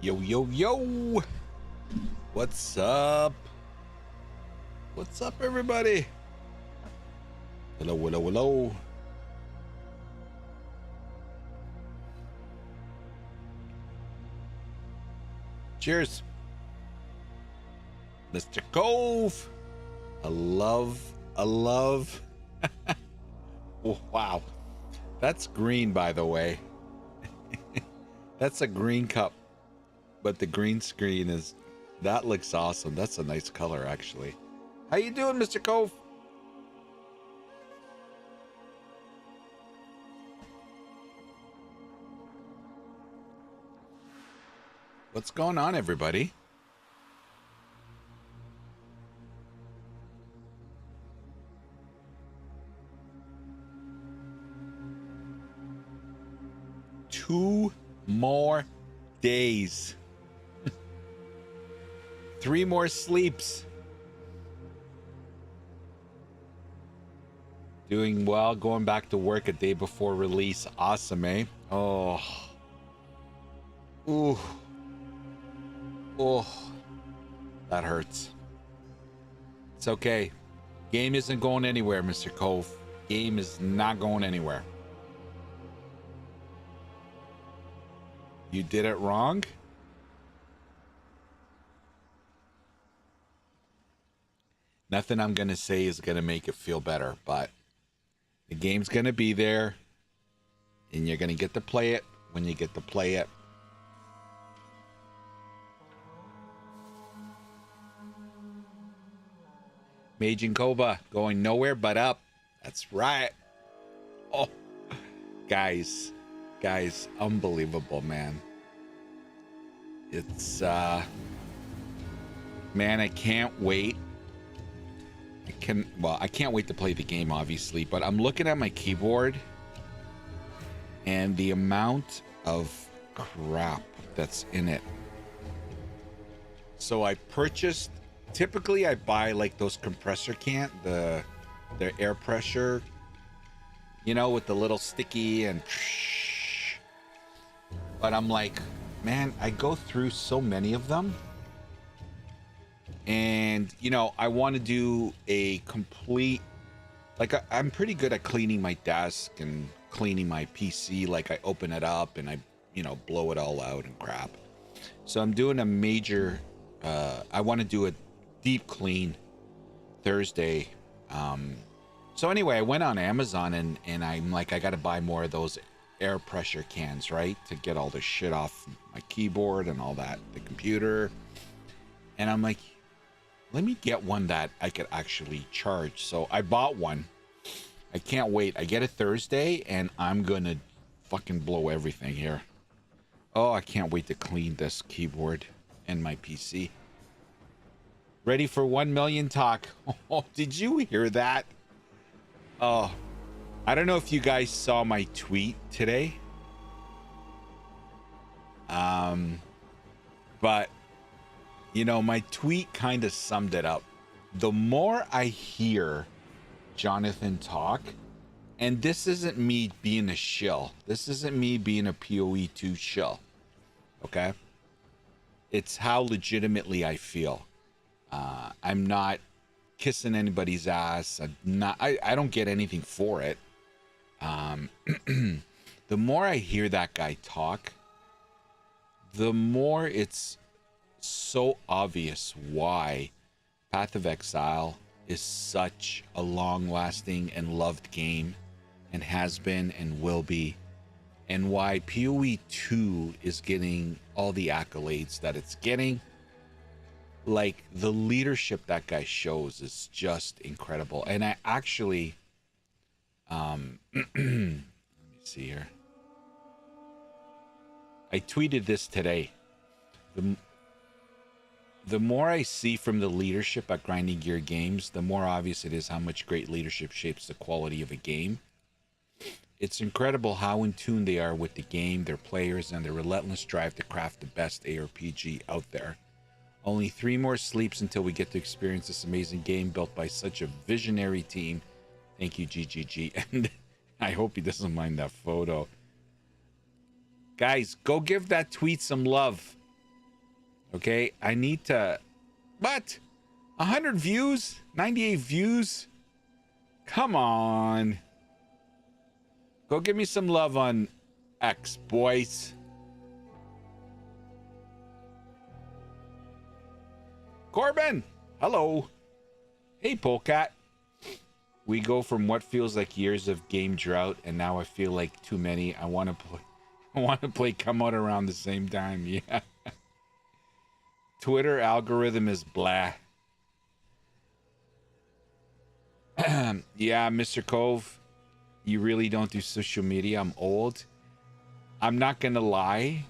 Yo, yo, yo. What's up? What's up, everybody? Hello, hello, hello. Cheers. Mr. Cove. A love. Oh, wow. That's green, by the way. That's a green cup. But the green screen is... That looks awesome. That's a nice color, actually. How you doing, Mr. Cove? What's going on, everybody? Two more days. 3 more sleeps. Doing well, going back to work a day before release. Awesome, eh? Oh. Ooh. Oh. That hurts. It's okay. Game isn't going anywhere, Mr. Cove. Game is not going anywhere. You did it wrong? Nothing I'm going to say is going to make it feel better, but the game's going to be there, and you're going to get to play it when you get to play it. Mage and Koba going nowhere but up. That's right. Oh, guys, unbelievable, man. It's, man, I can't wait. I can't wait to play the game, obviously, but I'm looking at my keyboard and the amount of crap that's in it. So I purchased, typically I buy like those compressor can, the air pressure, you know, with the little sticky and, but I'm like, man, I go through so many of them. And, you know, I want to do a complete, like, I'm pretty good at cleaning my desk and cleaning my PC. Like, I open it up and I, you know, blow it all out and crap. So I'm doing a major, I want to do a deep clean Thursday. So anyway, I went on Amazon and I'm like, I got to buy more of those air pressure cans, right? To get all the shit off my keyboard and all that, the computer. And I'm like, let me get one that I could actually charge. So I bought one. I can't wait. I get it Thursday and I'm gonna fucking blow everything here. Oh, I can't wait to clean this keyboard and my PC. Ready for 1 million talk. Oh, did you hear that? Oh, I don't know if you guys saw my tweet today. But you know, my tweet kind of summed it up. The more I hear Jonathan talk, and this isn't me being a shill. This isn't me being a POE2 shill. Okay? It's how legitimately I feel. I'm not kissing anybody's ass. I don't get anything for it. The more I hear that guy talk, the more it's so obvious why Path of Exile is such a long-lasting and loved game and has been and will be, and why POE2 is getting all the accolades that it's getting. Like, the leadership that guy shows is just incredible. And I actually let me see here. I tweeted this today. The more I see from the leadership at Grinding Gear Games, the more obvious it is how much great leadership shapes the quality of a game. It's incredible how in tune they are with the game, their players, and their relentless drive to craft the best ARPG out there. Only 3 more sleeps until we get to experience this amazing game built by such a visionary team. Thank you, GGG. And I hope he doesn't mind that photo. Guys, go give that tweet some love. Okay, I need to. What? 100 views? 98 views? Come on. Go give me some love on X, boys. Corbin, hello. Hey, Polecat. We go from what feels like years of game drought, and now I feel like too many. I want to play. I want to play come out around the same time. Yeah. Twitter algorithm is blah. Yeah, Mr. Cove, you really don't do social media. I'm old. I'm not gonna lie.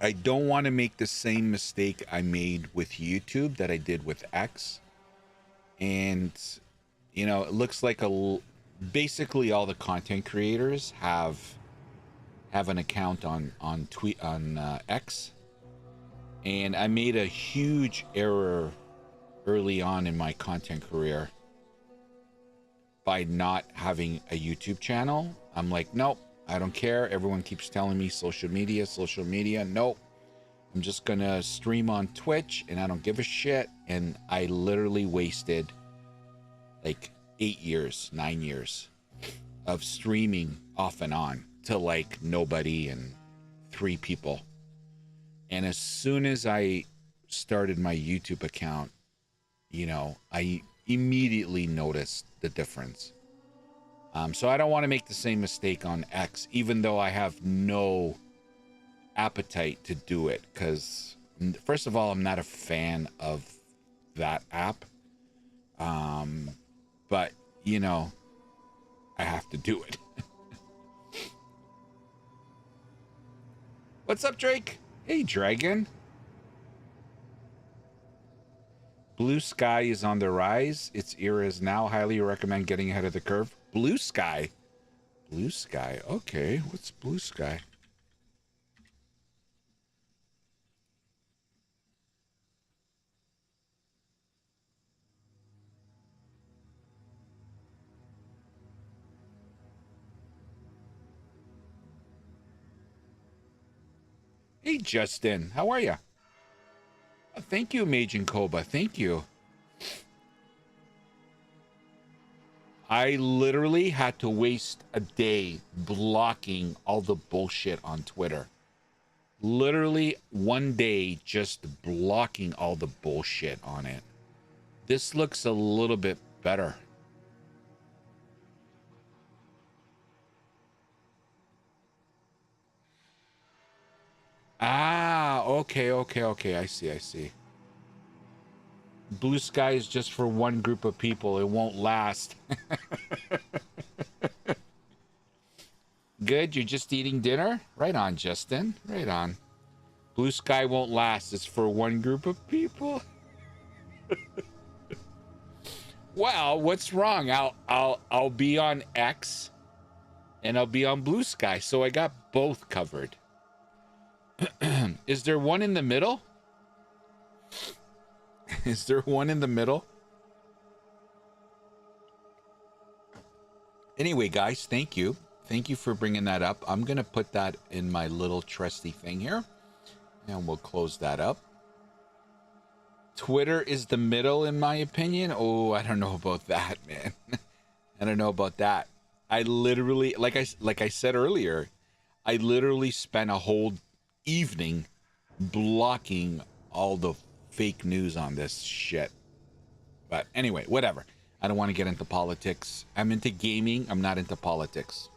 I don't want to make the same mistake I made with YouTube that I did with X. And you know, it looks like basically all the content creators have an account on X, and I made a huge error early on in my content career by not having a YouTube channel. I'm like, nope, I don't care. Everyone keeps telling me social media. Nope. I'm just gonna stream on Twitch and I don't give a shit. And I literally wasted like 9 years of streaming off and on to like nobody and 3 people. And as soon as I started my YouTube account, you know, I immediately noticed the difference. So I don't want to make the same mistake on X, even though I have no appetite to do it. Because first of all, I'm not a fan of that app. But you know, I have to do it. What's up, Drake? Hey, Dragon. Blue Sky is on the rise. Its era is now. Highly recommend getting ahead of the curve. Blue Sky. Blue Sky. Okay. What's Blue Sky? Hey, Justin. How are you? Oh, thank you, Majin Koba. Thank you. I literally had to waste a day blocking all the bullshit on Twitter. Literally one day just blocking all the bullshit on it. This looks a little bit better. Ah, okay. I see. Blue Sky is just for one group of people. It won't last. Good, you're just eating dinner? Right on, Justin. Right on. Blue Sky won't last. It's for one group of people. Well, what's wrong? I'll be on X and I'll be on Blue Sky, so I got both covered. Is there one in the middle? Is there one in the middle? Anyway, guys, thank you. Thank you for bringing that up. I'm going to put that in my little trusty thing here, and we'll close that up. Twitter is the middle, in my opinion. Oh, I don't know about that, man. I don't know about that. I literally, like I said earlier, I literally spent a whole evening blocking all the fake news on this shit. But anyway, whatever. I don't want to get into politics. I'm into gaming. I'm not into politics.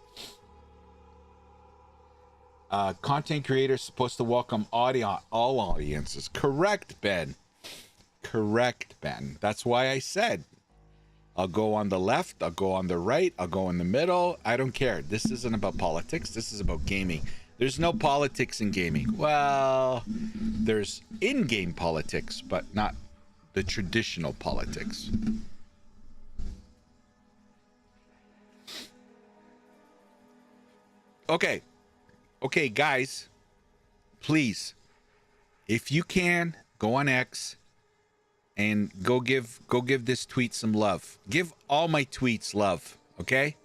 Content creators supposed to welcome all audiences. Correct, Ben. Correct, Ben. That's why I said I'll go on the left, I'll go on the right, I'll go in the middle. I don't care. This isn't about politics. This is about gaming. There's no politics in gaming. Well, there's in-game politics, but not the traditional politics. Okay, guys, please, if you can, go on X and go give this tweet some love. Give all my tweets love, okay?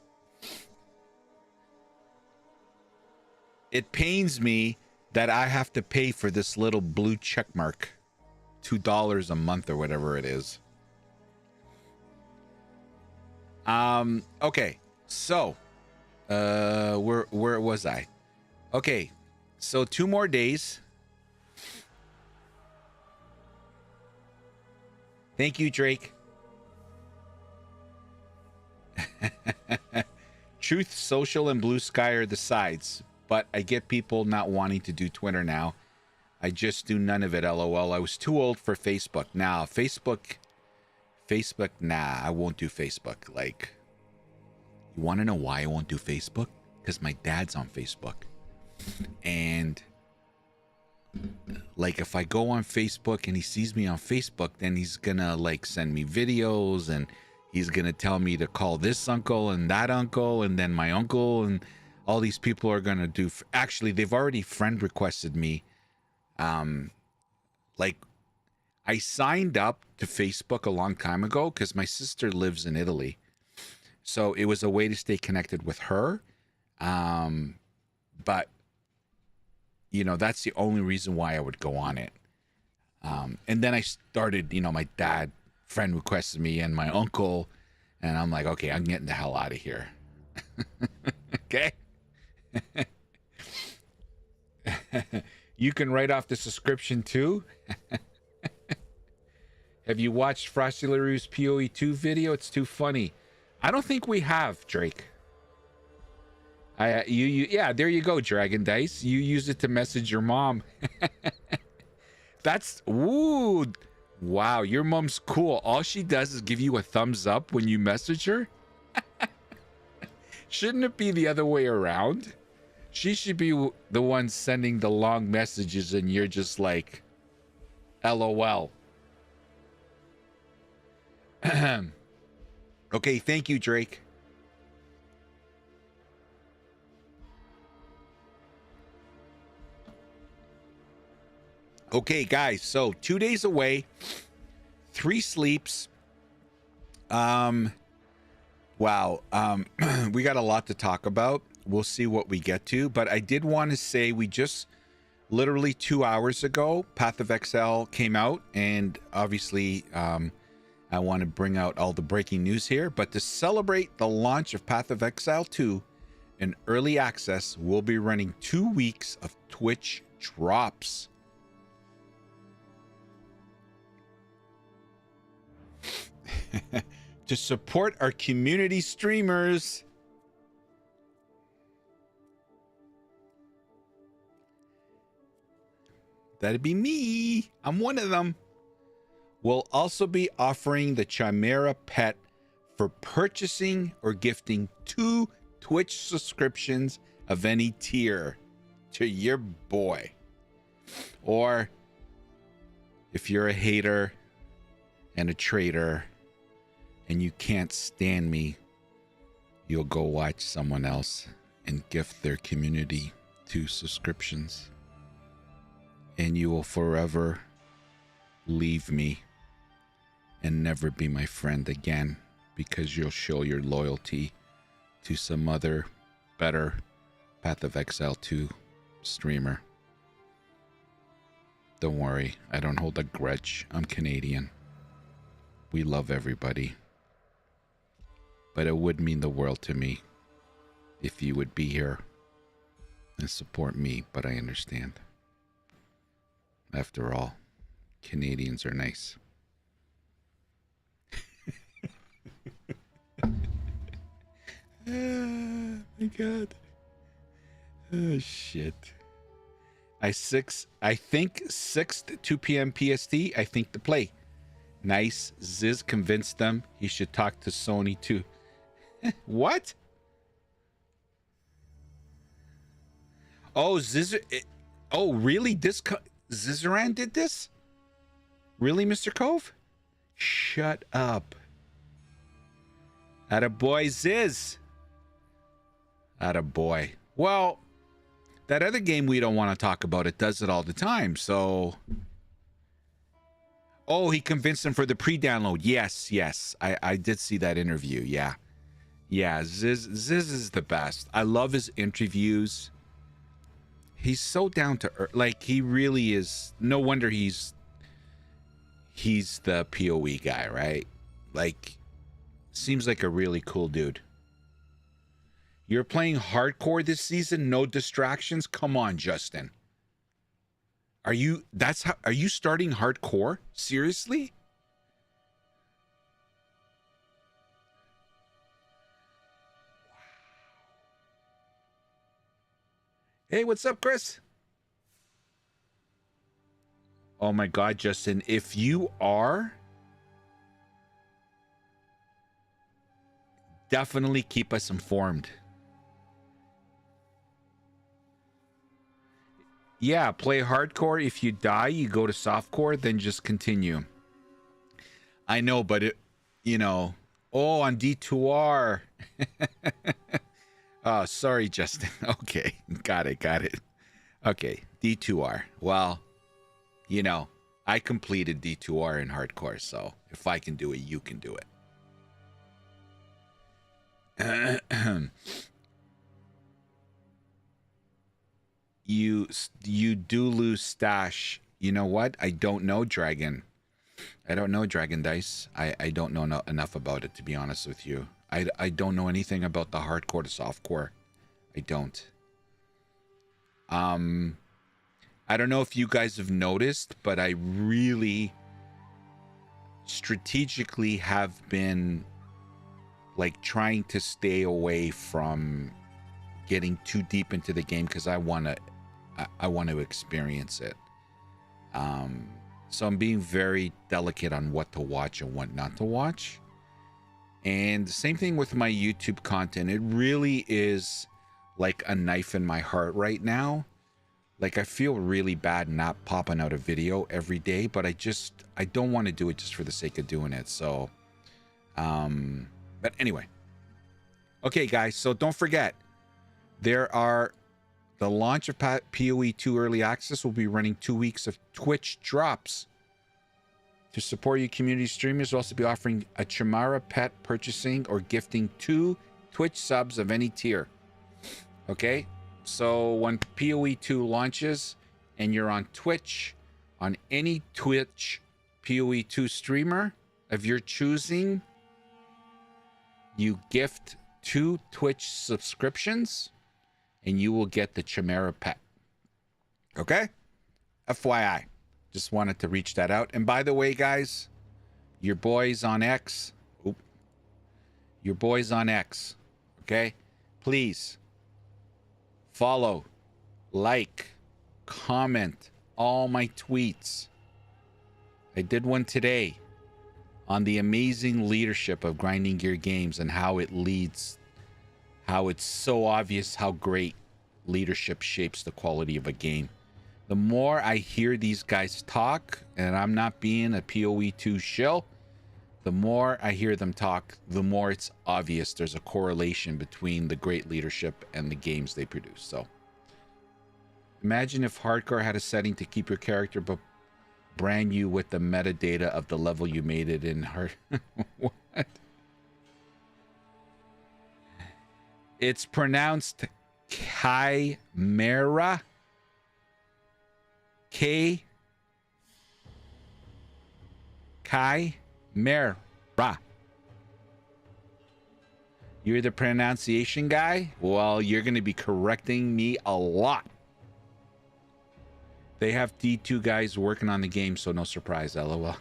It pains me that I have to pay for this little blue check mark. $2 a month or whatever it is. Okay. So, where was I? Okay. So 2 more days. Thank you, Drake. Truth Social and Blue Sky are the sides, but I get people not wanting to do Twitter now. I just do none of it, LOL. I was too old for Facebook. Now, Facebook, nah, I won't do Facebook. Like, you want to know why I won't do Facebook? Because my dad's on Facebook. And, like, if I go on Facebook and he sees me on Facebook, then he's gonna, like, send me videos and he's going to tell me to call this uncle and that uncle and then my uncle, and all these people are going to do. Actually, they've already friend requested me. Like, I signed up to Facebook a long time ago because my sister lives in Italy. So it was a way to stay connected with her. But, you know, that's the only reason why I would go on it. And then I started, you know, my dad friend requested me and my uncle, and I'm like, okay, I'm getting the hell out of here. Okay. You can write off the subscription too. Have you watched Frosty LaRue's POE2 video? It's too funny. I don't think we have, Drake. Yeah, there you go, Dragon Dice. You use it to message your mom. That's, ooh, wow, your mom's cool. All she does is give you a thumbs up when you message her. Shouldn't it be the other way around? She should be the one sending the long messages and you're just like, LOL. Okay, thank you, Drake. Okay, guys, so 2 days away, 3 sleeps. Wow. We got a lot to talk about. We'll see what we get to, but I did want to say we just literally 2 hours ago, Path of Exile came out, and obviously I want to bring out all the breaking news here, but to celebrate the launch of Path of Exile 2 in early access, we'll be running 2 weeks of Twitch drops. To support our community streamers. That'd be me. I'm one of them. We'll also be offering the Chimera Pet for purchasing or gifting 2 Twitch subscriptions of any tier to your boy. Or if you're a hater and a traitor and you can't stand me, you'll go watch someone else and gift their community 2 subscriptions. And you will forever leave me and never be my friend again, because you'll show your loyalty to some other better Path of Exile 2 streamer. Don't worry, I don't hold a grudge. I'm Canadian. We love everybody. But it would mean the world to me if you would be here and support me, but I understand. After all, Canadians are nice. Oh my God. Oh shit. I think 6th 2 p.m. PST, I think to play. Nice. Ziz convinced them he should talk to Sony too. What? Oh, oh, really? Zizaran did this? Really, Mr. Cove? Shut up. Attaboy, Ziz. Attaboy. Well, that other game we don't want to talk about, it does it all the time, so... Oh, he convinced him for the pre-download. Yes. I did see that interview, yeah. Yeah, Ziz is the best. I love his interviews. He's so down to earth. Like, he really is. No wonder he's the POE guy, right? Like, seems like a really cool dude. You're playing hardcore this season, no distractions? Come on, Justin. Are you starting hardcore? Seriously? Hey, what's up, Chris? Oh my God, Justin, if you are, definitely keep us informed. Yeah, play hardcore. If you die, you go to softcore, then just continue. I know, but it, you know, oh, on D2R. Oh, sorry, Justin. Okay, got it. Okay, D2R. Well, you know, I completed D2R in hardcore, so if I can do it, you can do it. You do lose stash. You know what? I don't know, Dragon. I don't know, Dragon Dice. I don't know enough about it, to be honest with you. I don't know anything about the hardcore to softcore. I don't. I don't know if you guys have noticed, but I really strategically have been like trying to stay away from getting too deep into the game because I want to experience it. So I'm being very delicate on what to watch and what not to watch. And the same thing with my YouTube content. It really is like a knife in my heart right now. Like, I feel really bad not popping out a video every day, but I don't want to do it just for the sake of doing it. So, but anyway. Okay, guys, so don't forget, the launch of POE2 Early Access will be running 2 weeks of Twitch drops. To support your community streamers, we'll also be offering a Chimera pet purchasing or gifting 2 Twitch subs of any tier. Okay? So when POE2 launches and you're on Twitch, on any Twitch POE2 streamer of your choosing, you gift 2 Twitch subscriptions and you will get the Chimera pet. Okay? FYI. Just wanted to reach that out. And by the way, guys, your boys on X, okay? Please follow, like, comment all my tweets. I did one today on the amazing leadership of Grinding Gear Games and how it leads, how it's so obvious how great leadership shapes the quality of a game. The more I hear these guys talk, and I'm not being a POE2 shill, the more I hear them talk, the more it's obvious there's a correlation between the great leadership and the games they produce. So imagine if hardcore had a setting to keep your character but brand you with the metadata of the level you made it in hard. What? It's pronounced Chimera. Chimera. You're the pronunciation guy? Well, you're going to be correcting me a lot. They have D2 guys working on the game, so no surprise, LOL.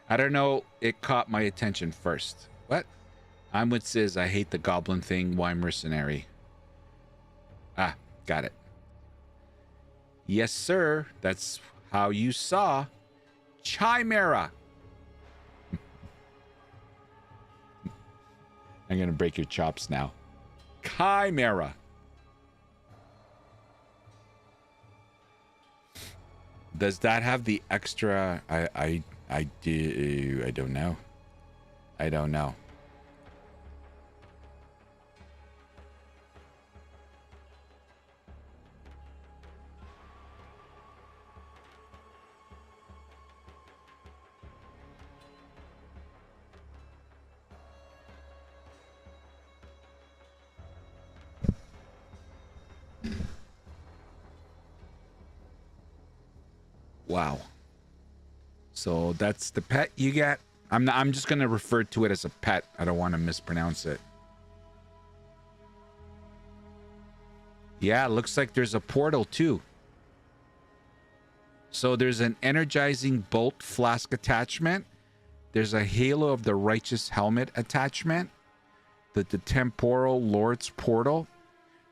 I don't know. It caught my attention first. What? I'm with Sis. I hate the goblin thing. Why mercenary? Ah, got it. Yes, sir. That's how you saw Chimera. I'm going to break your chops now. Chimera. Does that have the extra? I don't know. I don't know. Wow. So that's the pet you get. I'm just gonna refer to it as a pet. I don't want to mispronounce it. Yeah, looks like there's a portal too. So there's an energizing bolt flask attachment. There's a Halo of the Righteous helmet attachment. The temporal Lord's portal.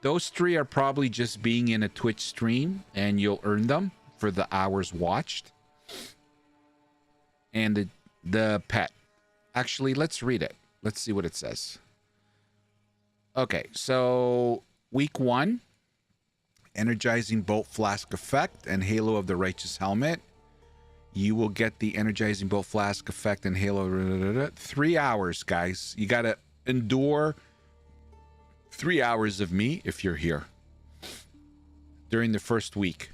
Those three are probably just being in a Twitch stream, and you'll earn them for the hours watched. And the pet. Actually, let's read it. Let's see what it says. Okay, so week 1, energizing bolt flask effect and Halo of the Righteous helmet. You will get the energizing bolt flask effect and Halo. 3 hours, guys. You gotta endure 3 hours of me if you're here during the first week.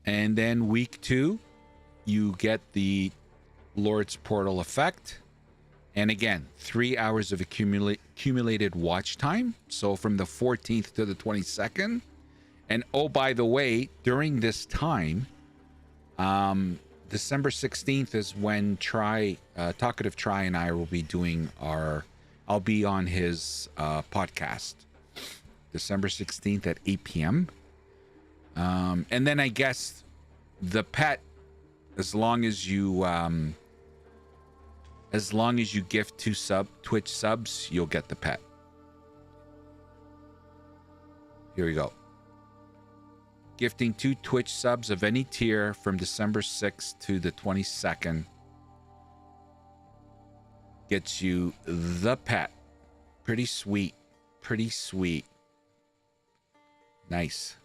And then week 2, you get the Lord's Portal effect. And again, 3 hours of accumulated watch time. So from the 14th to the 22nd. And oh, by the way, during this time, December 16th is when Talkative Try and I will be doing I'll be on his podcast. December 16th at 8 p.m. And then I guess the pet, as long as you gift 2 Twitch subs, you'll get the pet. Here we go. Gifting 2 Twitch subs of any tier from December 6th to the 22nd gets you the pet. Pretty sweet. Pretty sweet. Nice.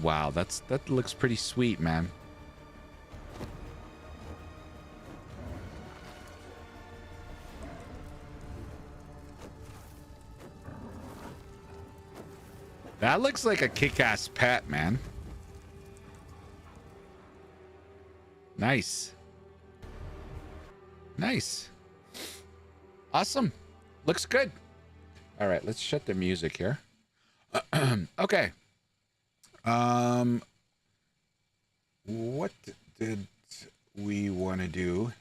Wow, that looks pretty sweet, man. That looks like a kick-ass pet, man. Nice. Nice. Awesome. Looks good. All right, let's shut the music here. Okay. What did we want to do?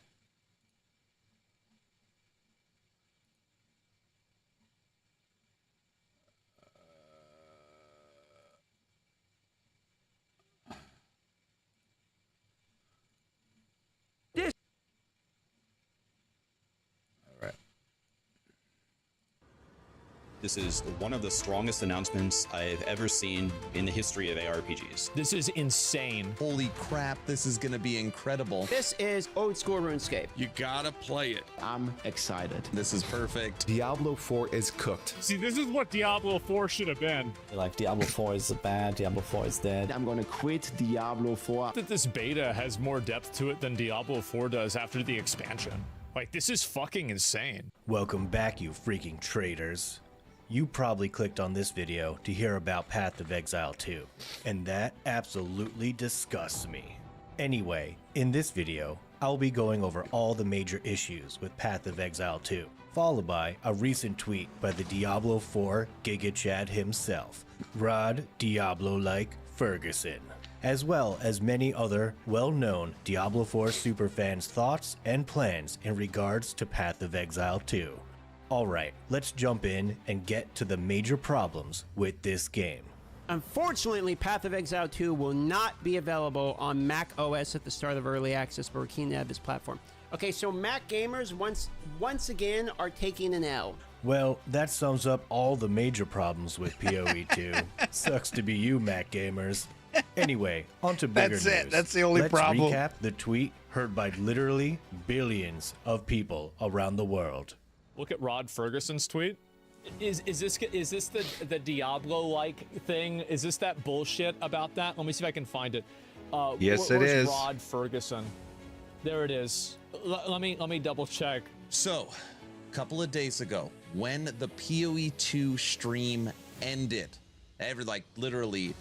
This is one of the strongest announcements I've ever seen in the history of ARPGs. This is insane. Holy crap, this is gonna be incredible. This is old school RuneScape. You gotta play it. I'm excited. This is perfect. Diablo 4 is cooked. See, this is what Diablo 4 should have been. Like, Diablo 4 is bad, Diablo 4 is dead. I'm gonna quit Diablo 4. That this beta has more depth to it than Diablo 4 does after the expansion. Like, this is fucking insane. Welcome back, you freaking traitors. You probably clicked on this video to hear about Path of Exile 2, and that absolutely disgusts me. Anyway, in this video, I'll be going over all the major issues with Path of Exile 2, followed by a recent tweet by the Diablo 4 Giga Chad himself, Rod Diablo-like Ferguson, as well as many other well-known Diablo 4 superfans' thoughts and plans in regards to Path of Exile 2. Alright, let's jump in and get to the major problems with this game. Unfortunately, Path of Exile 2 will not be available on Mac OS at the start of early access, but we're keen to have this platform. Okay, so Mac gamers once again are taking an L. Well, that sums up all the major problems with POE2. Sucks to be you, Mac gamers. Anyway, on to bigger news. That's it. That's the only problem. Let's recap the tweet heard by literally billions of people around the world. Look at Rod Ferguson's tweet. Is this the Diablo-like thing? Is this that bullshit about that? Let me see if I can find it. Yes, it is. Rod Ferguson. There it is. Let me double check. So, a couple of days ago, when the POE2 stream ended, literally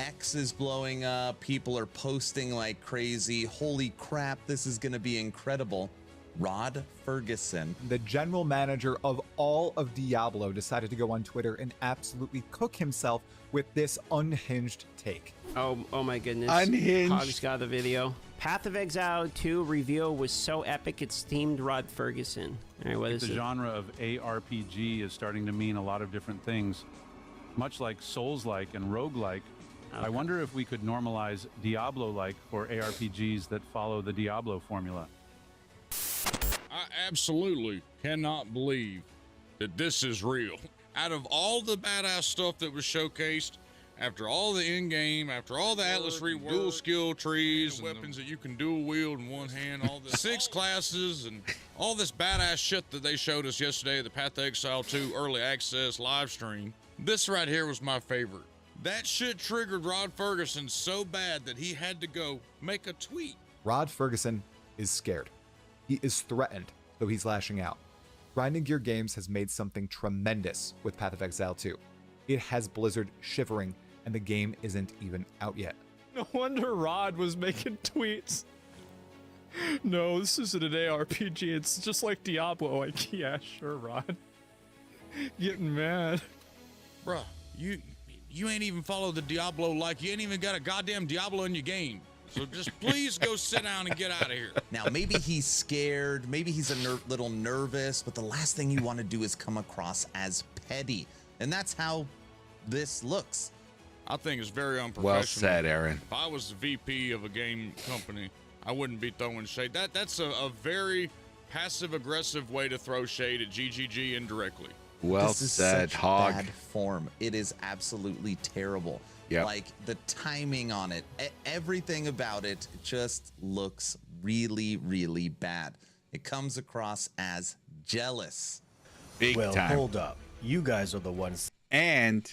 X is blowing up. People are posting like crazy. Holy crap, this is going to be incredible. Rod Ferguson, the general manager of all of Diablo, decided to go on Twitter and absolutely cook himself with this unhinged take. Oh my goodness. Unhinged. Hogs got the video. Path of Exile 2 reveal was so epic it steamed Rod Ferguson. All right, what is the it? genre of ARPG is starting to mean a lot of different things. Much like Souls-like and roguelike, I wonder if we could normalize Diablo-like for ARPGs that follow the Diablo formula. I absolutely cannot believe that this is real. Out of all the badass stuff that was showcased, after all the in-game, after all the Atlas rework, dual skill trees, and weapons that you can dual wield in one hand, all the 6 classes, and all this badass shit that they showed us yesterday, the Path of Exile 2 early access live stream, this right here was my favorite. That shit triggered Rod Ferguson so bad that he had to go make a tweet. Rod Ferguson is scared. He is threatened, though he's lashing out. Grinding Gear Games has made something tremendous with Path of Exile 2. It has Blizzard shivering, and the game isn't even out yet. No wonder Rod was making tweets. No, this isn't an ARPG. It's just like Diablo. Like, yeah, sure, Rod. Getting mad. Bruh, you ain't even followed the Diablo like you ain't even got a goddamn Diablo in your game. So just please go sit down and get out of here. now maybe he's scared, maybe he's a little nervous, but the last thing you want to do is come across as petty. And that's how this looks. I think it's very unprofessional. Well said, Aaron. If I was the VP of a game company, I wouldn't be throwing shade. That's a very passive-aggressive way to throw shade at GGG indirectly. Well This is said, such Hog. bad form. It is absolutely terrible. Yep. Like the timing on it, everything about it just looks really, really bad. It comes across as jealous. Big Well, time. hold up. You guys are the ones. And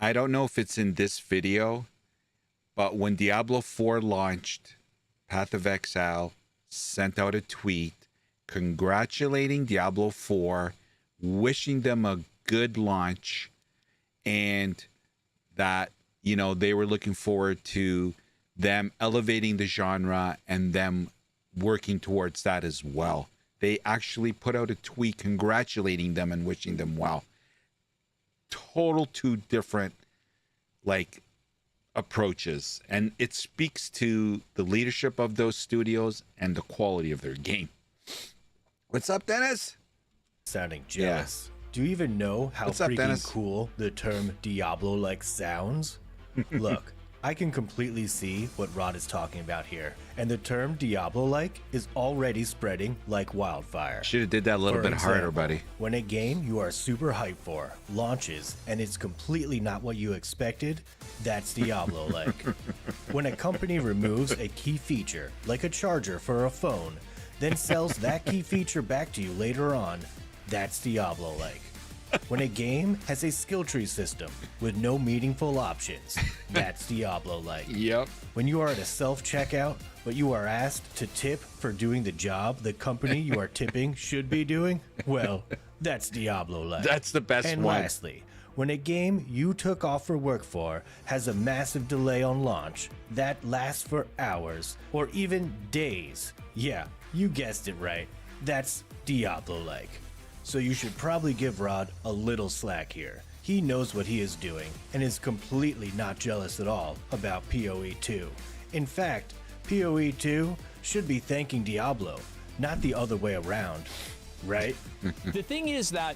I don't know if it's in this video, but when Diablo 4 launched, Path of Exile sent out a tweet congratulating Diablo 4, wishing them a good launch, and that, you know, they were looking forward to them elevating the genre and them working towards that as well. They actually put out a tweet congratulating them and wishing them well. Total two different like approaches, and it speaks to the leadership of those studios and the quality of their game. What's up, Dennis? Sounding jealous. Do you even know how What's up, freaking Dennis? cool the term Diablo-like sounds? Look, I can completely see what Rod is talking about here, and the term Diablo-like is already spreading like wildfire. Should have did that a little For bit harder, example, buddy. When a game you are super hyped for launches and it's completely not what you expected, that's Diablo-like. When a company removes a key feature, like a charger for a phone, then sells that key feature back to you later on, that's Diablo-like. When a game has a skill tree system with no meaningful options, that's Diablo-like. Yep. When you are at a self-checkout, but you are asked to tip for doing the job the company you are tipping should be doing, well, that's Diablo-like. That's the best And one. lastly, when a game you took off for work for has a massive delay on launch that lasts for hours or even days, yeah, you guessed it right, that's Diablo-like. So you should probably give Rod a little slack here. He knows what he is doing and is completely not jealous at all about POE2. In fact, POE2 should be thanking Diablo, not the other way around, right? The thing is that,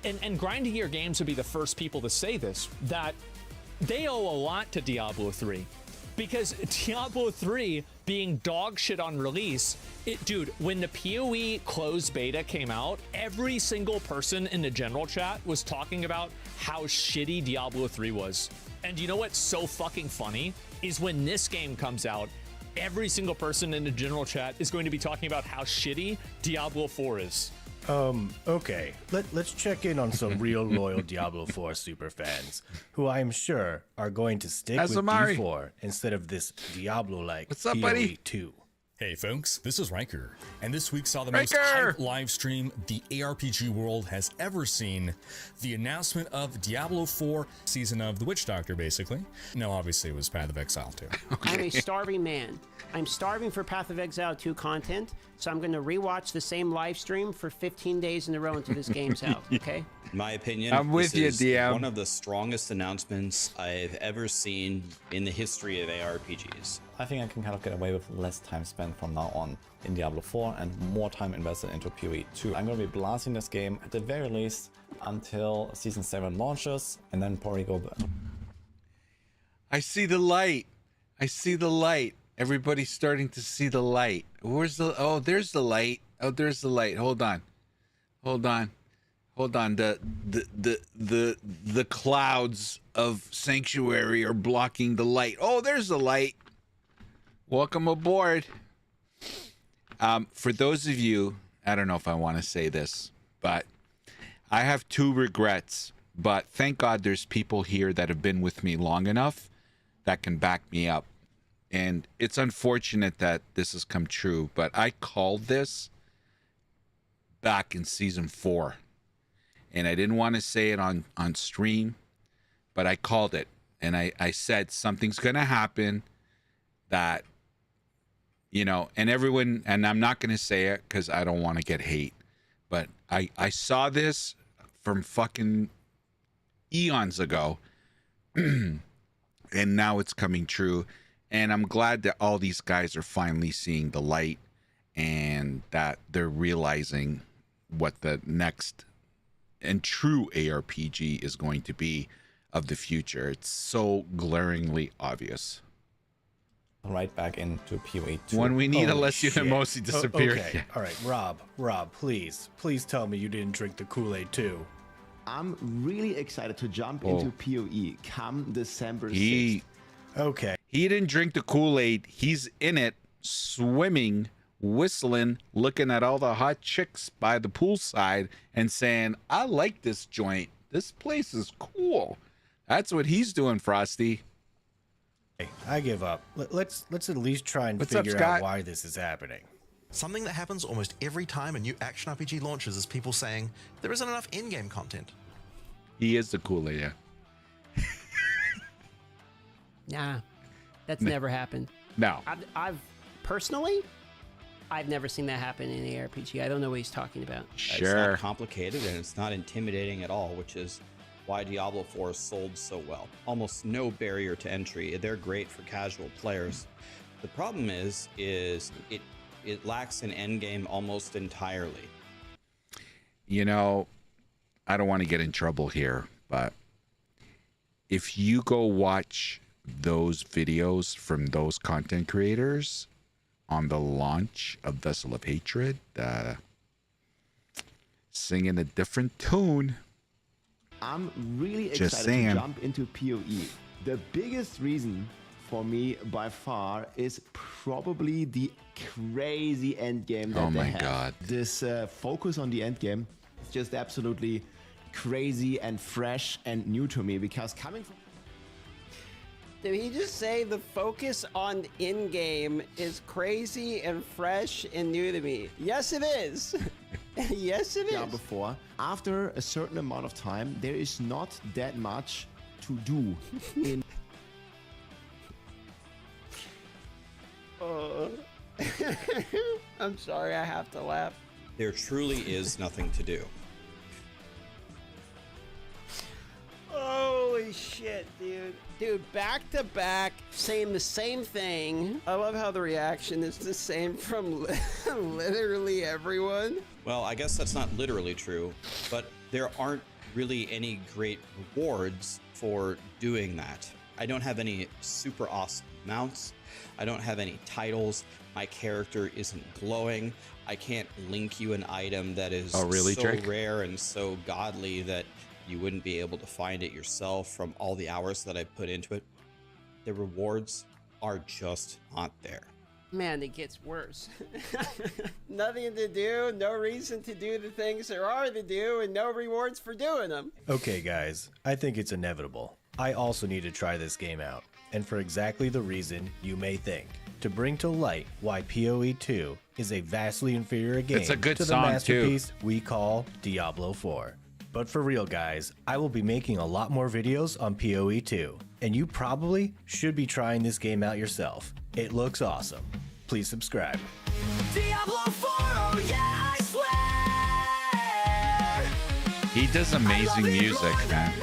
and Grinding Gear Games would be the first people to say this, that they owe a lot to Diablo 3. Because Diablo 3 being dog shit on release, dude, when the POE closed beta came out, every single person in the general chat was talking about how shitty Diablo 3 was. And you know what's so fucking funny? Is when this game comes out, every single person in the general chat is going to be talking about how shitty Diablo 4 is. Okay, let's check in on some real loyal Diablo 4 superfans, who I am sure are going to stick with Azamari. D4 instead of this Diablo-like What's up, buddy? POE2. Hey folks, this is Riker, and this week saw the most hyped live stream the ARPG world has ever seen. The announcement of Diablo 4, season of The Witch Doctor, basically. No, obviously it was Path of Exile 2. I'm a starving man. I'm starving for Path of Exile 2 content, so I'm going to rewatch the same live stream for 15 days in a row until this game's out, okay? In my opinion, I'm with this you, is DM. one of the strongest announcements I've ever seen in the history of ARPGs. I think I can kind of get away with less time spent from now on in Diablo 4 and more time invested into POE2. I'm going to be blasting this game at the very least until Season 7 launches, and then probably go back. I see the light. I see the light. Everybody's starting to see the light. Where's the... Oh, there's the light. Oh, there's the light. Hold on. Hold on. Hold on. The clouds of Sanctuary are blocking the light. Oh, there's the light. Welcome aboard. For those of you, I don't know if I want to say this, but I have 2 regrets. But thank God there's people here that have been with me long enough that can back me up. And it's unfortunate that this has come true, but I called this back in season 4. And I didn't want to say it on stream, but I called it. And I said something's going to happen that, you know, and everyone, and I'm not going to say it because I don't want to get hate, but I saw this from fucking eons ago, and now it's coming true. And I'm glad that all these guys are finally seeing the light and that they're realizing what the next and true ARPG is going to be of the future. It's so glaringly obvious. Right back into POE2. When we need Alessio to mostly disappear. Okay. All right, Rob, please tell me you didn't drink the Kool-Aid too. I'm really excited to jump into POE come December 6th. Okay. He didn't drink the Kool-Aid. He's in it, swimming, whistling, looking at all the hot chicks by the poolside and saying, I like this joint. This place is cool. That's what he's doing, Frosty. Hey, I give up. Let's at least try and What's up, figure Scott? out why this is happening. Something that happens almost every time a new action RPG launches is people saying there isn't enough in-game content. He is the Kool-Aid, yeah. Nah, that's never happened. No. I've personally, I've never seen that happen in an ARPG. I don't know what he's talking about. It's not complicated and it's not intimidating at all, which is why Diablo 4 sold so well. Almost no barrier to entry. They're great for casual players. The problem is it lacks an end game almost entirely. You know, I don't want to get in trouble here, but if you go watch those videos from those content creators on the launch of Vessel of Hatred, singing a different tune. I'm really Just excited saying. to jump into POE. The biggest reason for me by far is probably the crazy end game that Oh they my have. God. This focus on the end game is just absolutely crazy and fresh and new to me because coming from... Did he just say the focus on in-game is crazy and fresh and new to me? Yes, it is. Yes, it is. Before, after a certain amount of time, there is not that much to do in... I'm sorry, I have to laugh. There truly is nothing to do. Holy shit, dude. Dude, back to back, saying the same thing. I love how the reaction is the same from literally everyone. Well, I guess that's not literally true, but there aren't really any great rewards for doing that. I don't have any super awesome mounts. I don't have any titles. My character isn't glowing. I can't link you an item that is so Drake? rare and so godly that you wouldn't be able to find it yourself from all the hours that I put into it. The rewards are just not there. Man, it gets worse. Nothing to do, no reason to do the things there are to do, and no rewards for doing them. Okay, guys, I think it's inevitable. I also need to try this game out, and for exactly the reason you may think. to bring to light why POE2 is a vastly inferior game It's a good to the song, too. masterpiece we call Diablo 4. But for real, guys, I will be making a lot more videos on POE2, and you probably should be trying this game out yourself. It looks awesome. Please subscribe. Diablo 4, oh yeah, I swear. He does amazing music, man.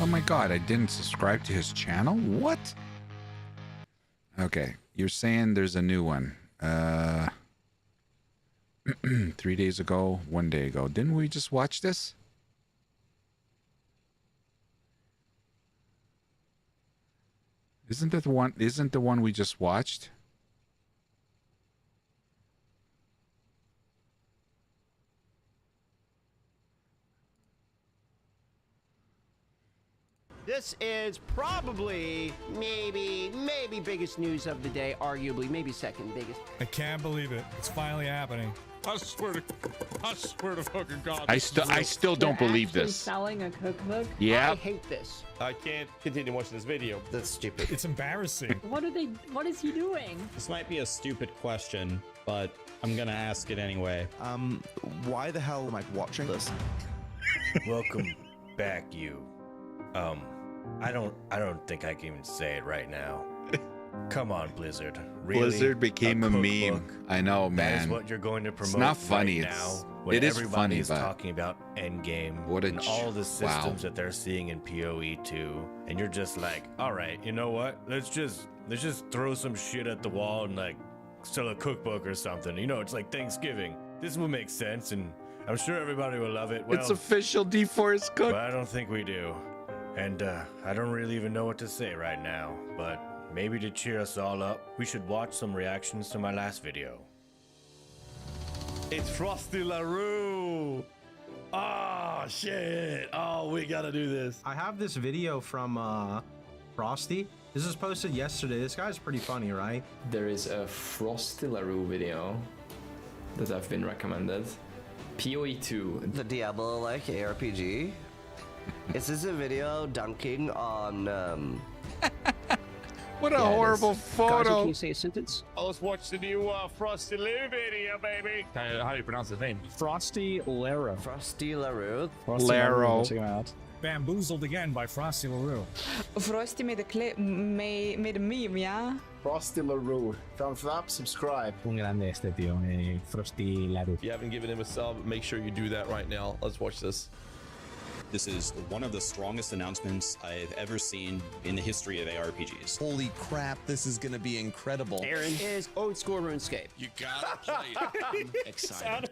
Oh my god, I didn't subscribe to his channel? What? Okay, you're saying there's a new one. 3 days ago, 1 day ago. Didn't we just watch this? Isn't that the one? Isn't the one we just watched? This is probably, maybe biggest news of the day, arguably, maybe second biggest. I can't believe it. It's finally happening. I swear to fucking God. I still don't believe this. Selling a cookbook? Yeah. I hate this. I can't continue watching this video. That's stupid. It's embarrassing. What is he doing? This might be a stupid question, but I'm gonna ask it anyway. Why the hell am I watching this? Welcome back, you. I don't think I can even say it right now. Come on, Blizzard. Really? Blizzard became a meme. cookbook? I know, That is man. what you're going to promote. It's not funny. Right It's now, when it is everybody funny, is but talking about Endgame what a and all the systems wow. that they're seeing in POE2, and you're just like, all right, you know what? Let's just throw some shit at the wall and like sell a cookbook or something. You know, it's like Thanksgiving. This will make sense, and I'm sure everybody will love it. Well, it's official D4's cook. but I don't think we do. And I don't really even know what to say right now, but maybe to cheer us all up, we should watch some reactions to my last video. It's Frosty LaRue. Oh, shit. Oh, we gotta do this. I have this video from Frosty. This was posted yesterday. This guy's pretty funny, right? There is a Frosty LaRue video that I've been recommended. POE2. The Diablo-like ARPG. Is this a video dunking on, What a horrible photo. Can you say a sentence? Oh, let's watch the new Frosty LaRue video, baby. How do you pronounce his name? Frosty LaRue. Frosty LaRue? Laro. Check him out. Bamboozled again by Frosty LaRue. Frosty made a clip, made a meme, yeah? Frosty LaRue. Thumbs up, subscribe. Un grande este tío, Frosty LaRue. If you haven't given him a sub, make sure you do that right now. Let's watch this. This is one of the strongest announcements I've ever seen in the history of ARPGs. Holy crap, this is gonna be incredible. Aaron is old school RuneScape. You gotta play it. I'm excited.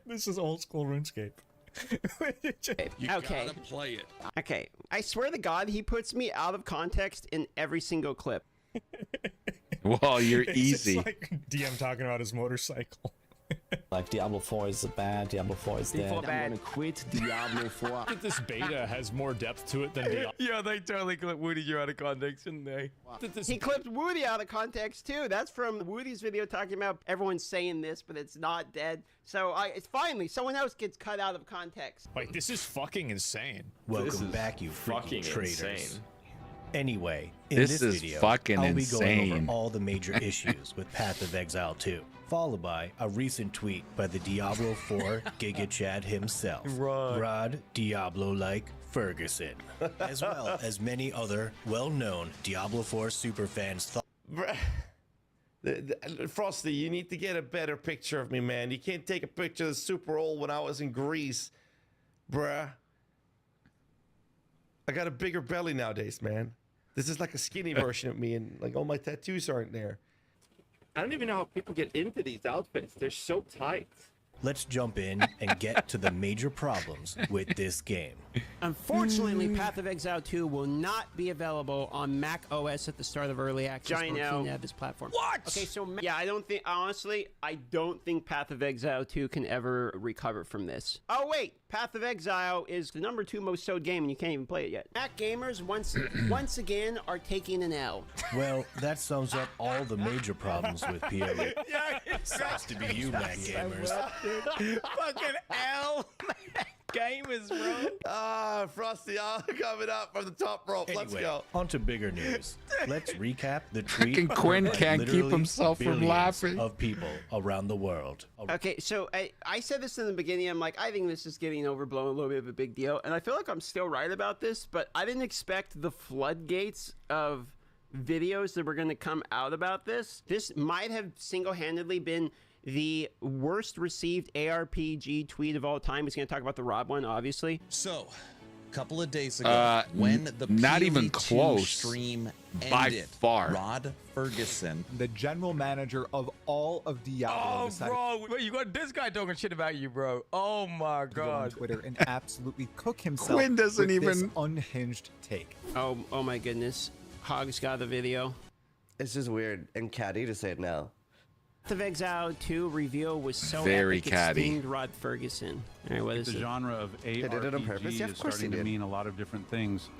This is old school RuneScape. You Okay. gotta play it. Okay, I swear to God, he puts me out of context in every single clip. Well, you're It's easy. like DM talking about his motorcycle. Like Diablo 4 is bad, Diablo 4 is dead. I'm gonna quit Diablo 4. This beta has more depth to it than Diablo. Yeah, they totally clipped Woody you out of context, didn't they? He clipped Woody out of context too. That's from Woody's video talking about everyone's saying this, but it's not dead. So it's finally someone else gets cut out of context. Like, this is fucking insane. Welcome back, you fucking freaking traitors. insane. Anyway, in This this is video, fucking I'll be going insane. over all the major issues with Path of Exile 2, followed by a recent tweet by the Diablo 4 Giga Chad himself, Rod Diablo-like Ferguson, as well as many other well-known Diablo 4 superfans. Frosty, you need to get a better picture of me, man. You can't take a picture that's super old when I was in Greece. Bruh. I got a bigger belly nowadays, man. This is like a skinny version of me, and like all my tattoos aren't there. I don't even know how people get into these outfits. They're so tight. Let's jump in and get to the major problems with this game. Unfortunately, Path of Exile 2 will not be available on Mac OS at the start of early access. I know. This platform. What? Okay, so yeah, I don't think, honestly, I don't think Path of Exile 2 can ever recover from this. Oh wait, Path of Exile is the #2 most sold game, and you can't even play it yet. Mac gamers once again are taking an L. Well, that sums up all the major problems with POE. Yeah, Sucks to be you, Mac gamers. Fucking L. Gamers, bro. Frosty, coming up from the top rope. Let's Anyway, go. on to bigger news. Let's recap the tweet. Fucking Quinn by can't keep literally himself from billions laughing. Of people around the world. Okay, so I said this in the beginning. I'm like, I think this is getting overblown, a little bit of a big deal. And I feel like I'm still right about this, but I didn't expect the floodgates of videos that were going to come out about this. This might have single-handedly been the worst received ARPG tweet of all time. He's going to talk about the Rob one, obviously. So, a couple of days ago, when the not even POE2 close stream by ended, far. Rod Ferguson, the general manager of all of Diablo, decided Wait, you got this guy talking shit about you, bro. Oh my to go on god. Twitter and absolutely cook himself Quinn doesn't with this even- unhinged take. Oh my goodness. Hogs got the video. It's just weird and catty to say it now. Path of Exile 2 reveal was so Very epic, catty. It steamed Rod Ferguson. All right, what is The it? genre of did it on purpose? ARPG Yeah, of is course he starting to did. mean a lot of different things.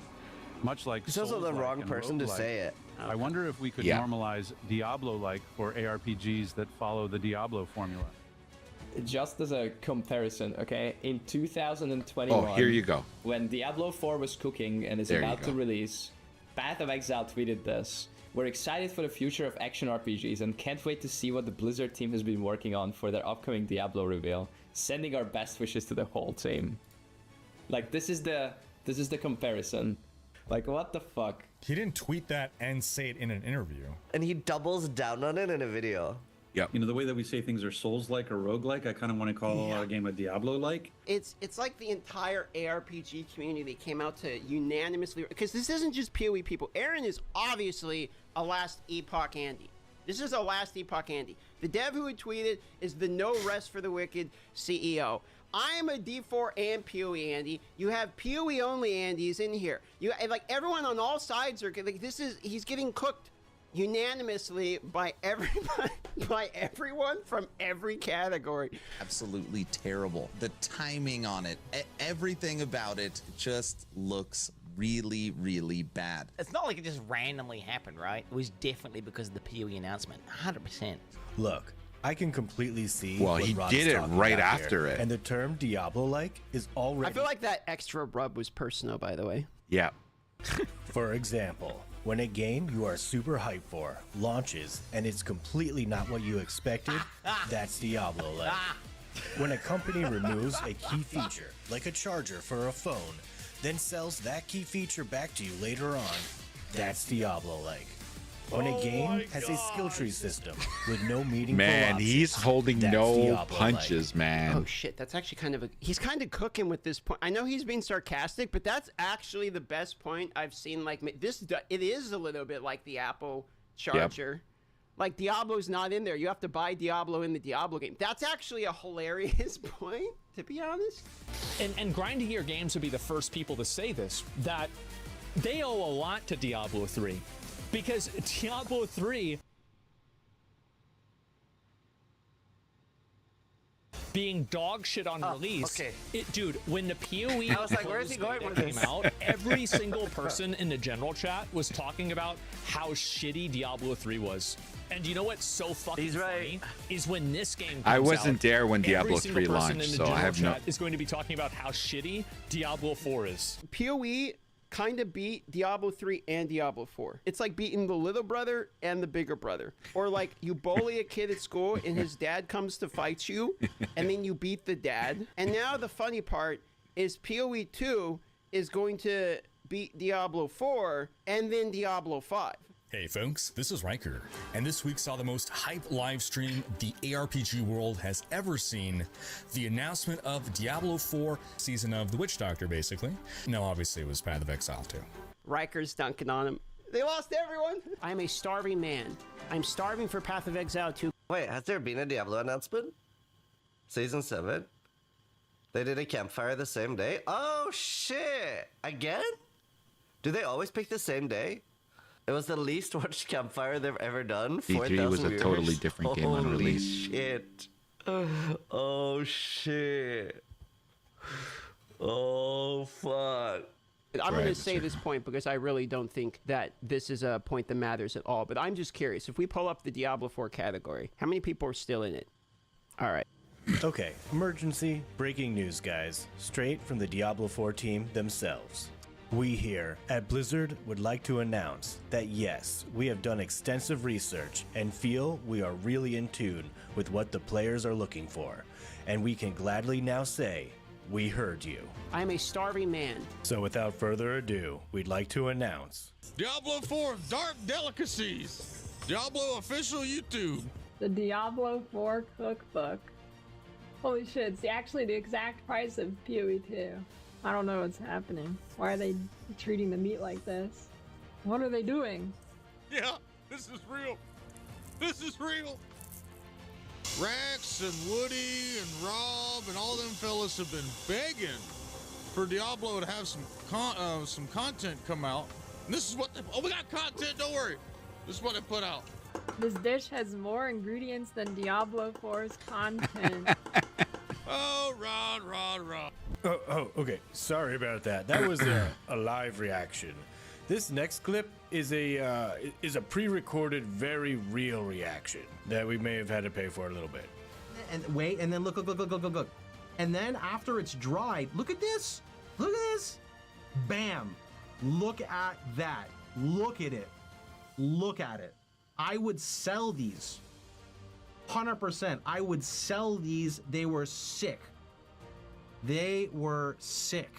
Much like He's also the Souls-like wrong and person to roguelike. say it. I wonder if we could Yeah. normalize Diablo-like for ARPGs that follow the Diablo formula. Just as a comparison, okay, in 2021, Oh, here you go. when Diablo 4 was cooking and is There you about to go. release, Path of Exile tweeted this. We're excited for the future of action RPGs and can't wait to see what the Blizzard team has been working on for their upcoming Diablo reveal. Sending our best wishes to the whole team. Like, this is the comparison. Like, what the fuck? He didn't tweet that and say it in an interview. And he doubles down on it in a video. Yep. You know, the way that we say things are Souls-like or roguelike, I kind of want to call our game a Diablo-like. It's like the entire ARPG community came out to unanimously, because this isn't just PoE people. Aaron is obviously a Last Epoch Andy. This is a Last Epoch Andy. The dev who had tweeted is the No Rest for the Wicked CEO. I am a D4 and PoE Andy. You have PoE only Andys in here. You like everyone on all sides are like he's getting cooked unanimously by everybody, by everyone from every category. absolutely terrible. The timing on it, everything about it just looks really, really bad. It's not like it just randomly happened, right? It was definitely because of the PoE announcement. 100%. Look, I can completely see. Well, what he Rod's did it talking right about after here. it. And the term Diablo-like is already. I feel like that extra rub was personal, by the way. Yeah. For example, when a game you are super hyped for launches and it's completely not what you expected, that's Diablo-like. When a company removes a key feature, like a charger for a phone, then sells that key feature back to you later on, that's Diablo-like. When a game has a skill tree system with no meaningful Man, options, he's holding that's no Diablo-like. punches, man. Oh shit, that's actually he's kind of cooking with this point. I know he's being sarcastic, but that's actually the best point I've seen. Like this, it is a little bit like the Apple charger. Like Diablo's not in there. You have to buy Diablo in the Diablo game. That's actually a hilarious point, to be honest. And Grinding Gear Games would be the first people to say this, that they owe a lot to Diablo 3. Because Diablo 3 being dog shit on release. okay. Dude, when the PoE I was like, where is he going with came this? out, every single person in the general chat was talking about how shitty Diablo 3 was. And you know what's so fucking funny is when this game comes I wasn't out, there when Diablo every single 3 person launched, in the so I general have no- chat is going to be talking about how shitty Diablo 4 is. PoE kind of beat Diablo 3 and Diablo 4. It's like beating the little brother and the bigger brother. Or like you bully a kid at school and his dad comes to fight you and then you beat the dad. And now the funny part is POE2 is going to beat Diablo 4 and then Diablo 5. Hey folks, this is Riker, and this week saw the most hype live stream the ARPG world has ever seen. The announcement of Diablo 4, season of The Witch Doctor, basically. No, obviously it was Path of Exile 2. Riker's dunking on him. They lost everyone. I'm a starving man. I'm starving for Path of Exile 2. Wait, has there been a Diablo announcement? Season 7? They did a campfire the same day? Oh, shit. Again? Do they always pick the same day? It was the least watched campfire they've ever done. D3 was a viewers. totally different game on Holy release. shit. Oh, shit. Oh, fuck. I'm going to say this point because I really don't think that this is a point that matters at all. But I'm just curious. If we pull up the Diablo 4 category, how many people are still in it? All right. Okay, emergency breaking news, guys. Straight from the Diablo 4 team themselves. We here at Blizzard would like to announce that yes, we have done extensive research and feel we are really in tune with what the players are looking for. And we can gladly now say, we heard you. I am a starving man. So without further ado, we'd like to announce Diablo 4 Dark Delicacies. Diablo official YouTube. The Diablo 4 cookbook. Holy shit, it's actually the exact price of POE2. I don't know what's happening. Why are they treating the meat like this? What are they doing? Yeah, this is real. This is real. Rex and Woody and Rob and all them fellas have been begging for Diablo to have some content come out. And this is what they, we got content, don't worry. This is what they put out. This dish has more ingredients than Diablo 4's content. Oh, Rod. okay. Sorry about that. That was a live reaction. This next clip is a pre-recorded, very real reaction that we may have had to pay for a little bit. And wait, and then look. And then after it's dried, look at this. Look at this. Bam. Look at that. Look at it. Look at it. I would sell these. 100%. I would sell these. They were sick. They were sick.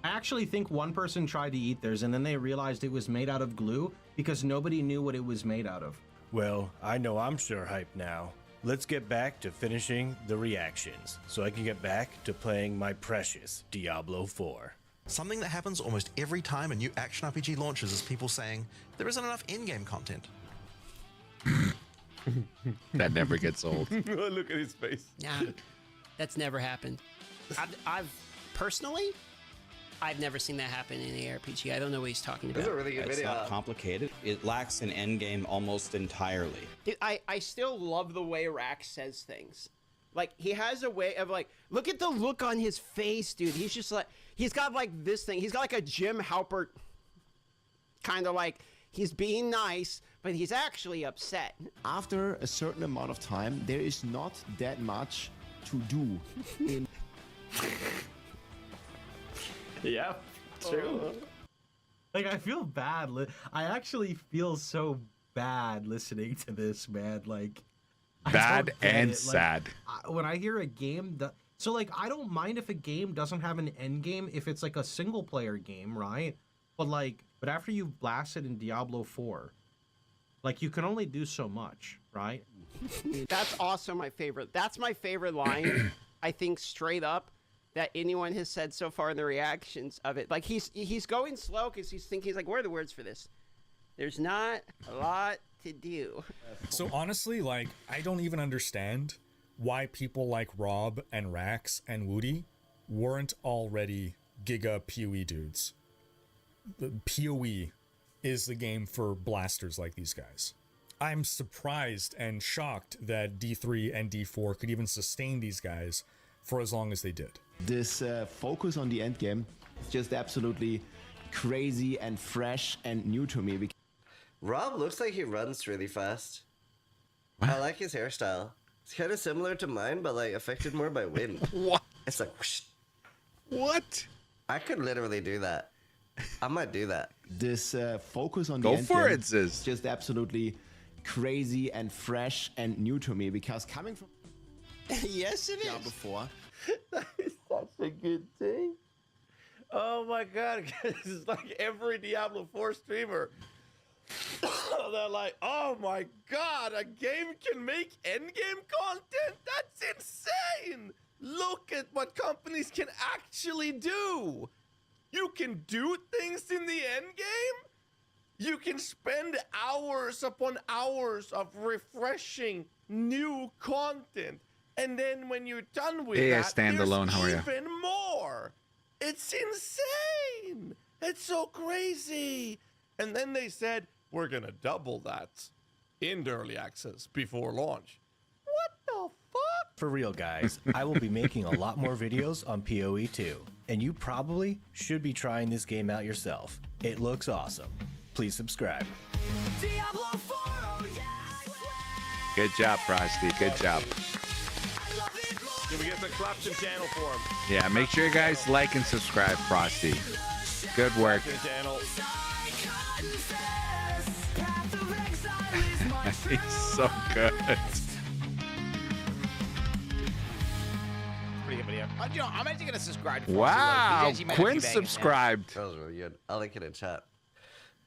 I actually think one person tried to eat theirs and then they realized it was made out of glue because nobody knew what it was made out of. Well, I know I'm sure hyped now. Let's get back to finishing the reactions so I can get back to playing my precious Diablo 4. Something that happens almost every time a new action RPG launches is people saying there isn't enough in-game content. That never gets old. Look at his face. Nah, that's never happened. I've personally, I've never seen that happen in an ARPG. I don't know what he's talking about. This is a really good It's video. not complicated. It lacks an end game almost entirely. Dude, I still love the way Rax says things. Like, he has a way of, like, look at the look on his face, dude. He's just like, he's got, like, this thing. He's got, like, a Jim Halpert kind of, like, he's being nice, but he's actually upset. After a certain amount of time, there is not that much to do. Yeah, true. Like, I feel bad. I actually feel so bad listening to this, man. Like, I Bad don't get and it. Like, sad. when I hear a game that, so like, I don't mind if a game doesn't have an end game if it's like a single player game, right? But after you've blasted in Diablo 4, like, you can only do so much, right? That's also my favorite. That's my favorite line, I think, straight up, that anyone has said so far in the reactions of it. Like, he's going slow because he's thinking, he's like, where are the words for this? There's not a lot to do. So honestly, like, I don't even understand why people like Rob and Rax and Woody weren't already Giga POE dudes. The POE is the game for blasters like these guys. I'm surprised and shocked that D3 and D4 could even sustain these guys for as long as they did. This focus on the end game is just absolutely crazy and fresh and new to me. Rob looks like he runs really fast. I like his hairstyle. It's kind of similar to mine, but like affected more by wind. What? It's like whoosh. What? I could literally do that. I might do that. This focus on the Go end for game it, Ziz. is just absolutely crazy and fresh and new to me because coming from Yes, it is. Diablo 4, That is such a good thing. Oh my god, it's like every Diablo 4 streamer. They're like, oh my god, a game can make endgame content? That's insane! Look at what companies can actually do! You can do things in the endgame? You can spend hours upon hours of refreshing new content And then when you're done with Hey, that, standalone, there's how are ya? even more. It's insane. It's so crazy. And then they said, we're going to double that in early access before launch. What the fuck? For real, guys, I will be making a lot more videos on POE2, and you probably should be trying this game out yourself. It looks awesome. Please subscribe. Good job, Frosty. Good job. Can we get the claps and channel for him? Yeah, make sure you guys like and subscribe, Frosty. Good work. Claps and channel. He's so good. Pretty good video. You know, I'm actually gonna subscribe. To Wow, Quinn subscribed. That was really good. I like it in chat.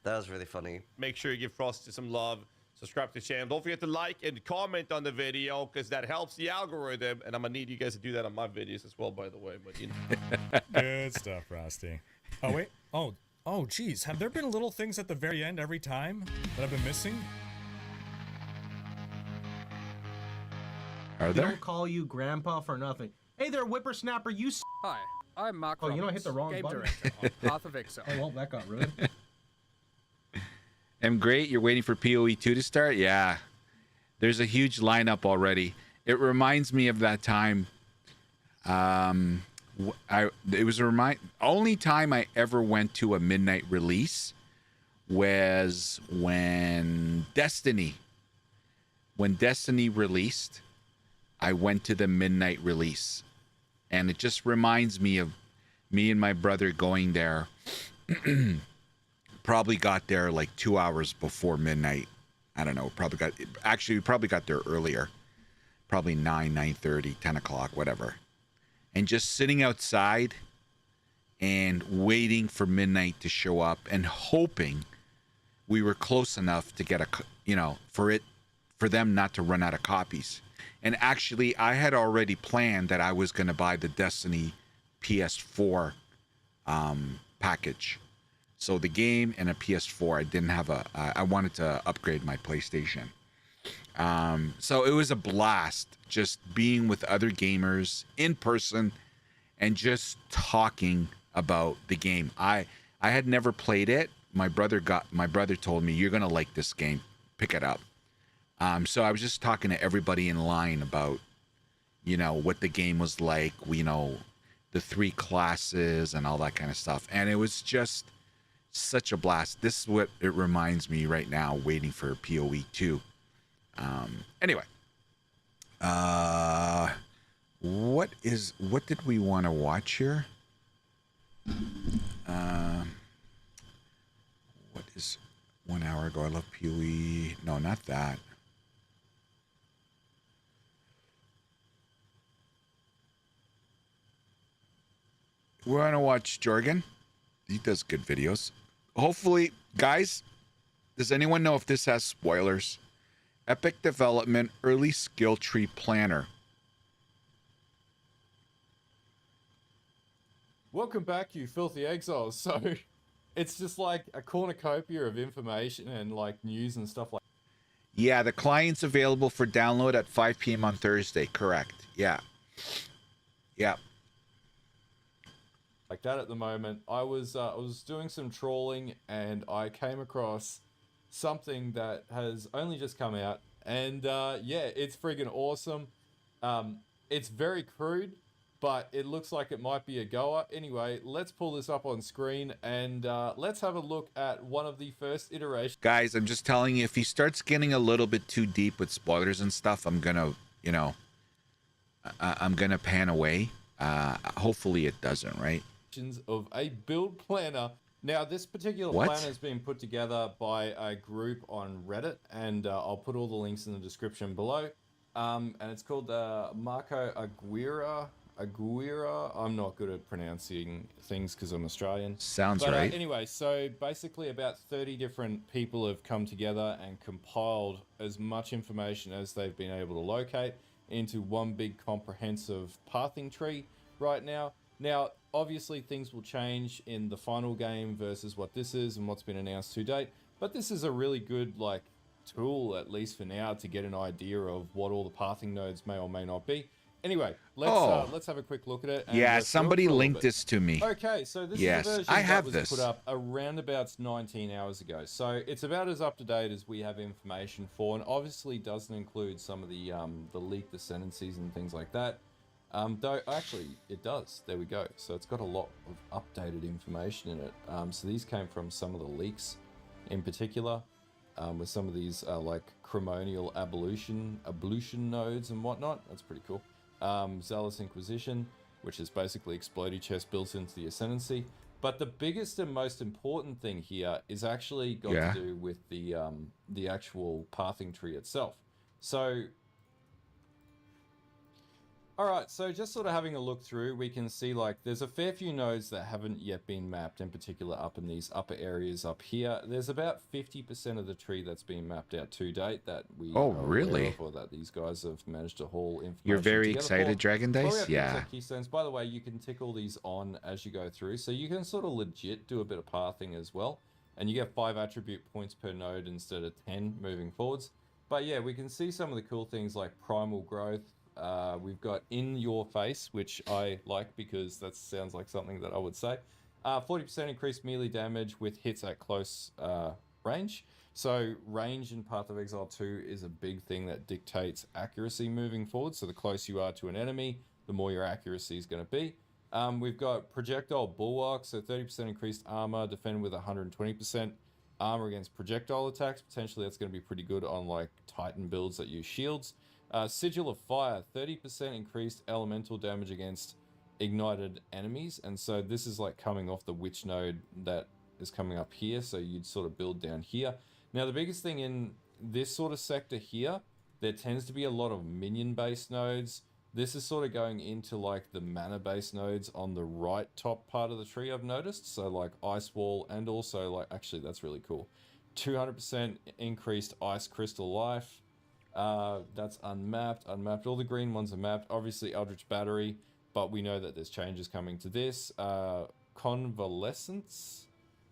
That was really funny. Make sure you give Frosty some love. Subscribe to the channel. Don't forget to like and comment on the video because that helps the algorithm. And I'm gonna need you guys to do that on my videos as well, by the way. But you know. Good stuff, Frosty. Oh wait. Oh, geez. Have there been little things at the very end every time that I've been missing? Are We don't call you grandpa for nothing. Hey there, whippersnapper, you Hi, I'm Mark Oh, you know I hit the wrong game button. director on Path of Exile. Oh, well, that got ruined. I'm great. You're waiting for POE2 to start? Yeah. There's a huge lineup already. It reminds me of that time. It was only time I ever went to a midnight release was when Destiny released. I went to the midnight release, and it just reminds me of me and my brother going there. Probably got there like 2 hours before midnight. I don't know. We probably got there earlier. Probably 9:30, 10 o'clock, whatever. And just sitting outside and waiting for midnight to show up and hoping we were close enough to get for them not to run out of copies. And actually, I had already planned that I was going to buy the Destiny PS4 package. So the game and a PS4. I didn't have I wanted to upgrade my PlayStation. So it was a blast just being with other gamers in person and just talking about the game. I had never played it. My brother told me, you're going to like this game. Pick it up. So I was just talking to everybody in line about, what the game was like, the 3 classes and all that kind of stuff. And it was just such a blast. This is what it reminds me right now, waiting for POE2. Anyway, what did we want to watch here? What is 1 hour ago? I love POE. No, not that. We're gonna watch Jorgen. He does good videos. Hopefully, guys, does anyone know if this has spoilers? Epic Development Early Skill Tree Planner. Welcome back, you filthy exiles. So, it's just like a cornucopia of information and like news and stuff like. Yeah, the client's available for download at 5 p.m. on Thursday. Correct. Yeah. Yeah. Like that at the moment. I was doing some trawling and I came across something that has only just come out, and yeah, it's friggin' awesome. It's very crude, but it looks like it might be a goer. Anyway, let's pull this up on screen and let's have a look at one of the first iterations. Guys, I'm just telling you, if he starts getting a little bit too deep with spoilers and stuff, I'm gonna, I'm gonna pan away. Hopefully it doesn't, right? Of a build planner. Now, this particular planner has been put together by a group on Reddit, and I'll put all the links in the description below. And it's called Marco Aguirre. I'm not good at pronouncing things because I'm Australian. Sounds right. Anyway, so basically about 30 different people have come together and compiled as much information as they've been able to locate into one big comprehensive pathing tree right now. Now, obviously things will change in the final game versus what this is and what's been announced to date, but this is a really good tool, at least for now, to get an idea of what all the pathing nodes may or may not be. Anyway, let's have a quick look at it. And Yeah, let's go somebody through a little linked bit. this to me. Okay, so this Yes, is a version I have that was this. put up around about 19 hours ago. So it's about as up to date as we have information for, and obviously doesn't include some of the leaked ascendancies and things like that. Though actually it does. There we go. So it's got a lot of updated information in it. So these came from some of the leaks, in particular, with some of these like chromonial ablution nodes and whatnot. That's pretty cool. Zealous Inquisition, which is basically explodey chest built into the ascendancy. But the biggest and most important thing here is actually got to do with the actual pathing tree itself. So, all right, so just sort of having a look through, we can see like there's a fair few nodes that haven't yet been mapped, in particular up in these upper areas up here. There's about 50% of the tree that's been mapped out to date that we are aware of, or that these guys have managed to haul information. You're very together excited, for. Dragon Dice? Well, we have things Yeah. like keystones. By the way, you can tick all these on as you go through, so you can sort of legit do a bit of pathing as well. And you get 5 attribute points per node instead of 10 moving forwards. But yeah, we can see some of the cool things like primal growth. We've got in your face, which I like because that sounds like something that I would say. 40% increased melee damage with hits at close range. So range in Path of Exile 2 is a big thing that dictates accuracy moving forward. So the closer you are to an enemy, the more your accuracy is going to be. We've got projectile bulwark, so 30% increased armor, defend with 120% armor against projectile attacks. Potentially that's going to be pretty good on like Titan builds that use shields. Sigil of Fire, 30% increased elemental damage against ignited enemies. And so this is like coming off the witch node that is coming up here. So you'd sort of build down here. Now the biggest thing in this sort of sector here, there tends to be a lot of minion based nodes. This is sort of going into like the mana based nodes on the right top part of the tree, I've noticed. So like Ice Wall, and also like, actually that's really cool. 200% increased Ice Crystal Life. That's unmapped. All the green ones are mapped. Obviously Eldritch Battery, but we know that there's changes coming to this. Convalescence.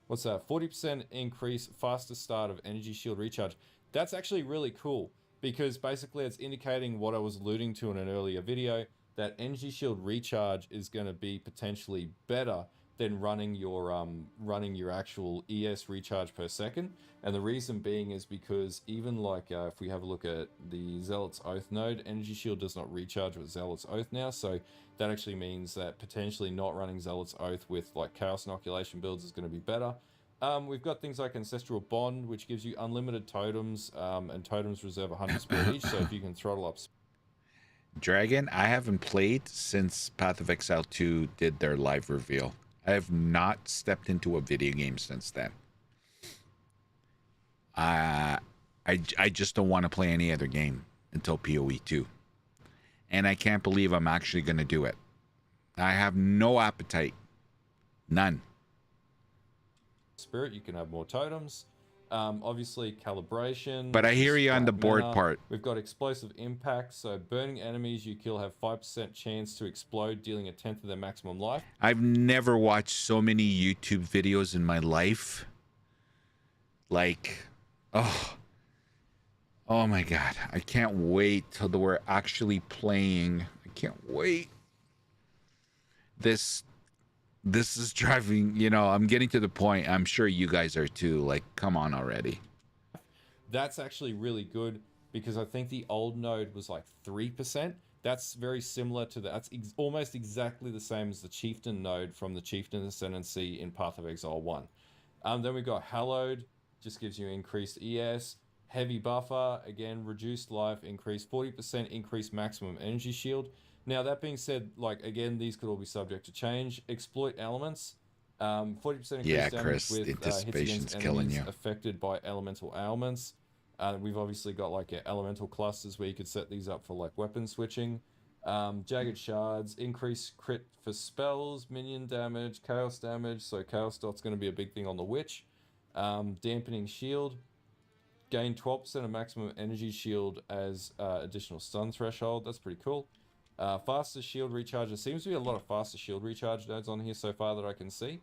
What's that? 40% increase, faster start of energy shield recharge. That's actually really cool because basically it's indicating what I was alluding to in an earlier video, that energy shield recharge is going to be potentially better than running your actual ES recharge per second. And the reason being is because even like if we have a look at the Zealot's Oath node, energy shield does not recharge with Zealot's Oath now. So that actually means that potentially not running Zealot's Oath with like Chaos Inoculation builds is going to be better. We've got things like Ancestral Bond, which gives you unlimited totems, and totems reserve 100 spirit each. So if you can throttle up Dragon, I haven't played since Path of Exile 2 did their live reveal. I have not stepped into a video game since then. I just don't want to play any other game until POE2. And I can't believe I'm actually going to do it. I have no appetite. None. Spirit, you can have more totems. Obviously calibration. But I hear you on the board mana. part. We've got explosive impact, so burning enemies you kill have 5% chance to explode, dealing a 10th of their maximum life. I've never watched so many YouTube videos in my life. Like, oh my God. I can't wait till we're actually playing. I can't wait. This is driving, I'm getting to the point. I'm sure you guys are too. Like, come on already. That's actually really good because I think the old node was like 3%. That's very similar to that. That's almost exactly the same as the Chieftain node from the Chieftain Ascendancy in Path of Exile 1. Then we've got Hallowed, just gives you increased ES. Heavy Buffer, again, reduced life, increased 40% increased maximum energy shield. Now, that being said, like, again, these could all be subject to change. Exploit elements, 40% increased damage Chris, with the hits anticipation's against killing enemies you. affected by elemental ailments. We've obviously got, like, elemental clusters where you could set these up for, like, weapon switching. Jagged Shards, increased crit for spells, minion damage, chaos damage. So chaos dot's going to be a big thing on the Witch. Dampening shield. Gain 12% of maximum energy shield as additional stun threshold. That's pretty cool. Faster shield recharge. There seems to be a lot of faster shield recharge nodes on here so far that I can see.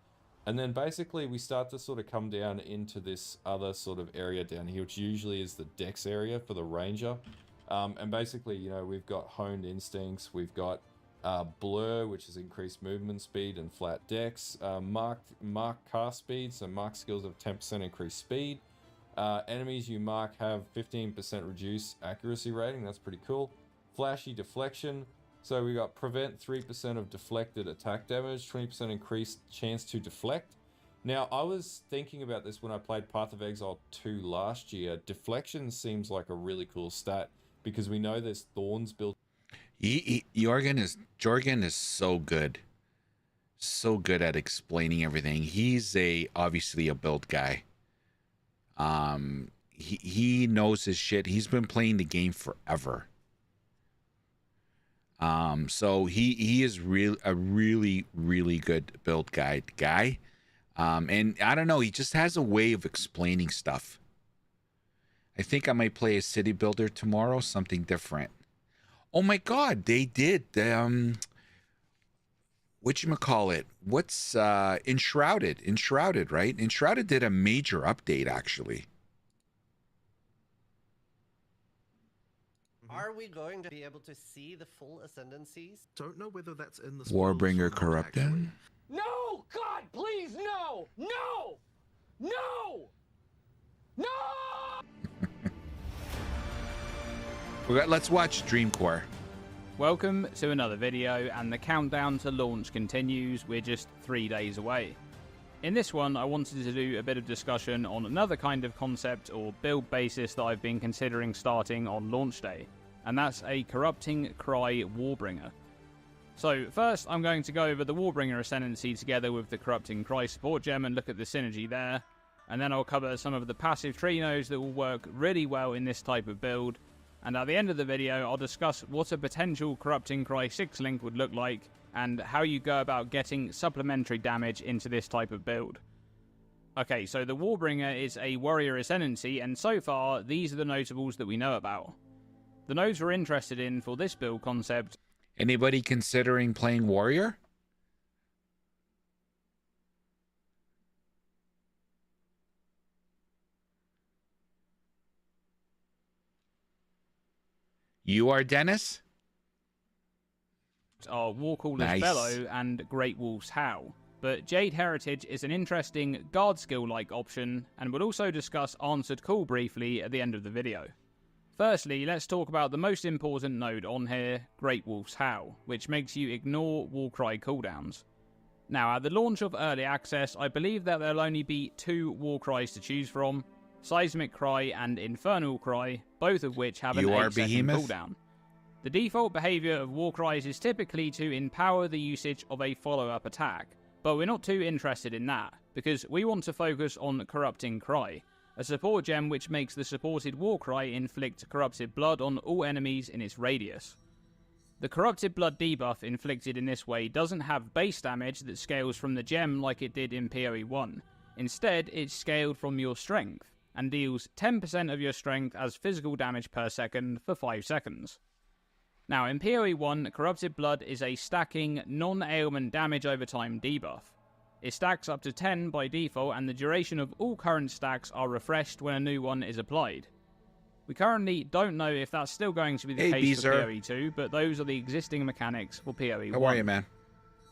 And then basically we start to sort of come down into this other sort of area down here, which usually is the dex area for the ranger. And basically, you know, we've got honed instincts, we've got blur, which is increased movement speed and flat dex, mark cast speed, so mark skills of 10% increased speed. Enemies you mark have 15% reduced accuracy rating, that's pretty cool. Flashy deflection, so we got prevent 3% of deflected attack damage, 20% increased chance to deflect. Now, I was thinking about this when I played Path of Exile 2 last year. Deflection seems like a really cool stat because we know there's thorns built. Jorgen is so good at explaining everything. He's obviously a build guy. He knows his shit. He's been playing the game forever. So he is a really good build guy. And I don't know, he just has a way of explaining stuff. I think I might play a city builder tomorrow, something different. Oh my god, they did whatchamacallit? What's Enshrouded, right? Enshrouded did a major update actually. Are we going to be able to see the full ascendancies? Don't know whether that's in the Warbringer Corrupted. No! God, please, no! No! No! No! Let's watch Dreamcore. Welcome to another video, and the countdown to launch continues. We're just 3 days away. In this one, I wanted to do a bit of discussion on another kind of concept or build basis that I've been considering starting on launch day, and that's a Corrupting Cry Warbringer. So first, I'm going to go over the Warbringer Ascendancy together with the Corrupting Cry support gem and look at the synergy there, and then I'll cover some of the passive tree nodes that will work really well in this type of build, and at the end of the video, I'll discuss what a potential Corrupting Cry 6 link would look like, and how you go about getting supplementary damage into this type of build. Okay, so the Warbringer is a Warrior Ascendancy, and so far, these are the notables that we know about. The nodes we're interested in for this build concept. Anybody considering playing Warrior? You are Dennis? Are Warcaller's Nice. Bellow and Great Wolf's Howl. But Jade Heritage is an interesting guard skill-like option, and we'll also discuss Answered Call briefly at the end of the video. Firstly, let's talk about the most important node on here, Great Wolf's Howl, which makes you ignore Warcry cooldowns. Now, at the launch of Early Access, I believe that there'll only be 2 Warcries to choose from, Seismic Cry and Infernal Cry, both of which have an 8-second cooldown. The default behaviour of Warcries is typically to empower the usage of a follow-up attack, but we're not too interested in that, because we want to focus on Corrupting Cry, a support gem which makes the supported Warcry inflict corrupted blood on all enemies in its radius. The corrupted blood debuff inflicted in this way doesn't have base damage that scales from the gem like it did in POE1. Instead, it's scaled from your strength, and deals 10% of your strength as physical damage per second for 5 seconds. Now, in POE1, Corrupted Blood is a stacking, non-ailment damage over time debuff. It stacks up to 10 by default, and the duration of all current stacks are refreshed when a new one is applied. We currently don't know if that's still going to be the case for POE2, but those are the existing mechanics for POE1. How are you, man?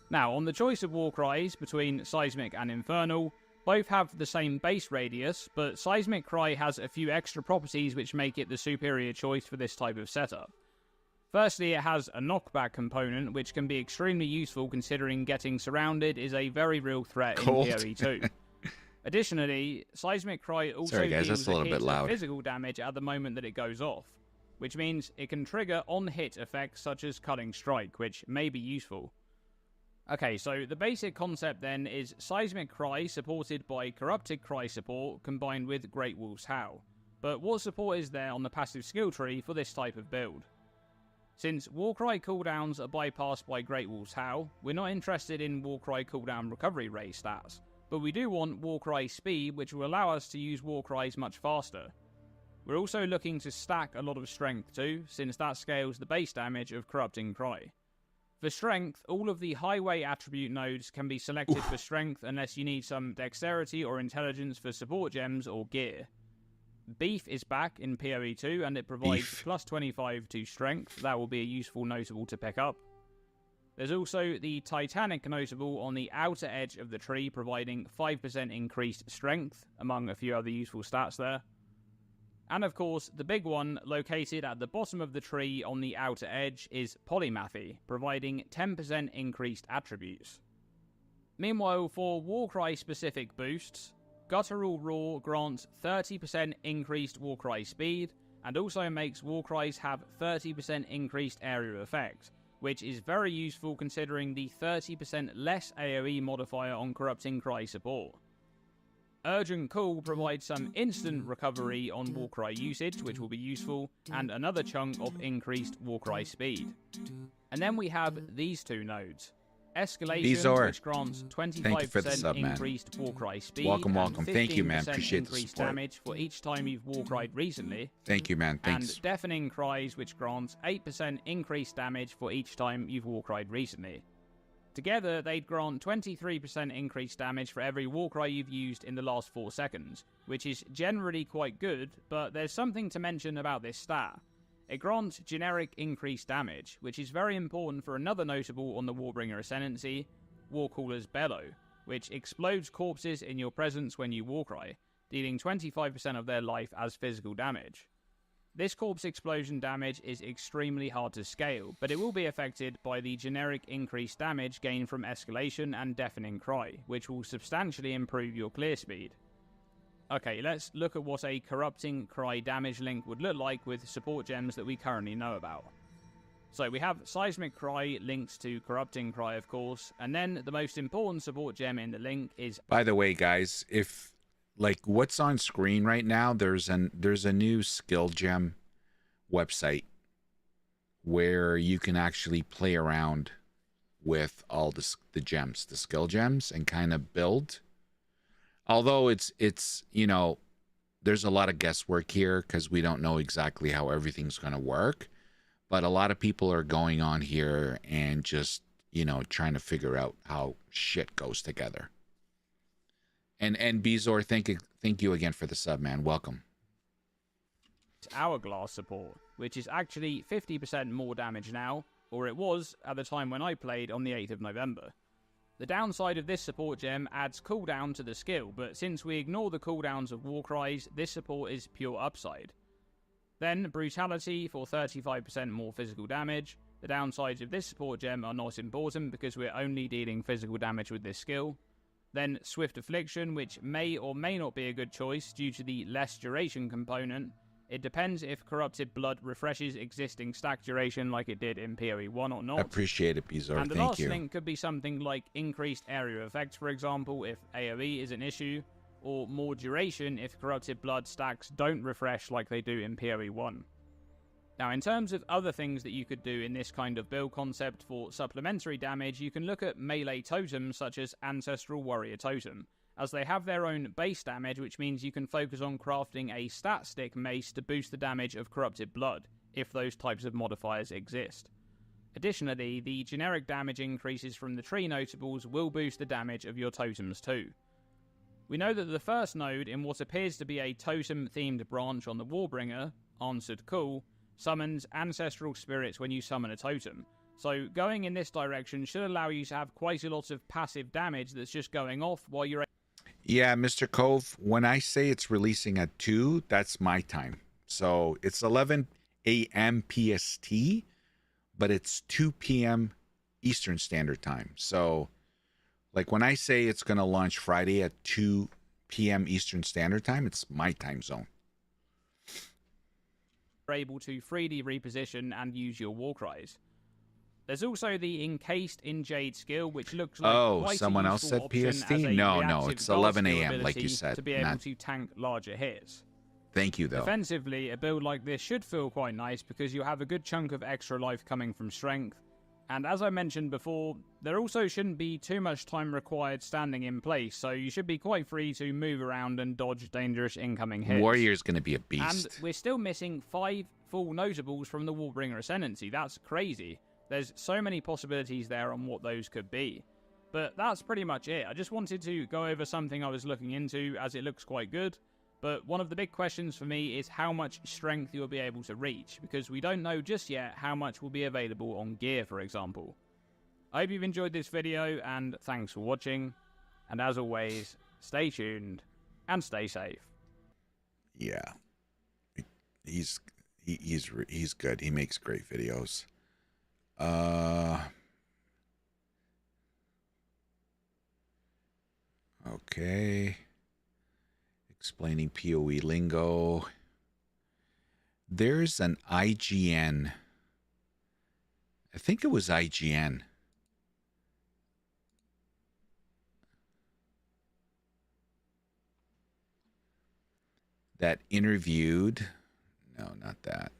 Now, on the choice of Warcries between Seismic and Infernal, both have the same base radius, but Seismic Cry has a few extra properties which make it the superior choice for this type of setup. Firstly, it has a knockback component, which can be extremely useful considering getting surrounded is a very real threat in POE2. Additionally, Seismic Cry also deals a hit of physical damage at the moment that it goes off, which means it can trigger on-hit effects such as Cutting Strike, which may be useful. Okay, so the basic concept then is Seismic Cry supported by Corrupted Cry support combined with Great Wolf's Howl. But what support is there on the passive skill tree for this type of build? Since Warcry cooldowns are bypassed by Great Wolf's Howl, we're not interested in Warcry cooldown recovery rate stats, but we do want Warcry speed, which will allow us to use Warcries much faster. We're also looking to stack a lot of strength too, since that scales the base damage of Corrupting Cry. For strength, all of the highway attribute nodes can be selected for strength unless you need some dexterity or intelligence for support gems or gear. Beef is back in POE2 and it provides plus 25 to strength. That will be a useful notable to pick up. There's also the Titanic notable on the outer edge of the tree, providing 5% increased strength, among a few other useful stats there. And of course, the big one, located at the bottom of the tree on the outer edge, is Polymathy, providing 10% increased attributes. Meanwhile, for Warcry specific boosts, Guttural Roar grants 30% increased Warcry speed, and also makes Warcries have 30% increased area of effect, which is very useful considering the 30% less AoE modifier on Corrupting Cry support. Urgent Call provides some instant recovery on Warcry usage, which will be useful, and another chunk of increased Warcry speed. And then we have these two nodes. Escalation, Bezor, which grants thank you for the 25% sub, man. increased Warcry speed, Welcome. and Thank you, man. 15% Appreciate the increased support. damage for each time you've Warcried recently. Thank you, man. Thanks. And Deafening Cries, which grants 8% increased damage for each time you've Warcried recently. Together, they'd grant 23% increased damage for every Warcry you've used in the last 4 seconds, which is generally quite good, but there's something to mention about this stat. It grants generic increased damage, which is very important for another notable on the Warbringer Ascendancy, Warcaller's Bellow, which explodes corpses in your presence when you Warcry, dealing 25% of their life as physical damage. This corpse explosion damage is extremely hard to scale, but it will be affected by the generic increased damage gained from Escalation and Deafening Cry, which will substantially improve your clear speed. Okay, let's look at what a Corrupting Cry damage link would look like with support gems that we currently know about. So we have Seismic Cry linked to Corrupting Cry, of course, and then the most important support gem in the link is... By the way, guys, if like what's on screen right now, there's a new skill gem website where you can actually play around with all the gems, the skill gems, and kind of build. Although it's you know, there's a lot of guesswork here because we don't know exactly how everything's going to work. But a lot of people are going on here and just, you know, trying to figure out how shit goes together. And Bezor, thank you again for the sub, man. Welcome. Hourglass support, which is actually 50% more damage now, or it was at the time when I played on the 8th of November. The downside of this support gem adds cooldown to the skill, but since we ignore the cooldowns of Warcries, this support is pure upside. Then, Brutality for 35% more physical damage. The downsides of this support gem are not important because we're only dealing physical damage with this skill. Then, Swift Affliction, which may or may not be a good choice due to the less duration component. It depends if Corrupted Blood refreshes existing stack duration like it did in POE1 or not. Appreciate it, Bezor. And the Thank last you. link could be something like increased area effects, for example, if AoE is an issue, or more duration if Corrupted Blood stacks don't refresh like they do in POE1. Now, in terms of other things that you could do in this kind of build concept for supplementary damage, you can look at melee totems such as Ancestral Warrior Totem, as they have their own base damage, which means you can focus on crafting a stat stick mace to boost the damage of Corrupted Blood, if those types of modifiers exist. Additionally, the generic damage increases from the tree notables will boost the damage of your totems too. We know that the first node in what appears to be a totem-themed branch on the Warbringer, Answered Call, summons ancestral spirits when you summon a totem. So going in this direction should allow you to have quite a lot of passive damage that's just going off while you're... Yeah, Mr. Cove, when I say it's releasing at 2, that's my time. So it's 11 a.m. PST, but it's 2 p.m. Eastern Standard Time. So, like, when I say it's going to launch Friday at 2 p.m. Eastern Standard Time, it's my time zone. Able to 3D reposition and use your Warcries. There's also the Encased in Jade skill, which looks like quite someone a else useful said option PST? as a No, reactive it's guard 11 skill a.m. like you ability said. to be able Not... to tank larger hits. Thank you, though. Defensively, a build like this should feel quite nice because you have a good chunk of extra life coming from strength. And as I mentioned before, there also shouldn't be too much time required standing in place, so you should be quite free to move around and dodge dangerous incoming hits. Warrior's going to be a beast. And we're still missing 5 full notables from the Warbringer Ascendancy. That's crazy. There's so many possibilities there on what those could be. But that's pretty much it. I just wanted to go over something I was looking into as it looks quite good. But one of the big questions for me is how much strength you'll be able to reach, because we don't know just yet how much will be available on gear, for example. I hope you've enjoyed this video, and thanks for watching. And as always, stay tuned and stay safe. Yeah, he's good. He makes great videos. Okay. Explaining POE lingo. There's an IGN. I think it was IGN. That interviewed. No, not that.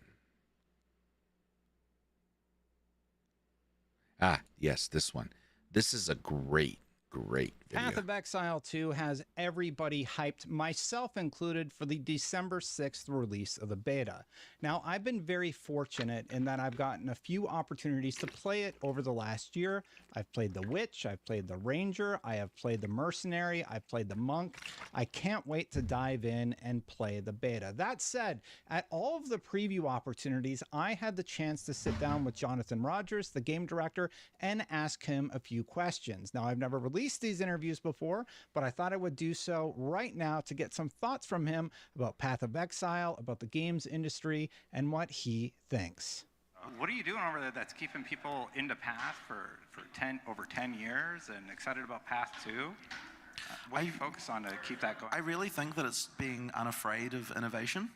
Ah, yes, this one. This is a great video. Path of Exile 2 has everybody hyped, myself included, for the December 6th release of the beta. Now, I've been very fortunate in that I've gotten a few opportunities to play it over the last year. I've played the Witch, I've played the Ranger, I have played the Mercenary, I've played the Monk. I can't wait to dive in and play the beta. That said, at all of the preview opportunities, I had the chance to sit down with Jonathan Rogers, the game director, and ask him a few questions. Now, I've never released these interviews before, but I thought I would do so right now to get some thoughts from him about Path of Exile, about the games industry, and what he thinks. What are you doing over there that's keeping people into Path for over 10 years and excited about Path 2? What do you focus on to keep that going? I really think that it's being unafraid of innovation.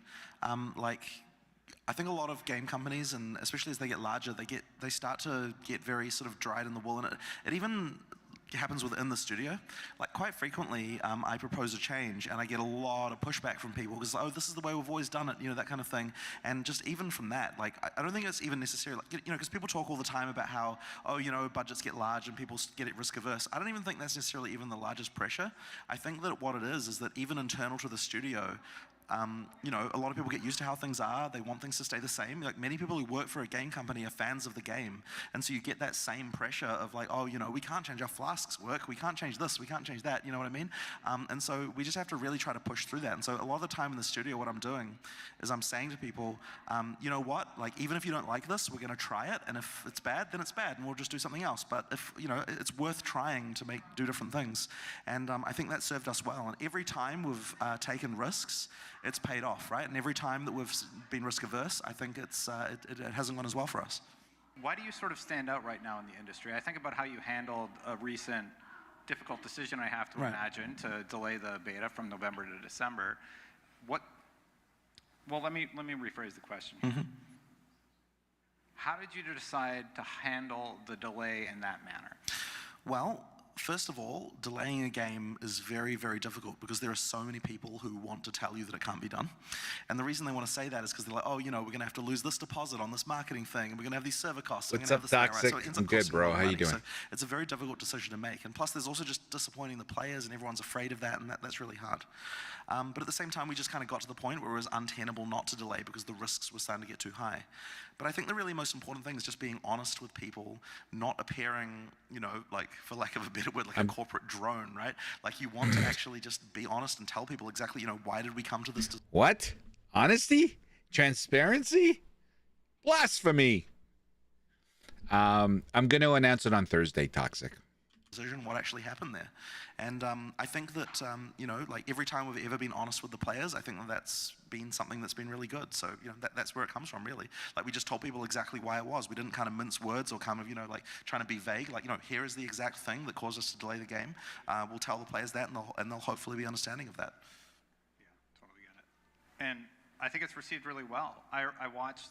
I think a lot of game companies, and especially as they get larger, they start to get very sort of dried in the wool, and it even happens within the studio. Like, quite frequently, I propose a change and I get a lot of pushback from people because, oh, this is the way we've always done it, you know, that kind of thing. And just even from that, like, I don't think it's even necessarily, like, you know, because people talk all the time about how, oh, you know, budgets get large and people get it risk averse. I don't even think that's necessarily even the largest pressure. I think that what it is that even internal to the studio, you know, a lot of people get used to how things are. They want things to stay the same. Like, many people who work for a game company are fans of the game. And so you get that same pressure of like, oh, you know, we can't change our flasks work. We can't change this. We can't change that. You know what I mean? And so we just have to really try to push through that. And so a lot of the time in the studio, what I'm doing is I'm saying to people, you know what? Like, even if you don't like this, we're going to try it. And if it's bad, then it's bad. And we'll just do something else. But if, you know, it's worth trying to do different things. And I think that served us well. And every time we've taken risks, it's paid off, right? And every time that we've been risk averse, I think it hasn't gone as well for us. Why do you sort of stand out right now in the industry? I think about how you handled a recent difficult decision, I have to imagine, to delay the beta from November to December. Well, let me rephrase the question. How did you decide to handle the delay in that manner? Well, first of all, delaying a game is very, very difficult because there are so many people who want to tell you that it can't be done. And the reason they want to say that is because they're like, oh, you know, we're going to have to lose this deposit on this marketing thing, and we're going to have these server costs. What's up, Toxic? I'm good, bro. How you doing? So it's a very difficult decision to make. And plus, there's also just disappointing the players, and everyone's afraid of that, and that's really hard. But at the same time, we just kind of got to the point where it was untenable not to delay because the risks were starting to get too high. But I think the really most important thing is just being honest with people, not appearing, you know, like, for lack of a better word, like a corporate drone, right? Like, you want to actually just be honest and tell people exactly, you know, why did we come to this? What? Honesty? Transparency? Blasphemy. I'm going to announce it on Thursday, Toxic. Decision, what actually happened there. And I think that, you know, like, every time we've ever been honest with the players, I think that's been something that's been really good. So, you know, that's where it comes from, really. Like, we just told people exactly why it was. We didn't kind of mince words or kind of, you know, like, trying to be vague. Like, you know, here is the exact thing that caused us to delay the game. We'll tell the players that, and they'll hopefully be understanding of that. Yeah, totally get it. And I think it's received really well. I watched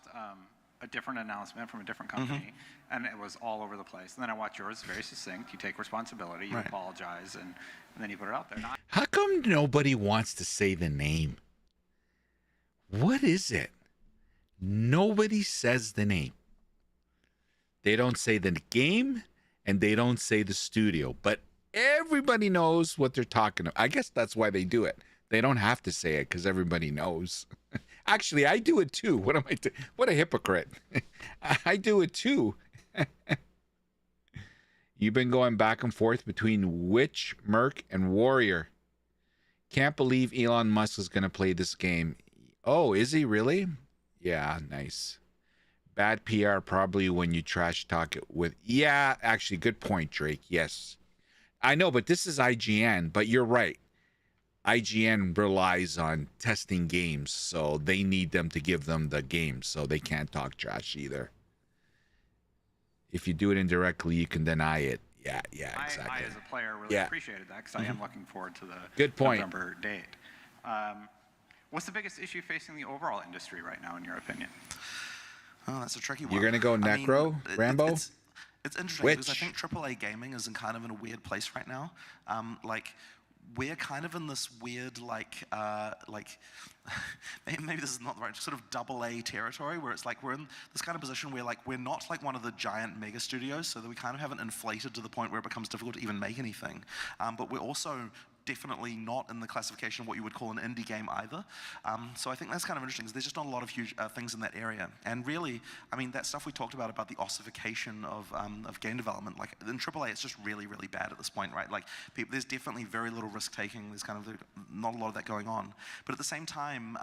a different announcement from a different company, and it was all over the place. And then I watched yours, very succinct. You take responsibility, you apologize, and then you put it out there. How come nobody wants to say the name? What is it? Nobody says the name. They don't say the game, and they don't say the studio, but everybody knows what they're talking about. I guess that's why they do it. They don't have to say it because everybody knows. Actually, I do it too. What am I doing? What a hypocrite. I do it too. You've been going back and forth between Witch, Merc, and Warrior. Can't believe Elon Musk is going to play this game. Oh, is he really? Yeah, nice. Bad PR probably when you trash talk it with. Yeah, actually, good point, Drake. Yes. I know, but this is IGN, but you're right. IGN relies on testing games, so they need them to give them the games, so they can't talk trash either. If you do it indirectly, you can deny it. Yeah, exactly. I as a player, really appreciated that because I am looking forward to the Good point. November date. What's the biggest issue facing the overall industry right now, in your opinion? Oh, that's a tricky one. You're going to go Necro, Rambo? It's interesting because I think AAA gaming is kind of in a weird place right now. Like, we're kind of in this weird, maybe this is not the right, sort of AA territory where it's like we're in this kind of position where like we're not like one of the giant mega studios, so that we kind of haven't inflated to the point where it becomes difficult to even make anything. But we're also definitely not in the classification of what you would call an indie game either. So I think that's kind of interesting because there's just not a lot of huge things in that area. And really, I mean, that stuff we talked about the ossification of game development, like in AAA, it's just really, really bad at this point, right? Like there's definitely very little risk taking. There's kind of not a lot of that going on. But at the same time,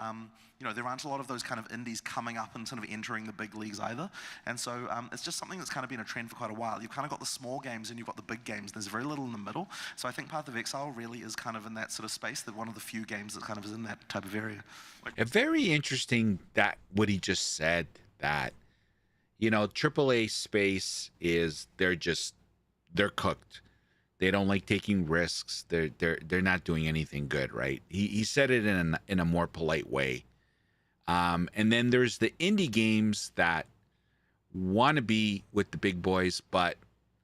you know, there aren't a lot of those kind of indies coming up and sort of entering the big leagues either. And so it's just something that's kind of been a trend for quite a while. You've kind of got the small games and you've got the big games. There's very little in the middle. So I think Path of Exile really is kind of in that sort of space. That one of the few games that kind of is in that type of area. Very interesting that what he just said, that, you know, AAA space is they're cooked. They don't like taking risks. They're not doing anything good, right? He said it in a more polite way. And then there's the indie games that want to be with the big boys, but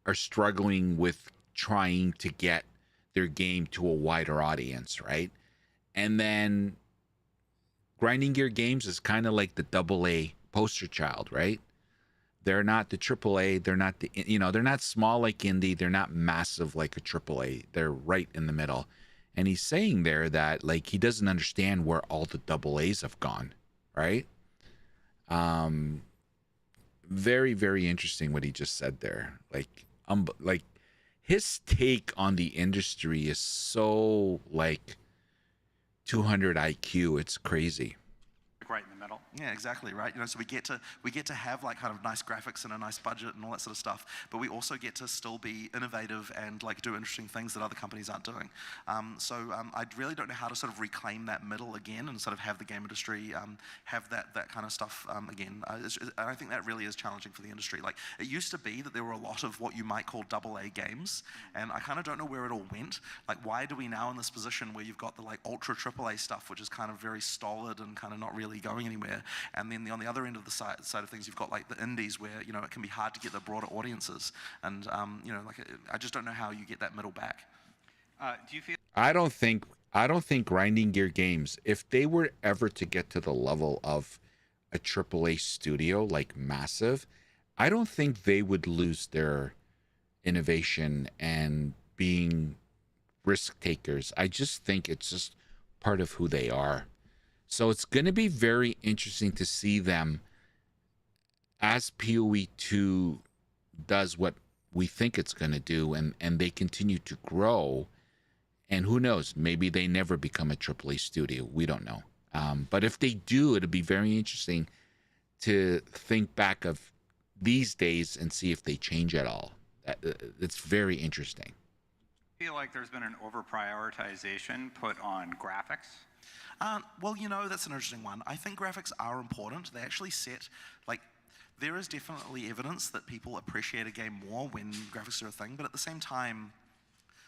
are struggling with trying to get their game to a wider audience, right? And then Grinding Gear Games is kind of like the AA poster child, right? They're not the AAA. They're not they're not small like indie. They're not massive like a AAA. They're right in the middle. And he's saying there that like he doesn't understand where all the AA's have gone, right? Very, very interesting what he just said there. Like his take on the industry is so like 200 IQ. It's crazy. Right in the middle. Yeah, exactly, right. You know, so we get to have like kind of nice graphics and a nice budget and all that sort of stuff, but we also get to still be innovative and like do interesting things that other companies aren't doing. I really don't know how to sort of reclaim that middle again and sort of have the game industry have that kind of stuff again. I think that really is challenging for the industry. Like it used to be that there were a lot of what you might call AA games, and I kind of don't know where it all went. Like why do we now in this position where you've got the like ultra AAA stuff, which is kind of very stolid and kind of not really going anywhere, and then on the other end of the side of things, you've got like the indies where you know it can be hard to get the broader audiences, and you know, like I just don't know how you get that middle back. Do you feel? I don't think Grinding Gear Games, if they were ever to get to the level of a AAA studio like massive, I don't think they would lose their innovation and being risk takers. I just think it's just part of who they are. So it's going to be very interesting to see them as POE2 does what we think it's going to do, and they continue to grow. And who knows, maybe they never become a AAA studio. We don't know. But if they do, it'll be very interesting to think back of these days and see if they change at all. It's very interesting. I feel like there's been an over-prioritization put on graphics. Well, you know, that's an interesting one. I think graphics are important. They actually set, like, there is definitely evidence that people appreciate a game more when graphics are a thing, but at the same time,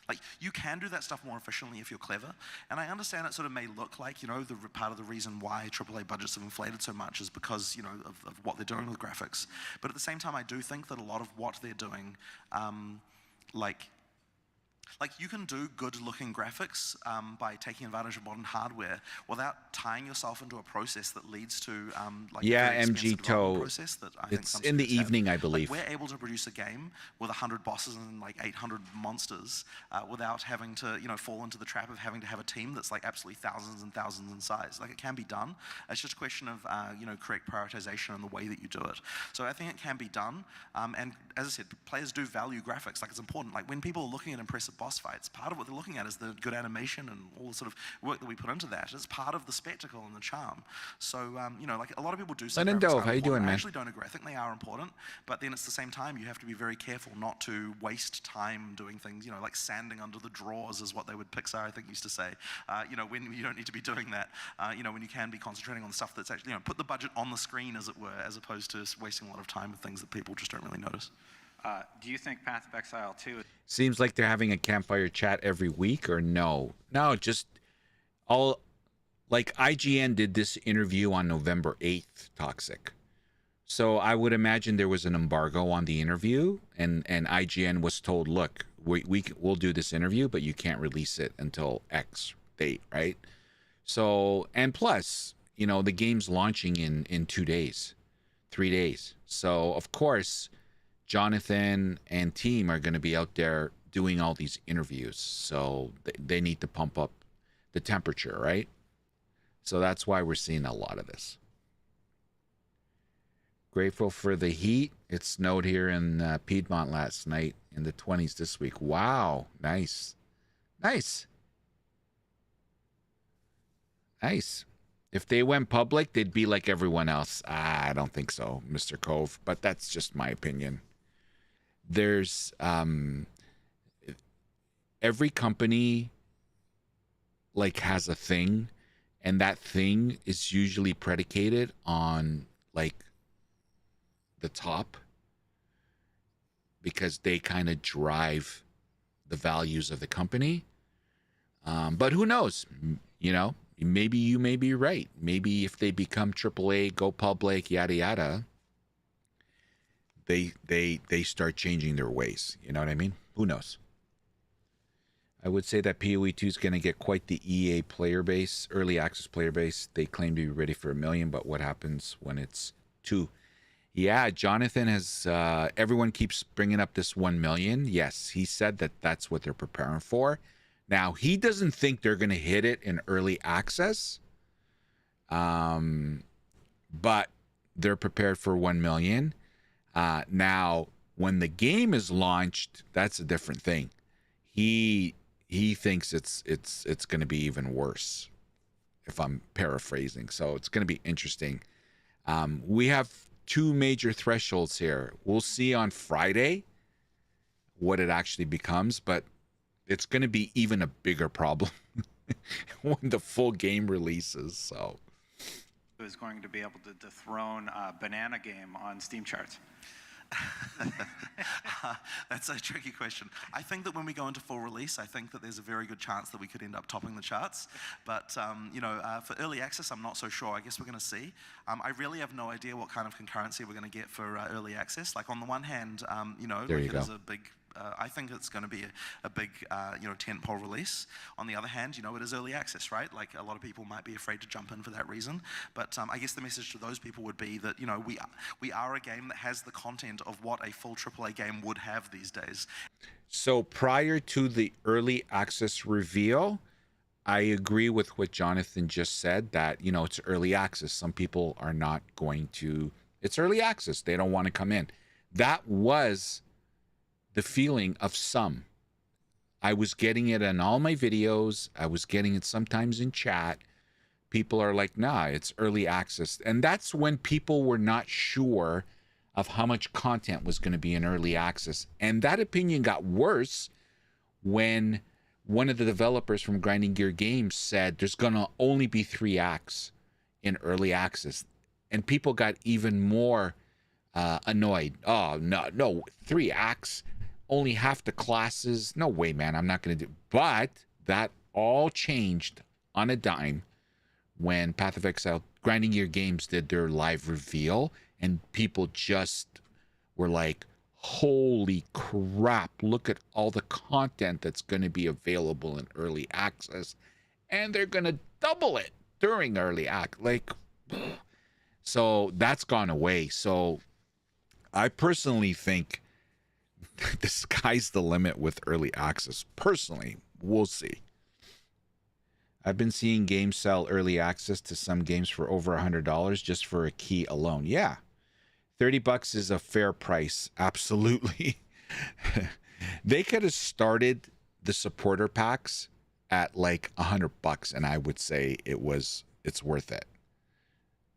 like, you can do that stuff more efficiently if you're clever. And I understand it sort of may look like, you know, the part of the reason why AAA budgets have inflated so much is because, you know, of what they're doing with graphics. But at the same time, I do think that a lot of what they're doing, like you can do good-looking graphics by taking advantage of modern hardware without tying yourself into a process that leads to like a very expensive development process that I think it's some in the studios evening, have. I believe. Like we're able to produce a game with 100 bosses and like 800 monsters without having to, you know, fall into the trap of having to have a team that's like absolutely thousands and thousands in size. Like it can be done. It's just a question of you know, correct prioritization and the way that you do it. So I think it can be done. And as I said, players do value graphics. Like it's important. Like when people are looking at impressive boss fights. Part of what they're looking at is the good animation and all the sort of work that we put into that. It's part of the spectacle and the charm. So, you know, like a lot of people do say Lennon graphics Dove, are how you doing, important. I man? actually don't agree. I think they are important, but then it's the same time you have to be very careful not to waste time doing things, you know, like sanding under the drawers is what they would, Pixar, I think, used to say. You know, when you don't need to be doing that, you know, when you can be concentrating on the stuff that's actually, you know, put the budget on the screen, as it were, as opposed to wasting a lot of time with things that people just don't really notice. Do you think Path of Exile 2? Seems like they're having a campfire chat every week, or no? No, just all, like IGN did this interview on November 8th, Toxic. So I would imagine there was an embargo on the interview, and IGN was told, look, we'll do this interview, but you can't release it until X date, right? So, and plus, you know, the game's launching in 2 days, 3 days. So, of course, Jonathan and team are going to be out there doing all these interviews. So they need to pump up the temperature, right? So that's why we're seeing a lot of this. Grateful for the heat. It snowed here in Piedmont last night, in the 20s this week. Wow. Nice. Nice. Nice. If they went public, they'd be like everyone else. I don't think so, Mr. Cove, but that's just my opinion. There's every company like has a thing, and that thing is usually predicated on like the top, because they kind of drive the values of the company. But who knows? You know, maybe you may be right. Maybe if they become AAA, go public, yada yada, they start changing their ways. You know what I mean? Who knows? I would say that POE2 is going to get quite the EA player base, early access player base. They claim to be ready for 1 million, but what happens when it's 2? Yeah, Jonathan has, everyone keeps bringing up this 1 million. Yes, he said that that's what they're preparing for. Now, he doesn't think they're going to hit it in early access, but they're prepared for 1 million. Now, when the game is launched, that's a different thing. He thinks it's going to be even worse, if I'm paraphrasing. So it's going to be interesting. We have 2 major thresholds here. We'll see on Friday what it actually becomes, but it's going to be even a bigger problem when the full game releases. So Is going to be able to dethrone Banana Game on Steam charts? That's a tricky question. I think that when we go into full release, I think that there's a very good chance that we could end up topping the charts. But, you know, for early access, I'm not so sure. I guess we're going to see. I really have no idea what kind of concurrency we're going to get for early access. Like, on the one hand, you know, There like you it is go. a big... I think it's going to be a big, you know, tentpole release. On the other hand, you know, it is early access, right? Like, a lot of people might be afraid to jump in for that reason. But I guess the message to those people would be that, you know, we are a game that has the content of what a full AAA game would have these days. So prior to the early access reveal, I agree with what Jonathan just said, that, you know, it's early access. Some people are not going to, it's early access. They don't want to come in. That was the feeling of some. I was getting it in all my videos. I was getting it sometimes in chat. People are like, nah, it's early access. And that's when people were not sure of how much content was going to be in early access. And that opinion got worse when one of the developers from Grinding Gear Games said there's going to only be 3 acts in early access. And people got even more annoyed. Oh, no, 3 acts, only half the classes. No way, man, I'm not going to do. But that all changed on a dime when Path of Exile, Grinding Gear Games did their live reveal, and people just were like, holy crap, look at all the content that's going to be available in early access, and they're going to double it during early act. Like, so that's gone away. So I personally think the sky's the limit with early access. Personally, we'll see. I've been seeing games sell early access to some games for over $100 just for a key alone. Yeah, $30 is a fair price. Absolutely. They could have started the supporter packs at like $100, and I would say it's worth it.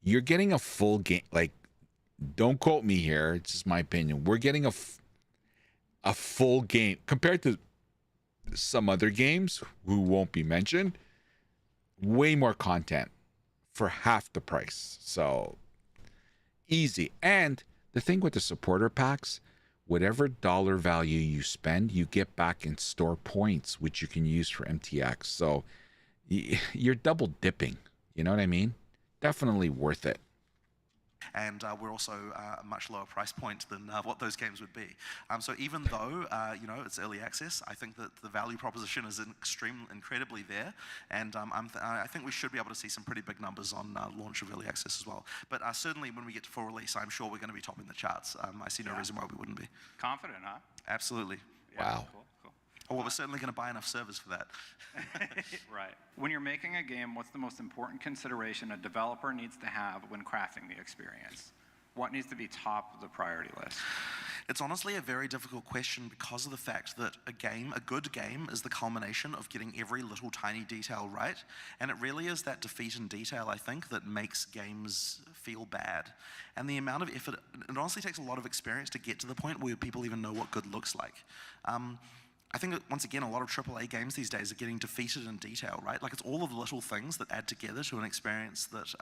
You're getting a full game. Like, don't quote me here. It's just my opinion. We're getting a full game compared to some other games who won't be mentioned. Way more content for half the price. So easy. And the thing with the supporter packs, whatever dollar value you spend, you get back in store points, which you can use for MTX. So you're double dipping. You know what I mean? Definitely worth it. And we're also a much lower price point than what those games would be. So even though it's early access, I think that the value proposition is incredibly there, and I think we should be able to see some pretty big numbers on launch of early access as well. But certainly when we get to full release, I'm sure we're going to be topping the charts. I see no reason why we wouldn't be. Confident, huh? Absolutely. Wow. Cool. Oh, well, we're certainly going to buy enough servers for that. Right. When you're making a game, what's the most important consideration a developer needs to have when crafting the experience? What needs to be top of the priority list? It's honestly a very difficult question because of the fact that a good game is the culmination of getting every little tiny detail right. And it really is that defeat in detail, I think, that makes games feel bad. And the amount of effort, it honestly takes a lot of experience to get to the point where people even know what good looks like. I think that, once again, a lot of AAA games these days are getting defeated in detail, right? Like, it's all of the little things that add together to an experience that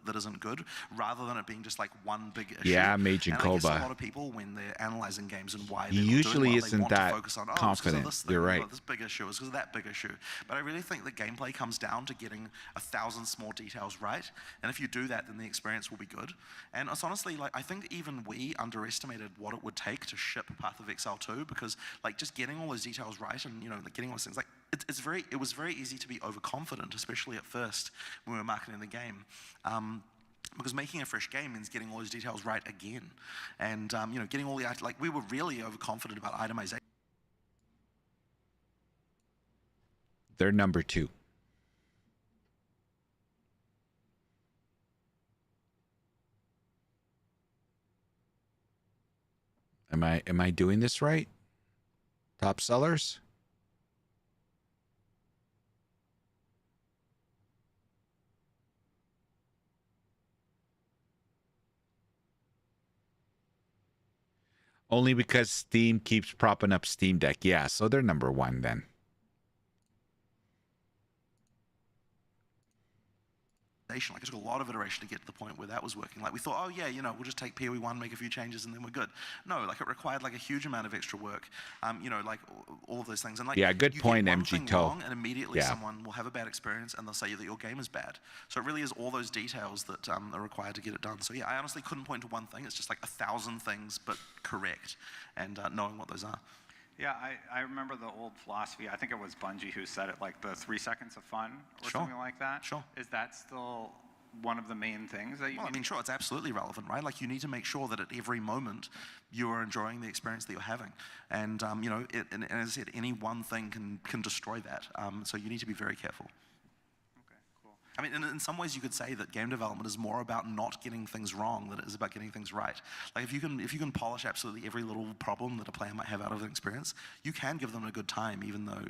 that isn't good, rather than it being just like one big issue. Yeah, Mage and I guess a Koba. lot of people, when they're analyzing games and why He they're not usually doing well, isn't they want that to focus on, confident. This thing, You're right. This big issue is because of that big issue. But I really think that gameplay comes down to getting 1,000 small details right, and if you do that, then the experience will be good. And it's honestly, like, I think even we underestimated what it would take to ship Path of Exile 2, because like just getting all those details right and like getting all those things, like it was very easy to be overconfident, especially at first when we were marketing the game. Because making a fresh game means getting all those details right again, and getting all the like we were really overconfident about itemization. They're number 2. Am I doing this right? Top sellers? Only because Steam keeps propping up Steam Deck. Yeah, so they're number 1 then. Like, it took a lot of iteration to get to the point where that was working. Like, we thought, oh yeah, we'll just take POE1, make a few changes, and then we're good. No, like, it required like a huge amount of extra work. Like all of those things. And like, yeah, good you point, get one MG thing Toe. wrong, and immediately Yeah. someone will have a bad experience, and they'll say that your game is bad. So it really is all those details that are required to get it done. So yeah, I honestly couldn't point to one thing. It's just like 1,000 things, but correct, and knowing what those are. Yeah, I remember the old philosophy. I think it was Bungie who said it, like the 3 seconds of fun or Sure. something like that. Sure. Is that still one of the main things that you Well, I mean, sure, it's absolutely relevant, right? Like, you need to make sure that at every moment you are enjoying the experience that you're having. And, and as I said, any one thing can destroy that. So you need to be very careful. Okay, cool. I mean, in some ways you could say that game development is more about not getting things wrong than it is about getting things right. Like, if you can polish absolutely every little problem that a player might have out of an experience, you can give them a good time, even though,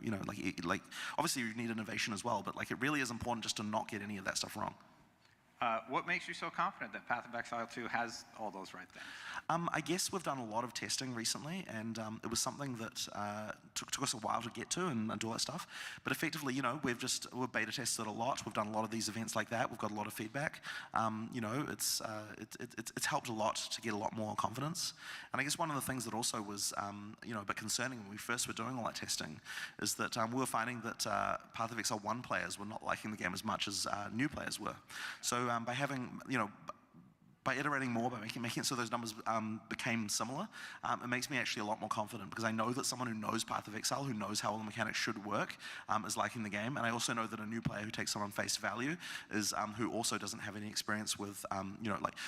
like obviously you need innovation as well, but like, it really is important just to not get any of that stuff wrong. What makes you so confident that Path of Exile 2 has all those right things? I guess we've done a lot of testing recently, and it was something that took us a while to get to and do all that stuff. But effectively, we've beta tested a lot. We've done a lot of these events like that. We've got a lot of feedback. It's helped a lot to get a lot more confidence. And I guess one of the things that also was a bit concerning when we first were doing all that testing is that we were finding that Path of Exile 1 players were not liking the game as much as new players were. So by having, by iterating more, by making it so those numbers became similar, it makes me actually a lot more confident, because I know that someone who knows Path of Exile, who knows how all the mechanics should work, is liking the game. And I also know that a new player who takes it on face value is who also doesn't have any experience with,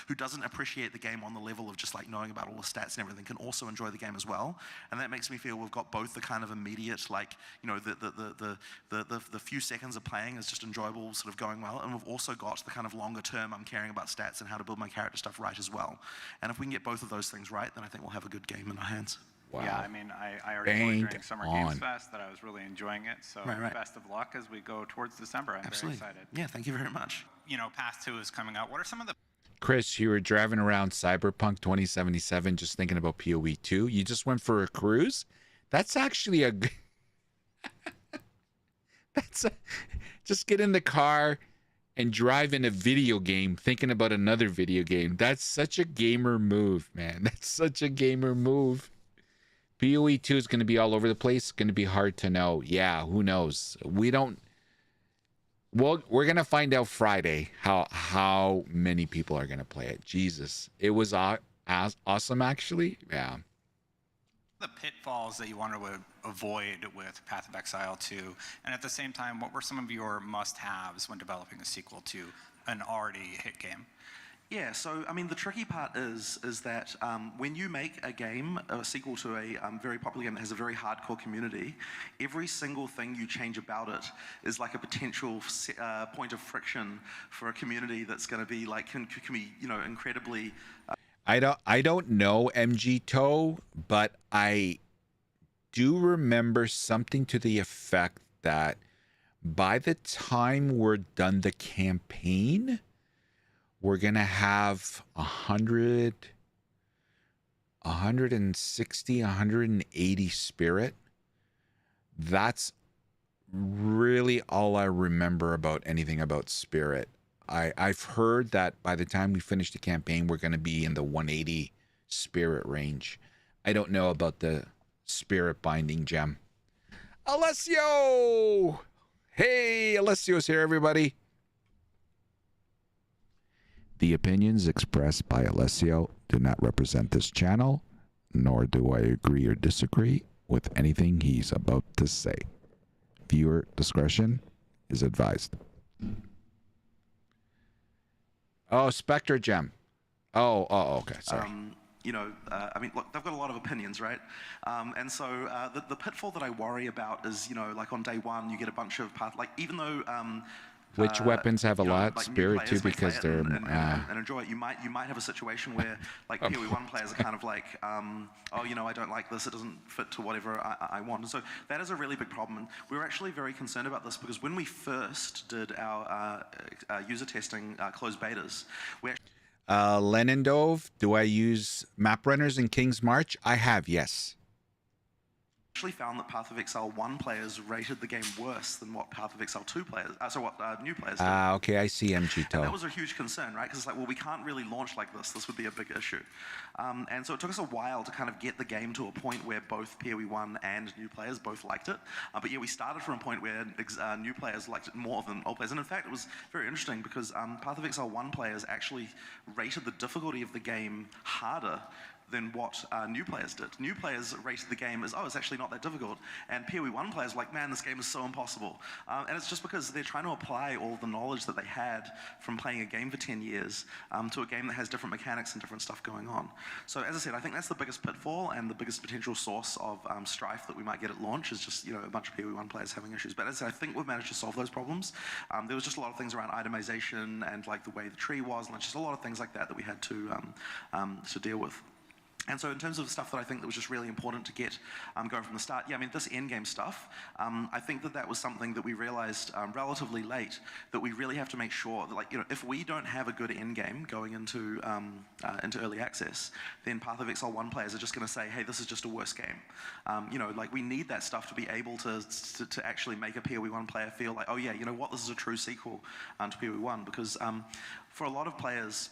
who doesn't appreciate the game on the level of just like knowing about all the stats and everything, can also enjoy the game as well. And that makes me feel we've got both the kind of immediate, like, the few seconds of playing is just enjoyable, sort of going well, and we've also got the kind of longer term, I'm caring about stats and how to build my character stuff right as well. And if we can get both of those things right, then I think we'll have a good game in our hands. Wow. Yeah, I mean, I already told you during Summer Games Fest that I was really enjoying it. So Right. best of luck as we go towards December. I'm Absolutely. very excited. Yeah, thank you very much. You know, Path 2 is coming out. What are some of the Chris, you were driving around Cyberpunk 2077 just thinking about POE2. You just went for a cruise? That's actually a just get in the car and drive in a video game thinking about another video game. That's such a gamer move, man. That's such a gamer move. POE2 is going to be all over the place. It's going to be hard to know. Yeah, who knows? We don't. Well, we're going to find out Friday how many people are going to play it. Jesus. It was awesome, actually. Yeah. the pitfalls that you want to avoid with Path of Exile 2? And at the same time, what were some of your must-haves when developing a sequel to an already hit game? Yeah, so I mean, the tricky part is that when you make a game, a sequel to a very popular game that has a very hardcore community, every single thing you change about it is like a potential point of friction for a community that's going to be like can be incredibly. I don't know MG Toe, but I do remember something to the effect that by the time we're done the campaign, we're gonna have 160, 180 spirit. That's really all I remember about anything about spirit. I've heard that by the time we finish the campaign, we're gonna be in the 180 spirit range. I don't know about the spirit binding gem. Alessio! Hey, Alessio's here, everybody. The opinions expressed by Alessio do not represent this channel, nor do I agree or disagree with anything he's about to say. Viewer discretion is advised. Oh, Spectre Gem. Oh, okay, sorry. I mean, look, they've got a lot of opinions, right? And so the pitfall that I worry about is, like on day one, you get a bunch of even though which weapons have a lot? Like Spirit too, because they're and enjoy it. You might have a situation where like POE1 players are kind of like, I don't like this. It doesn't fit to whatever I want. And so that is a really big problem. And we were actually very concerned about this because when we first did our user testing closed betas, we actually Lenindove, do I use map runners in King's March? I have, yes. Actually found that Path of Exile 1 players rated the game worse than what Path of Exile 2 players, new players did. Okay, I see MG Toe. And that was a huge concern, right? Because it's like, well, we can't really launch like this. This would be a big issue. And so it took us a while to kind of get the game to a point where both POE1 and new players both liked it. But yeah, we started from a point where new players liked it more than old players. And in fact, it was very interesting because Path of Exile 1 players actually rated the difficulty of the game harder than what new players did. New players rated the game as, it's actually not that difficult. And POE1 players were like, man, this game is so impossible. And it's just because they're trying to apply all the knowledge that they had from playing a game for 10 years to a game that has different mechanics and different stuff going on. So as I said, I think that's the biggest pitfall and the biggest potential source of strife that we might get at launch is just, a bunch of POE1 players having issues. But as I said, I think we've managed to solve those problems. There was just a lot of things around itemization and like the way the tree was, and just a lot of things like that we had to deal with. And so in terms of the stuff that I think that was just really important to get going from the start, I mean, this endgame stuff, I think that was something that we realized relatively late, that we really have to make sure that, if we don't have a good endgame going into early access, then Path of Exile 1 players are just going to say, hey, this is just a worse game. We need that stuff to be able to actually make a POE1 player feel like, oh yeah, you know what, this is a true sequel to POE1, because for a lot of players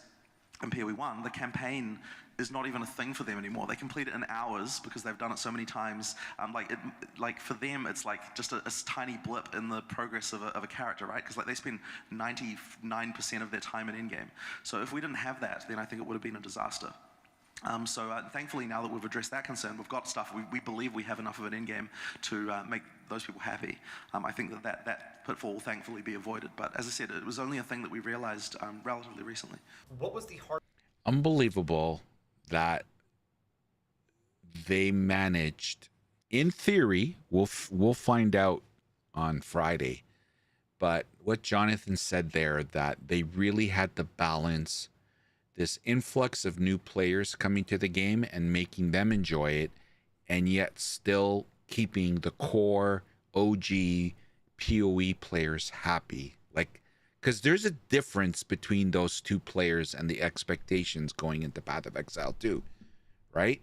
in POE1, the campaign is not even a thing for them anymore. They complete it in hours because they've done it so many times. For them, it's like just a tiny blip in the progress of a character, right? Because they spend 99% of their time in endgame. So if we didn't have that, then I think it would have been a disaster. Thankfully, now that we've addressed that concern, we've got stuff, we believe we have enough of an endgame to make those people happy. I think that pitfall will thankfully be avoided. But as I said, it was only a thing that we realized relatively recently. What was the hard... Unbelievable that they managed, in theory, we'll find out on Friday, but what Jonathan said there, that they really had to balance this influx of new players coming to the game and making them enjoy it, and yet still keeping the core OG POE players happy. Like, because there's a difference between those two players and the expectations going into Path of Exile 2, right?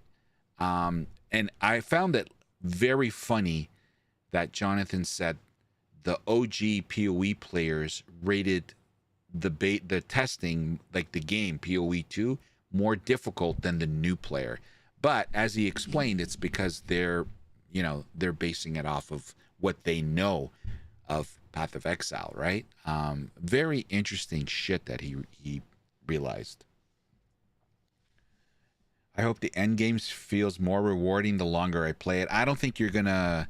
And I found it very funny that Jonathan said the OG POE players rated the testing, like the game POE2, more difficult than the new player. But as he explained, it's because they're basing it off of what they know of Path of Exile, right? Very interesting shit that he realized. I hope the end games feels more rewarding the longer I play it. I don't think you're gonna,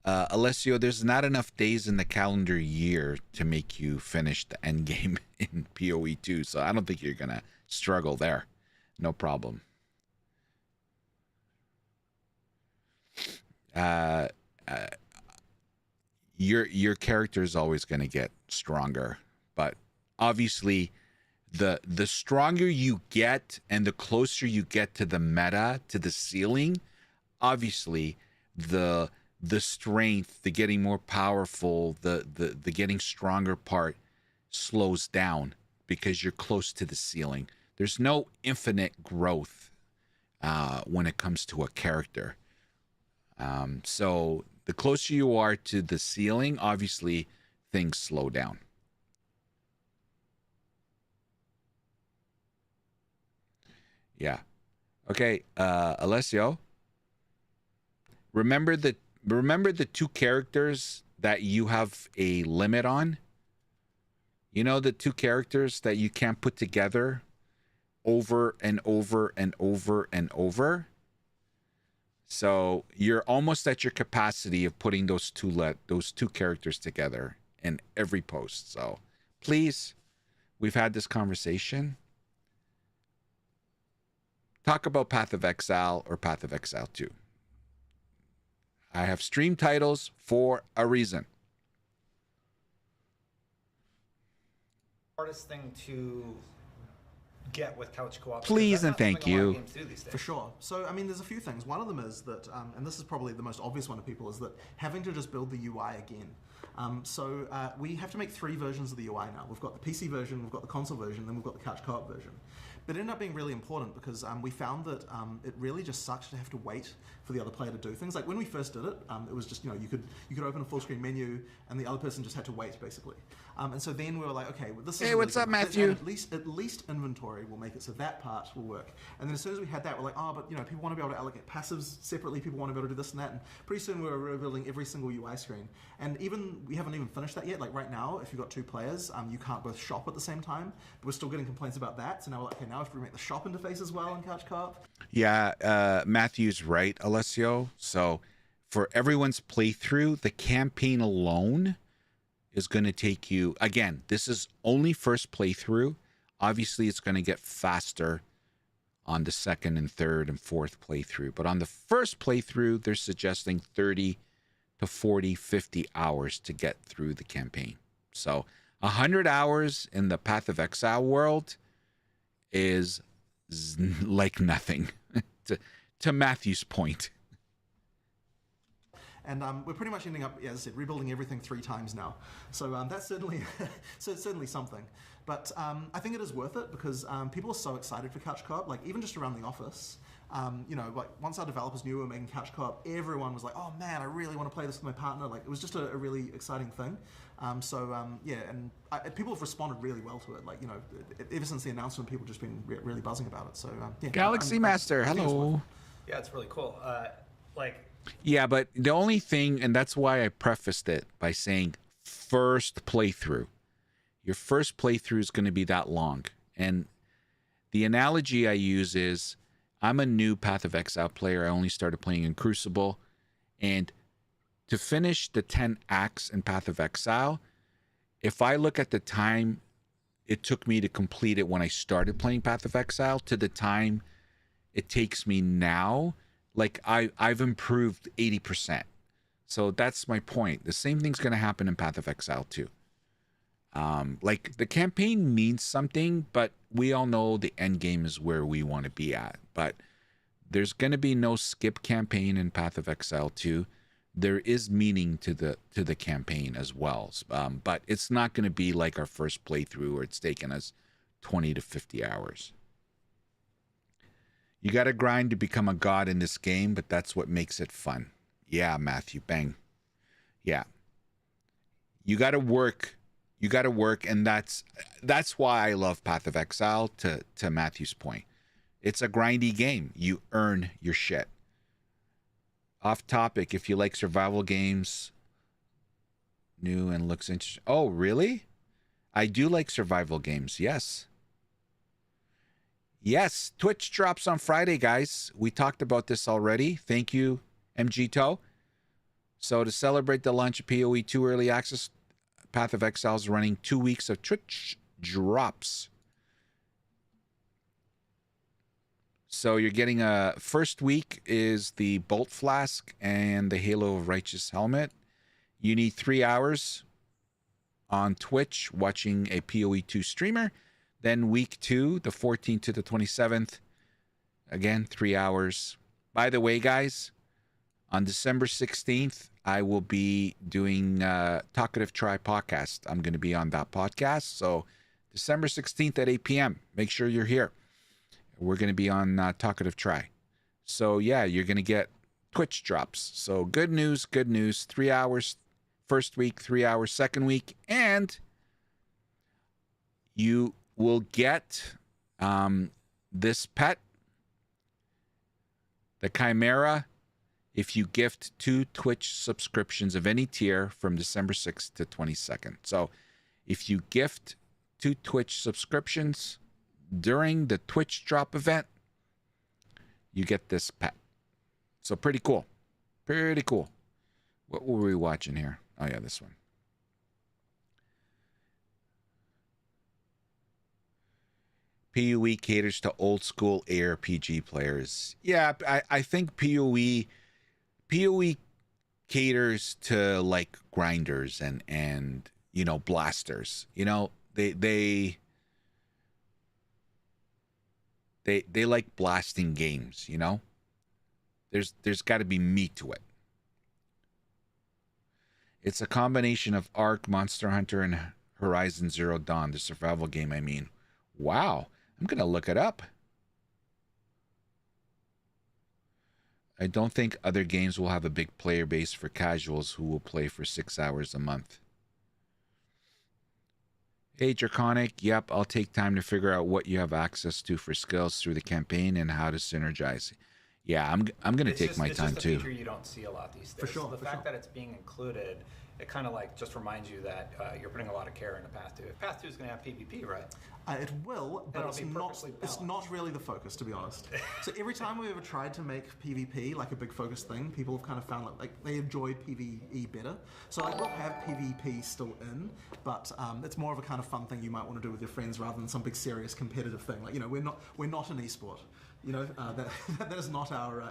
Alessio. There's not enough days in the calendar year to make you finish the end game in POE2, so I don't think you're gonna struggle there. No problem. Your character is always going to get stronger, but obviously the stronger you get and the closer you get to the meta, to the ceiling, obviously the strength, the getting more powerful, the getting stronger part slows down because you're close to the ceiling. There's no infinite growth when it comes to a character. So the closer you are to the ceiling, obviously things slow down. Yeah. Okay, Alessio. Remember the two characters that you have a limit on? You know, the two characters that you can't put together over and over and over and over? So you're almost at your capacity of putting those two characters together in every post. So please, we've had this conversation. Talk about Path of Exile or Path of Exile 2. I have stream titles for a reason. Hardest thing to get with couch co-op. Please and thank you. For sure. So, I mean, there's a few things. One of them is that, and this is probably the most obvious one to people, is that having to just build the UI again. We have to make 3 versions of the UI now. We've got the PC version, we've got the console version, then we've got the couch co-op version. But it ended up being really important because we found that it really just sucks to have to wait for the other player to do things. Like when we first did it, it was just, you could open a full screen menu and the other person just had to wait basically. And so then we were like, okay, well, this is hey, really what's up, Matthew? at least inventory will make it so that part will work. And then as soon as we had that, we're like, oh, but people want to be able to allocate passives separately. People want to be able to do this and that. And pretty soon we were rebuilding every single UI screen. And we haven't even finished that yet. Like right now, if you've got 2 players, you can't both shop at the same time. But we're still getting complaints about that. So now we're like, okay, now if we make the shop interface as well in couch co-op. Yeah, Matthew's right, Alessio. So for everyone's playthrough, the campaign alone is going to take you, again, this is only first playthrough. Obviously, it's going to get faster on the second and third and fourth playthrough. But on the first playthrough, they're suggesting 30 to 40, 50 hours to get through the campaign. So 100 hours in the Path of Exile world is like nothing, to Matthew's point. And we're pretty much ending up, as I said, rebuilding everything 3 times now. So that's certainly certainly something. But I think it is worth it because people are so excited for couch co-op. Like even just around the office, like once our developers knew we were making couch co-op, everyone was like, "Oh man, I really want to play this with my partner." Like it was just a really exciting thing. Yeah, and people have responded really well to it. Like ever since the announcement, people have just been really buzzing about it. So yeah. Galaxy Master, hello. Yeah, it's really cool. Yeah, but the only thing, and that's why I prefaced it by saying first playthrough. Your first playthrough is going to be that long. And the analogy I use is I'm a new Path of Exile player. I only started playing in Crucible. And to finish the 10 acts in Path of Exile, if I look at the time it took me to complete it when I started playing Path of Exile to the time it takes me now, like I've improved 80%. So that's my point. The same thing's going to happen in Path of Exile too. Like the campaign means something, but we all know the end game is where we want to be at. But There's going to be no skip campaign in Path of Exile 2. There is meaning to the campaign as well, but it's not going to be like our first playthrough where it's taken us 20 to 50 hours. You got to grind to become a god in this game, but that's what makes it fun. Yeah, Matthew, bang. Yeah. You got to work. You got to work, and that's why I love Path of Exile, to Matthew's point. It's a grindy game. You earn your shit. Off topic, if you like survival games, new and looks interesting. Oh, really? I do like survival games, yes. Yes, Twitch drops on Friday, guys. We talked about this already. Thank you, MG So to celebrate the launch of POE2 Early Access, Path of Exile is running 2 weeks of Twitch drops. So you're getting a first week is the Bolt Flask and the Halo of Righteous Helmet. You need 3 hours on Twitch watching a POE2 streamer. Then week 2, the 14th to the 27th, again, 3 hours. By the way, guys, on December 16th, I will be doing Talkative Try podcast. I'm going to be on that podcast. So December 16th at 8 p.m. Make sure you're here. We're going to be on Talkative Try. So, yeah, you're going to get Twitch drops. So, good news, good news. 3 hours first week, 3 hours second week. And you will get this pet, the Chimera, if you gift 2 Twitch subscriptions of any tier from December 6th to 22nd. So, if you gift 2 Twitch subscriptions during the Twitch drop event, you get this pet. So pretty cool. Pretty cool. What were we watching here? Oh, yeah, this one. POE caters to old school ARPG players. Yeah, I think POE caters to like grinders and you know, blasters. You know, they like blasting games, you know? There's got to be meat to it. It's a combination of Ark, Monster Hunter, and Horizon Zero Dawn, the survival game, I mean. Wow. I'm going to look it up. I don't think other games will have a big player base for casuals who will play for 6 hours a month. Hey, Draconic. Yep, I'll take time to figure out what you have access to for skills through the campaign and how to synergize. Yeah, I'm going to take my time too. It's just a feature you don't see a lot these days. For sure. So the fact that it's being included, it kind of like just reminds you that you're putting a lot of care into Path 2. Path 2 is going to have PvP, right? It will, but it's not really the focus, to be honest. So every time we've ever tried to make PvP like a big focus thing, people have kind of found like they enjoy PvE better. So like we'll have PvP still in, but it's more of a kind of fun thing you might want to do with your friends rather than some big serious competitive thing. Like, you know, we're not an esport. You know, that is not our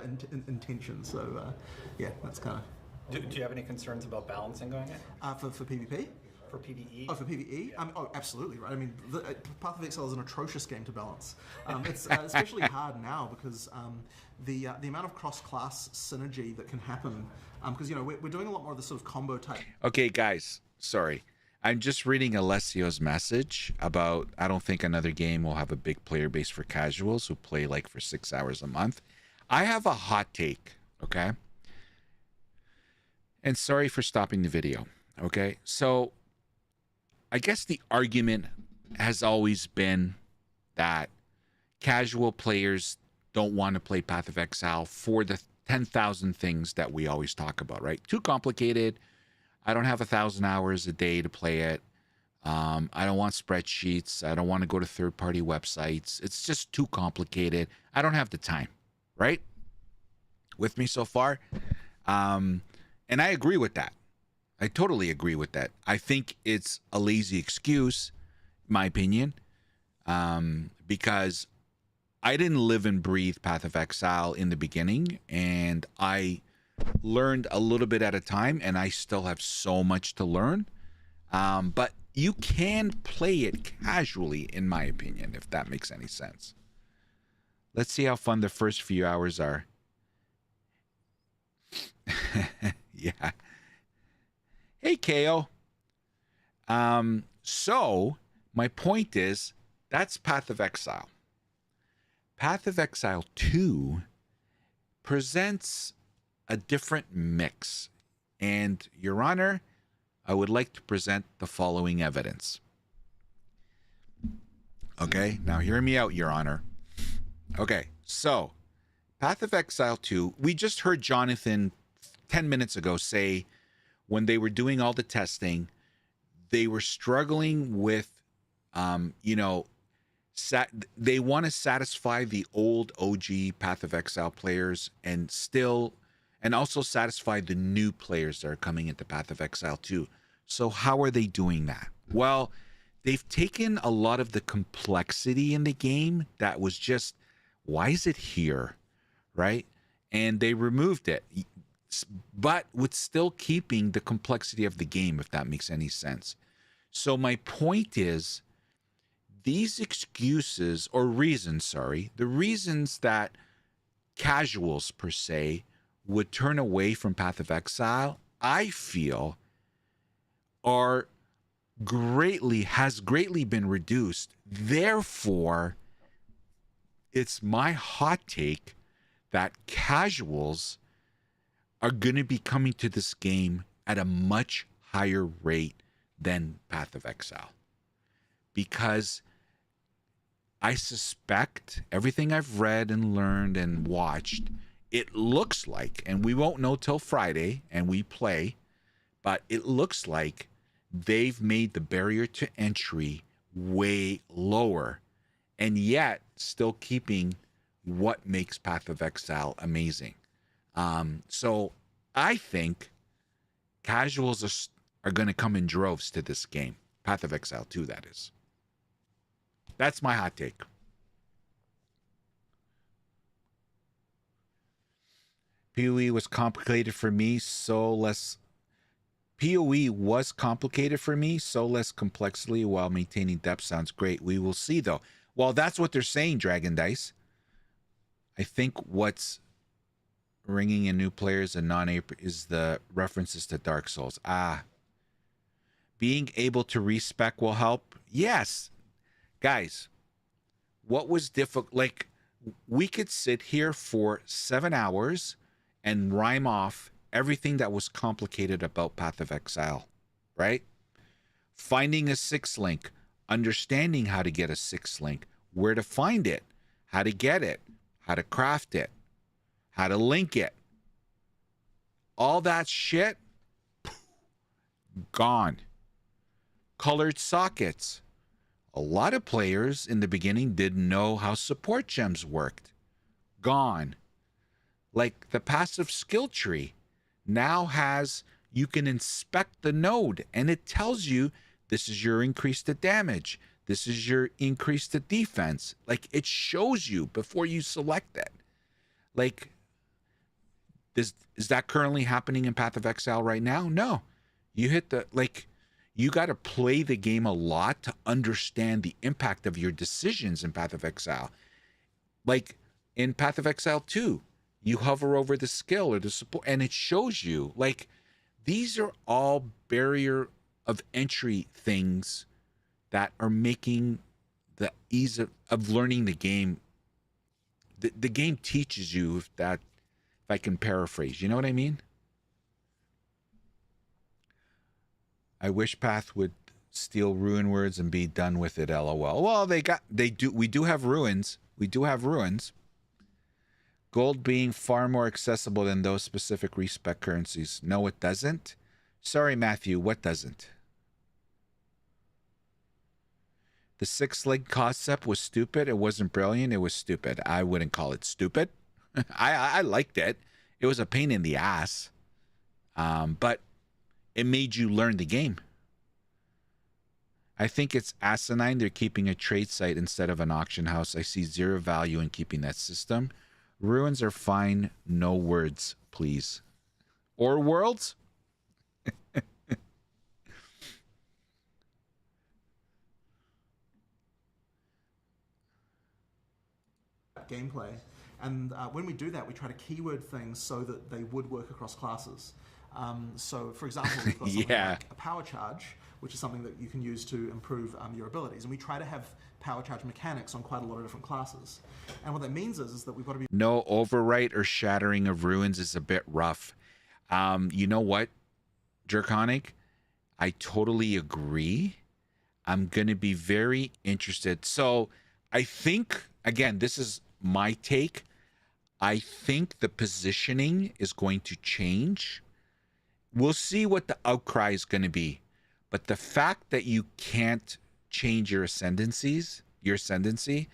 intention. So yeah, that's kind of. Do you have any concerns about balancing going in? For PvP? For PvE? Oh, for PvE? Oh, absolutely, right. I mean, Path of Exile is an atrocious game to balance. It's especially hard now because the amount of cross-class synergy that can happen, because, you know, we're doing a lot more of the sort of combo type. Okay, guys, sorry. I'm just reading Alessio's message about I don't think another game will have a big player base for casuals who play like for 6 hours a month. I have a hot take, okay? And sorry for stopping the video, okay? So I guess the argument has always been that casual players don't want to play Path of Exile for the 10,000 things that we always talk about, right? Too complicated. I don't have 1,000 hours a day to play it. I don't want spreadsheets. I don't want to go to third-party websites. It's just too complicated. I don't have the time, right? With me so far? And I agree with that. I totally agree with that. I think it's a lazy excuse, in my opinion, because I didn't live and breathe Path of Exile in the beginning, and I learned a little bit at a time, and I still have so much to learn. But you can play it casually, in my opinion, if that makes any sense. Let's see how fun the first few hours are. Yeah. Hey, KO. So my point is, that's Path of Exile. Path of Exile 2 presents a different mix. And, Your Honor, I would like to present the following evidence. Okay, now hear me out, Your Honor. Okay, so Path of Exile 2, we just heard Jonathan 10 minutes ago say when they were doing all the testing, they were struggling with, they want to satisfy the old OG Path of Exile players and also satisfy the new players that are coming into Path of Exile 2. So how are they doing that? Well, they've taken a lot of the complexity in the game that was just, why is it here, right? And they removed it, but with still keeping the complexity of the game, if that makes any sense. So my point is, these excuses or reasons, the reasons that casuals per se would turn away from Path of Exile, I feel has greatly been reduced. Therefore, it's my hot take that casuals are going to be coming to this game at a much higher rate than Path of Exile. Because I suspect everything I've read and learned and watched, it looks like, and we won't know till Friday and we play, but it looks like they've made the barrier to entry way lower, and yet still keeping what makes Path of Exile amazing. So I think casuals are going to come in droves to this game. Path of Exile 2, that is. That's my hot take. POE was complicated for me, so less... POE was complicated for me, so less complexity while maintaining depth sounds great. We will see, though. Well, that's what they're saying, Dragon Dice. I think what's ringing in new players and non-April is the references to Dark Souls. Being able to respec will help. Yes. Guys, what was difficult? Like, we could sit here for 7 hours and rhyme off everything that was complicated about Path of Exile, right? Finding a 6 link, understanding how to get a 6 link, where to find it, how to get it, how to craft it, how to link it. All that shit, gone. Colored sockets. A lot of players in the beginning didn't know how support gems worked. Gone. Like the passive skill tree now has, you can inspect the node and it tells you this is your increase to damage. This is your increase to defense. Like, it shows you before you select it. Like, is that currently happening in Path of Exile right now? No. You hit the, like, you got to play the game a lot to understand the impact of your decisions in Path of Exile. Like, in Path of Exile 2, you hover over the skill or the support, and it shows you. Like, these are all barrier of entry things that are making the ease of learning the game. The game teaches you, if I can paraphrase. You know what I mean? I wish Path would steal ruin words and be done with it, LOL. Well, we do have ruins. We do have ruins. Gold being far more accessible than those specific respec currencies. No, it doesn't. Sorry, Matthew, what doesn't? The 6 link concept was stupid. It wasn't brilliant. It was stupid. I wouldn't call it stupid. I liked it. It was a pain in the ass. But it made you learn the game. I think it's asinine they're keeping a trade site instead of an auction house. I see zero value in keeping that system. Ruins are fine. No words, please. Or worlds? gameplay. And when we do that, we try to keyword things so that they would work across classes. So, for example, we've got something like a power charge, which is something that you can use to improve your abilities. And we try to have power charge mechanics on quite a lot of different classes. And what that means is that we've got to be... No overwrite or shattering of ruins is a bit rough. You know what, Draconic? I totally agree. I'm going to be very interested. So I think, again, this is my take. I think the positioning is going to change. We'll see what the outcry is going to be. But the fact that you can't change your ascendancy,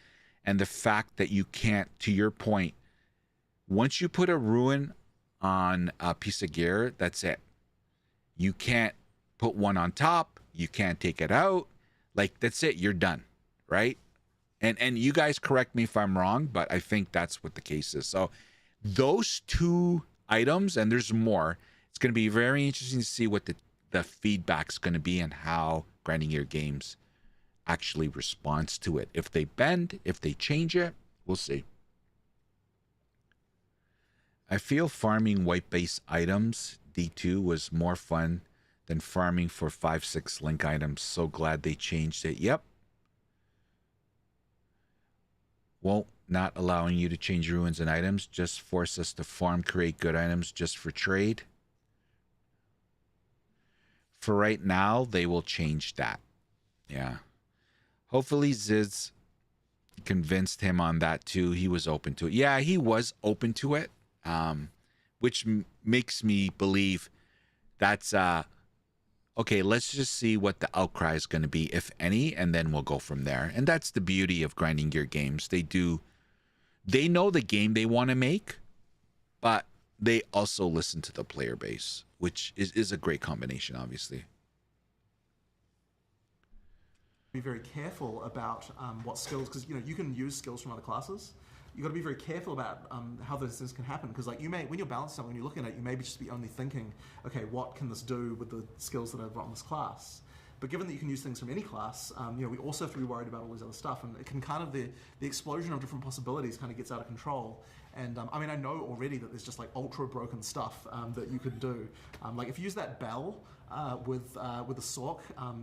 and the fact that you can't, to your point, once you put a ruin on a piece of gear, that's it. You can't put one on top. You can't take it out. Like, that's it. You're done, right? And you guys correct me if I'm wrong, but I think that's what the case is. So those two items, and there's more, it's going to be very interesting to see what the feedback's going to be and how Grinding Gear Games actually responds to it. If they bend, if they change it, we'll see. I feel farming white base items, D2, was more fun than farming for 5-6 link items. So glad they changed it. Yep. Well, not allowing you to change ruins and items, just force us to farm, create good items just for trade. For right now, they will change that. Yeah. Hopefully Ziz convinced him on that too. He was open to it. Yeah, he was open to it, which makes me believe that's okay, let's just see what the outcry is going to be, if any, and then we'll go from there. And that's the beauty of Grinding Gear Games. They know the game they want to make, but they also listen to the player base, which is a great combination, obviously. Be very careful about what skills, because you can use skills from other classes. You got to be very careful about how those things can happen, because like when you're balancing something, when you're looking at it, you may just be only thinking, okay, what can this do with the skills that I've got in this class? But given that you can use things from any class, we also have to be worried about all this other stuff, and it can kind of the explosion of different possibilities kind of gets out of control. And I mean, I know already that there's just like ultra broken stuff that you could do. Like if you use that bell with the Sork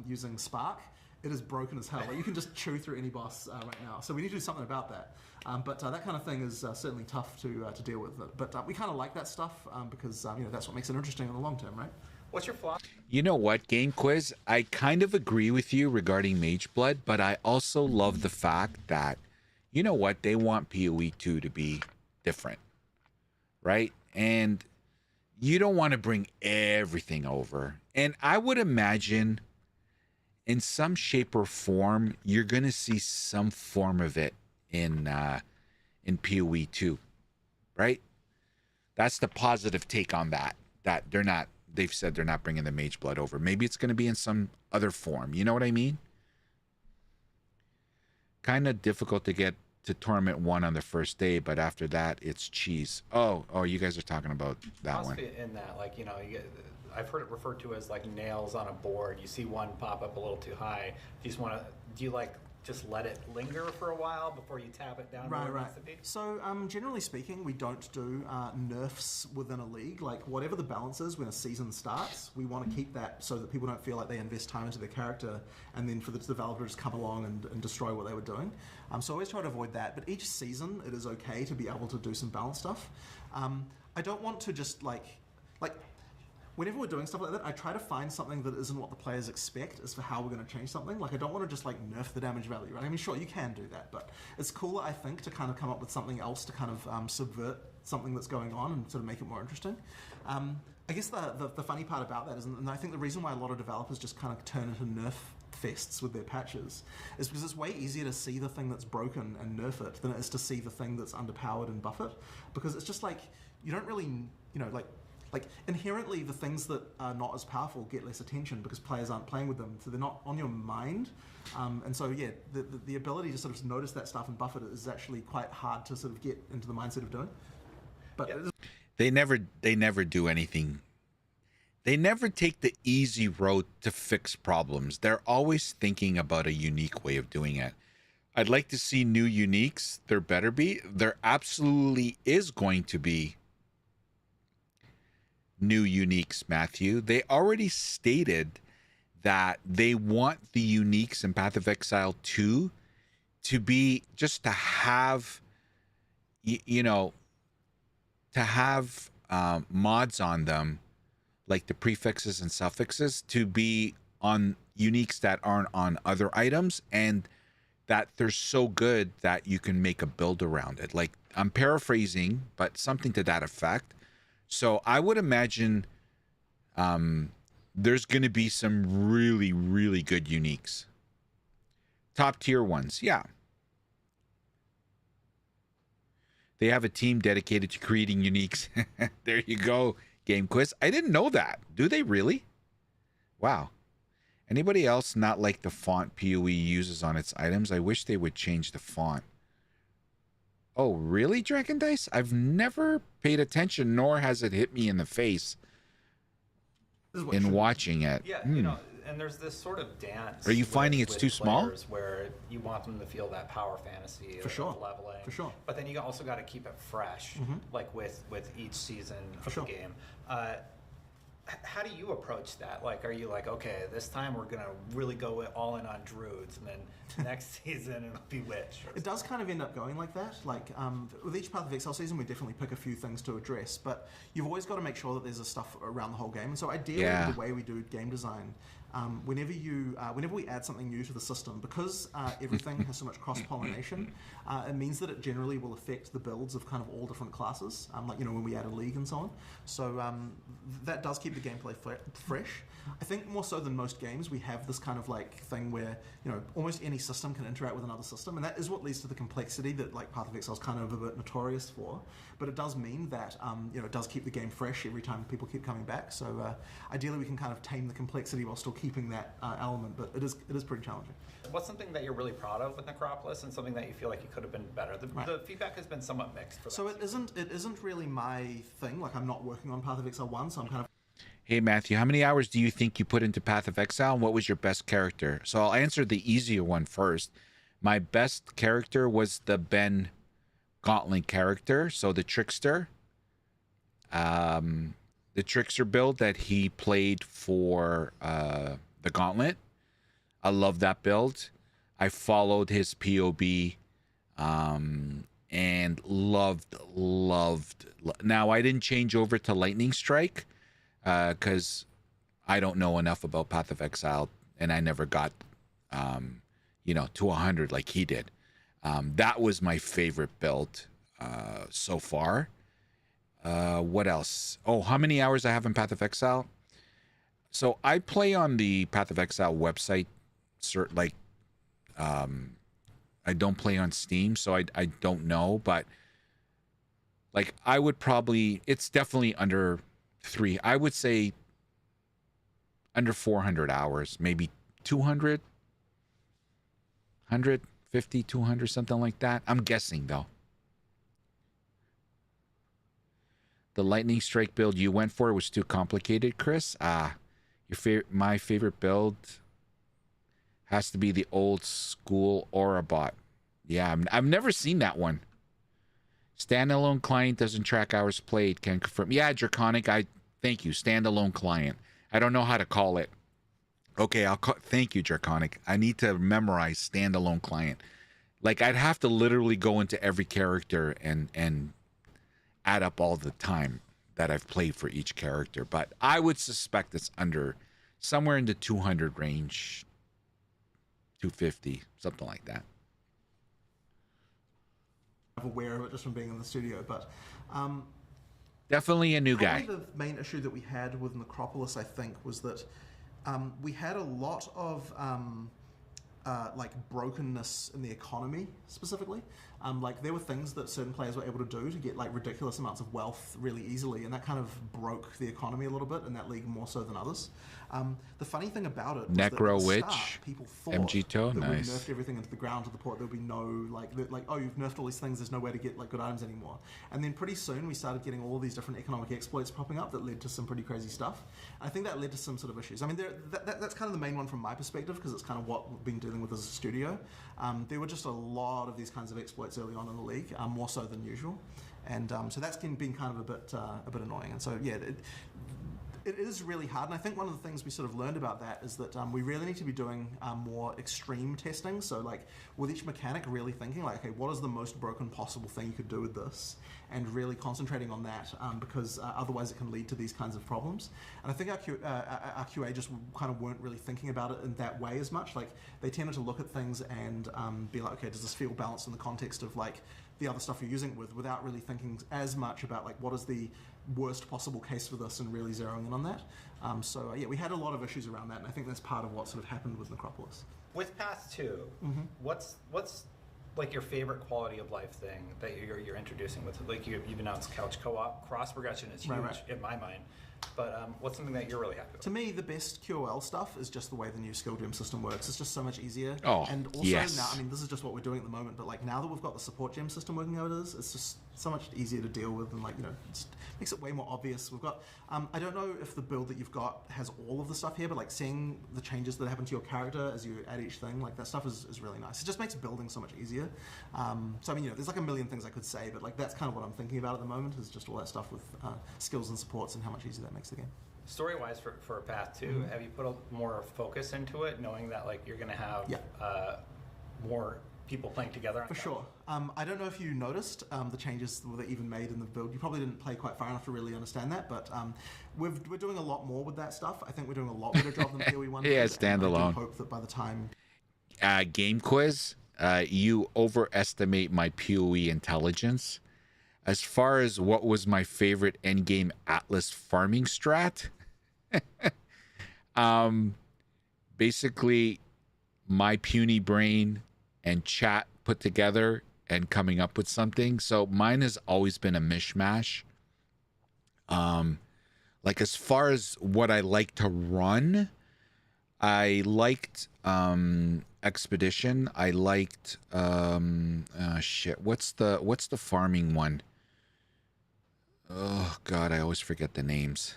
using Spark, it is broken as hell. Like you can just chew through any boss right now. So we need to do something about that. But that kind of thing is certainly tough to deal with. But we kind of like that stuff because that's what makes it interesting in the long term, right? What's your flaw? You know what, Game Quiz? I kind of agree with you regarding Mage Blood, but I also love the fact that, you know what, they want POE2 to be different, right? And you don't want to bring everything over. And I would imagine in some shape or form, you're going to see some form of it in POE2, right? That's the positive take on that they've said they're not bringing the Mage Blood over. Maybe it's going to be in some other form. You know what I mean? Kind of difficult to get to Tournament 1 on the first day, but after that, it's cheese. Oh, you guys are talking about that one. In that, like, I've heard it referred to as like nails on a board. You see one pop up a little too high. Do you like just let it linger for a while before you tap it down? Right. So generally speaking, we don't do nerfs within a league. Like whatever the balance is when a season starts, we want to keep that so that people don't feel like they invest time into their character and then for the developers to come along and destroy what they were doing. So I always try to avoid that. But each season, it is okay to be able to do some balance stuff. I don't want to just like whenever we're doing stuff like that, I try to find something that isn't what the players expect as for how we're going to change something. Like, I don't want to just, like, nerf the damage value, right? I mean, sure, you can do that, but it's cooler, I think, to kind of come up with something else to kind of subvert something that's going on and sort of make it more interesting. I guess the funny part about that is, and I think the reason why a lot of developers just kind of turn into nerf fests with their patches is because it's way easier to see the thing that's broken and nerf it than it is to see the thing that's underpowered and buff it. Because it's just like, you don't really, like inherently the things that are not as powerful get less attention because players aren't playing with them, so they're not on your mind. And so yeah, the ability to sort of notice that stuff and buff it is actually quite hard to sort of get into the mindset of doing. But they never do anything. They never take the easy road to fix problems. They're always thinking about a unique way of doing it. I'd like to see new uniques. There better be. There absolutely is going to be new uniques, Matthew. They already stated that they want the uniques in Path of Exile 2 to be just to have, you know, to have mods on them, like the prefixes and suffixes, to be on uniques that aren't on other items, and that they're so good that you can make a build around it. Like, I'm paraphrasing, but something to that effect. So I would imagine there's going to be some really, really good uniques. Top tier ones, yeah. They have a team dedicated to creating uniques. There you go, Game Quiz. I didn't know that. Do they really? Wow. Anybody else not like the font POE uses on its items? I wish they would change the font. Oh, really, Dragon Dice? I've never paid attention, nor has it hit me in the face in watching it. Yeah, you know, and there's this sort of dance. Are you finding it's too small? Where you want them to feel that power fantasy For sure. of leveling. For sure. But then you also got to keep it fresh, like with each season of the game. How do you approach that? Like, are you like, okay, this time we're gonna really go all in on druids, and then next season it'll be witch? It does kind of end up going like that. Like with each Path of Exile season, we definitely pick a few things to address, but you've always got to make sure that there's a stuff around the whole game. And so ideally, the way we do game design, whenever we add something new to the system, because everything has so much cross-pollination, it means that it generally will affect the builds of kind of all different classes, like, you know, when we add a league and so on. So that does keep the gameplay fresh. I think more so than most games, we have this kind of like thing where, you know, almost any system can interact with another system, and that is what leads to the complexity that like Path of Exile is kind of a bit notorious for. But it does mean that you know, it does keep the game fresh every time people keep coming back. So ideally, we can kind of tame the complexity while still keeping that element. But it is pretty challenging. What's something that you're really proud of with Necropolis, and something that you feel like you could have been better? The feedback has been somewhat mixed. For so it isn't really my thing. Like, I'm not working on Path of Exile 1, so I'm kind of. Hey, Matthew, how many hours do you think you put into Path of Exile, and what was your best character? So I'll answer the easier one first. My best character was the Ben Gauntlet character, so the Trickster. The Trickster build that he played for the Gauntlet. I love that build. I followed his POB and loved. Now, I didn't change over to Lightning Strike because I don't know enough about Path of Exile, and I never got, you know, to 100 like he did. That was my favorite build so far. What else? Oh, how many hours I have in Path of Exile? So I play on the Path of Exile website, like, I don't play on Steam, so I don't know, but like, I would probably, it's definitely under 3. I would say under 400 hours, maybe 200, 150, 200, something like that. I'm guessing though. The Lightning Strike build you went for was too complicated, Chris. My favorite build has to be the old school Aura bot. Yeah, I've never seen that one. Standalone client doesn't track hours played. Can confirm. Yeah, Draconic. Thank you. Standalone client. I don't know how to call it. Okay, thank you, Draconic. I need to memorize standalone client. Like, I'd have to literally go into every character and add up all the time that I've played for each character. But I would suspect it's under somewhere in the 200 range, 250, something like that. I'm aware of it just from being in the studio, but definitely a new guy. The main issue that we had with Necropolis, I think, was that we had a lot of like brokenness in the economy specifically. Like, there were things that certain players were able to do to get like ridiculous amounts of wealth really easily, and that kind of broke the economy a little bit in that league more so than others. The funny thing about it was Necro that Witch, at the start, people thought MG Toe, that nice. we'd nerfed everything into the ground to the point there would be no like oh, you've nerfed all these things, there's no way to get like good items anymore. And then pretty soon we started getting all these different economic exploits popping up that led to some pretty crazy stuff. I think that led to some sort of issues. I mean, that's kind of the main one from my perspective, because it's kind of what we've been dealing dealing with as a studio. There were just a lot of these kinds of exploits early on in the league, more so than usual, and so that's been kind of a bit annoying. And so yeah, it is really hard, and I think one of the things we sort of learned about that is that we really need to be doing more extreme testing. So like with each mechanic, really thinking like, okay, what is the most broken possible thing you could do with this, and really concentrating on that, because otherwise it can lead to these kinds of problems. And I think our QA just kind of weren't really thinking about it in that way as much. Like they tended to look at things and be like, okay, does this feel balanced in the context of like the other stuff you're using it with, without really thinking as much about like what is the worst possible case for this and really zeroing in on that. So yeah, we had a lot of issues around that, and I think that's part of what sort of happened with Necropolis. With Path 2, what's like your favorite quality of life thing that you're introducing with it? Like you've announced couch co-op, cross progression is huge in my mind. But what's something that you're really happy with? To me, the best QOL stuff is just the way the new skill gem system works. It's just so much easier. Oh, and also yes. now, I mean, this is just what we're doing at the moment, but like now that we've got the support gem system working how it is, it's just so much easier to deal with, and like, you know, it makes it way more obvious. We've got, I don't know if the build that you've got has all of the stuff here, but like seeing the changes that happen to your character as you add each thing, like that stuff is really nice. It just makes building so much easier. So I mean, you know, there's like a million things I could say, but like that's kind of what I'm thinking about at the moment, is just all that stuff with skills and supports and how much easier that makes the game. Story-wise for Path 2, have you put more focus into it, knowing that like you're going to have more people playing together? For sure. I don't know if you noticed the changes that were even made in the build. You probably didn't play quite far enough to really understand that, but we're doing a lot more with that stuff. I think we're doing a lot better job than POE1. Yeah, standalone. I do hope that by the time... Game quiz, you overestimate my POE intelligence. As far as what was my favorite endgame Atlas farming strat, basically my puny brain and chat put together and coming up with something. So mine has always been a mishmash. Like as far as what I like to run, I liked Expedition. I liked shit. What's the farming one? Oh God, I always forget the names.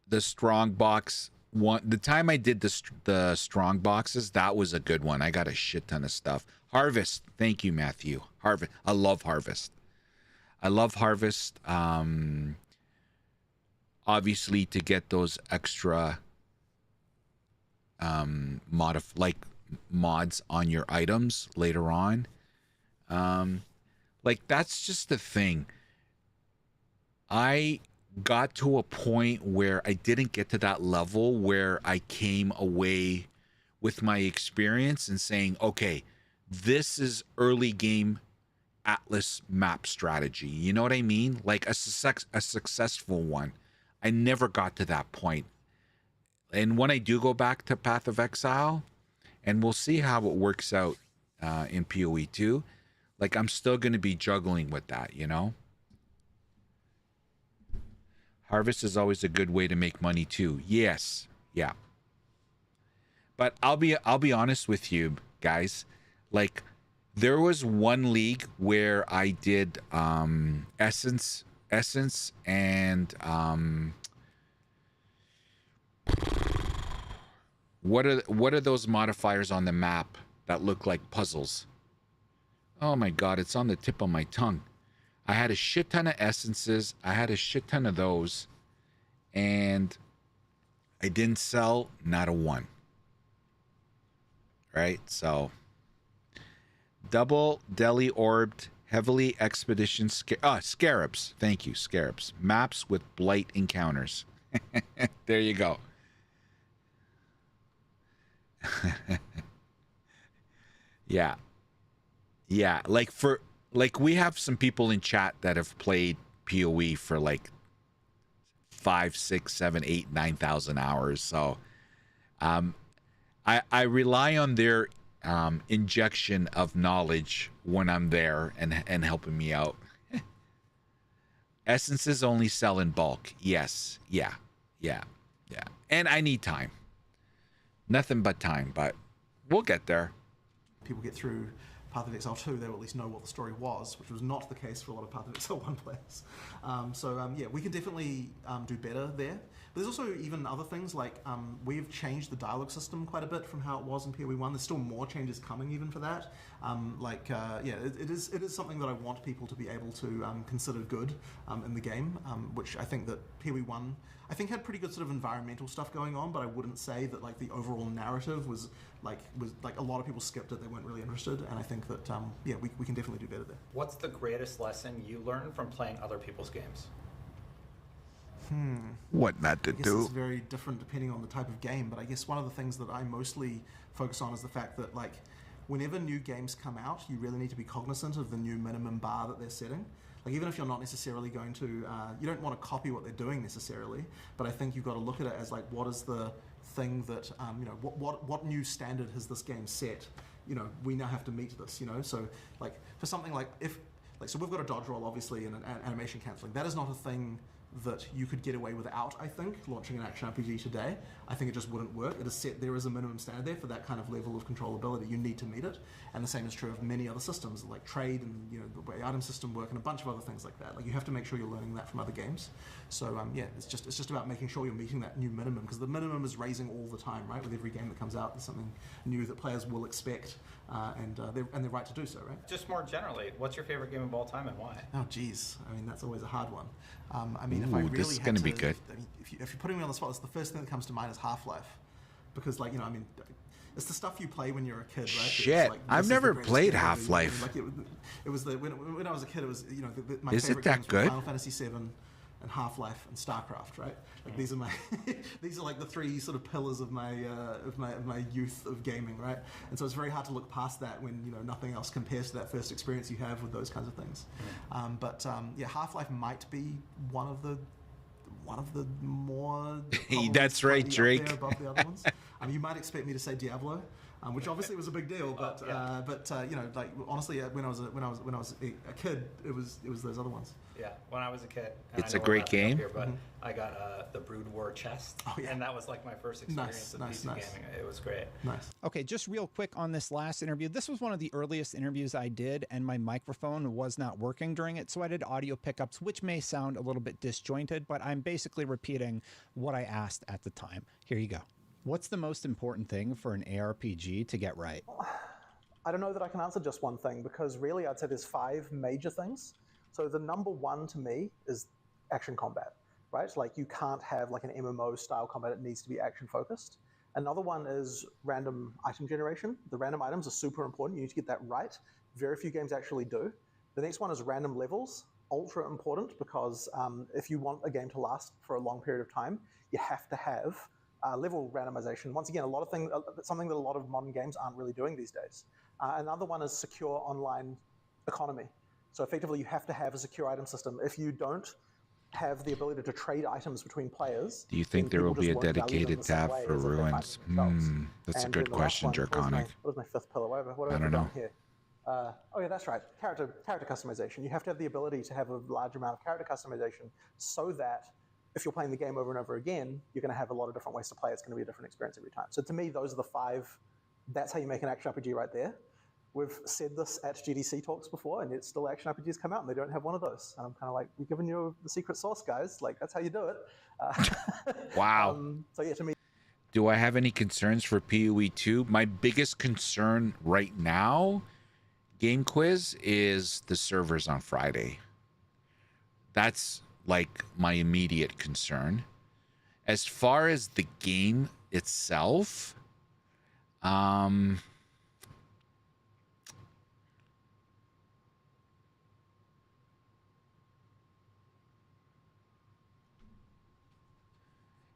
The strong box one. The time I did the strong boxes, that was a good one. I got a shit ton of stuff. Harvest. Thank you, Matthew. Harvest. I love Harvest. Obviously, to get those extra mods on your items later on. Like that's just the thing. I got to a point where I didn't get to that level where I came away with my experience and saying, okay, this is early game Atlas map strategy. You know what I mean? Like a successful one. I never got to that point. And when I do go back to Path of Exile, and we'll see how it works out in POE2, like I'm still going to be juggling with that, you know? Harvest is always a good way to make money too. Yes. Yeah. But I'll be honest with you guys. Like there was one league where I did essence and what are those modifiers on the map that look like puzzles? Oh my God, it's on the tip of my tongue. I had a shit ton of essences. I had a shit ton of those. And I didn't sell not a one. Right? So, double deli orbed, heavily expedition scarabs. Thank you, scarabs. Maps with blight encounters. There you go. Yeah. Yeah, like we have some people in chat that have played POE for like 5, 6, 7, 8, 9,000 hours. So I rely on their injection of knowledge when I'm there and helping me out. Essences only sell in bulk. Yes. Yeah. And I need time. Nothing but time, but we'll get there. People get through Path of Exile 2, they will at least know what the story was, which was not the case for a lot of Path of Exile 1 players. Yeah, we can definitely do better there. But there's also even other things like we've changed the dialogue system quite a bit from how it was in POE 1. There's still more changes coming even for that. It is something that I want people to be able to consider good in the game, which I think that POE 1 I think had pretty good sort of environmental stuff going on, but I wouldn't say that like the overall narrative was like a lot of people skipped it. They weren't really interested, and I think that we can definitely do better there. What's the greatest lesson you learned from playing other people's games? What not to I guess do. it's very different depending on the type of game, but I guess one of the things that I mostly focus on is the fact that like whenever new games come out, you really need to be cognizant of the new minimum bar that they're setting. Like even if you're not necessarily going to, you don't want to copy what they're doing necessarily, but I think you've got to look at it as like, what is the thing that, what new standard has this game set? We now have to meet this, So like for something like so we've got a dodge roll obviously and an animation cancelling. That is not a thing that you could get away without, I think, launching an action RPG today. I think it just wouldn't work. It is set, there is a minimum standard there for that kind of level of controllability. You need to meet it. And the same is true of many other systems, like trade and the way item system work and a bunch of other things like that. Like you have to make sure you're learning that from other games. So it's just about making sure you're meeting that new minimum, because the minimum is raising all the time, right? With every game that comes out, there's something new that players will expect, and they're right to do so, right? Just more generally, what's your favorite game of all time and why? Oh, geez. I mean, that's always a hard one. This is going to be good. If you're putting me on the spot, it's the first thing that comes to mind is Half-Life, because it's the stuff you play when you're a kid, right? Shit, like, I've never played Half-Life. Like it was when I was a kid, it was my Is it favorite that games were good? Final Fantasy VII and Half-Life and StarCraft, right? Like these are my these are like the three sort of pillars of my youth of gaming, right? And so it's very hard to look past that when nothing else compares to that first experience you have with those kinds of things. Half-Life might be one of the more That's right, slightly up Drake. there above the other ones. You might expect me to say Diablo, which obviously was a big deal, but honestly, when I was a kid, it was those other ones. Yeah, when I was a kid. And It's I a know great we're wrapping up game. Here, but I got the Brood War chest, and that was like my first experience of PC gaming. It was great. Nice. Okay, just real quick on this last interview. This was one of the earliest interviews I did, and my microphone was not working during it, so I did audio pickups, which may sound a little bit disjointed, but I'm basically repeating what I asked at the time. Here you go. What's the most important thing for an ARPG to get right? I don't know that I can answer just one thing, because really I'd say there's 5 major things. So the number one to me is action combat, right? Like you can't have like an MMO style combat, it needs to be action focused. Another one is random item generation. The random items are super important, you need to get that right. Very few games actually do. The next one is random levels, ultra important, because if you want a game to last for a long period of time, you have to have level randomization. Once again, something that a lot of modern games aren't really doing these days. Another one is secure online economy. So effectively, you have to have a secure item system. If you don't have the ability to trade items between players, Do you think there will be a dedicated tab for ruins? That's a good question, Draconic. What was my 5th pillar? What I don't know. Here? That's right. Character customization. You have to have the ability to have a large amount of character customization so that if you're playing the game over and over again, you're going to have a lot of different ways to play. It's going to be a different experience every time. So to me, those are the 5. That's how you make an action RPG right there. We've said this at GDC talks before, and yet still action RPGs come out, and they don't have one of those. And I'm kind of like, we're giving you the secret sauce, guys. Like, that's how you do it. Wow. To me. Do I have any concerns for POE2? My biggest concern right now, Game Quiz, is the servers on Friday. That's like my immediate concern. As far as the game itself,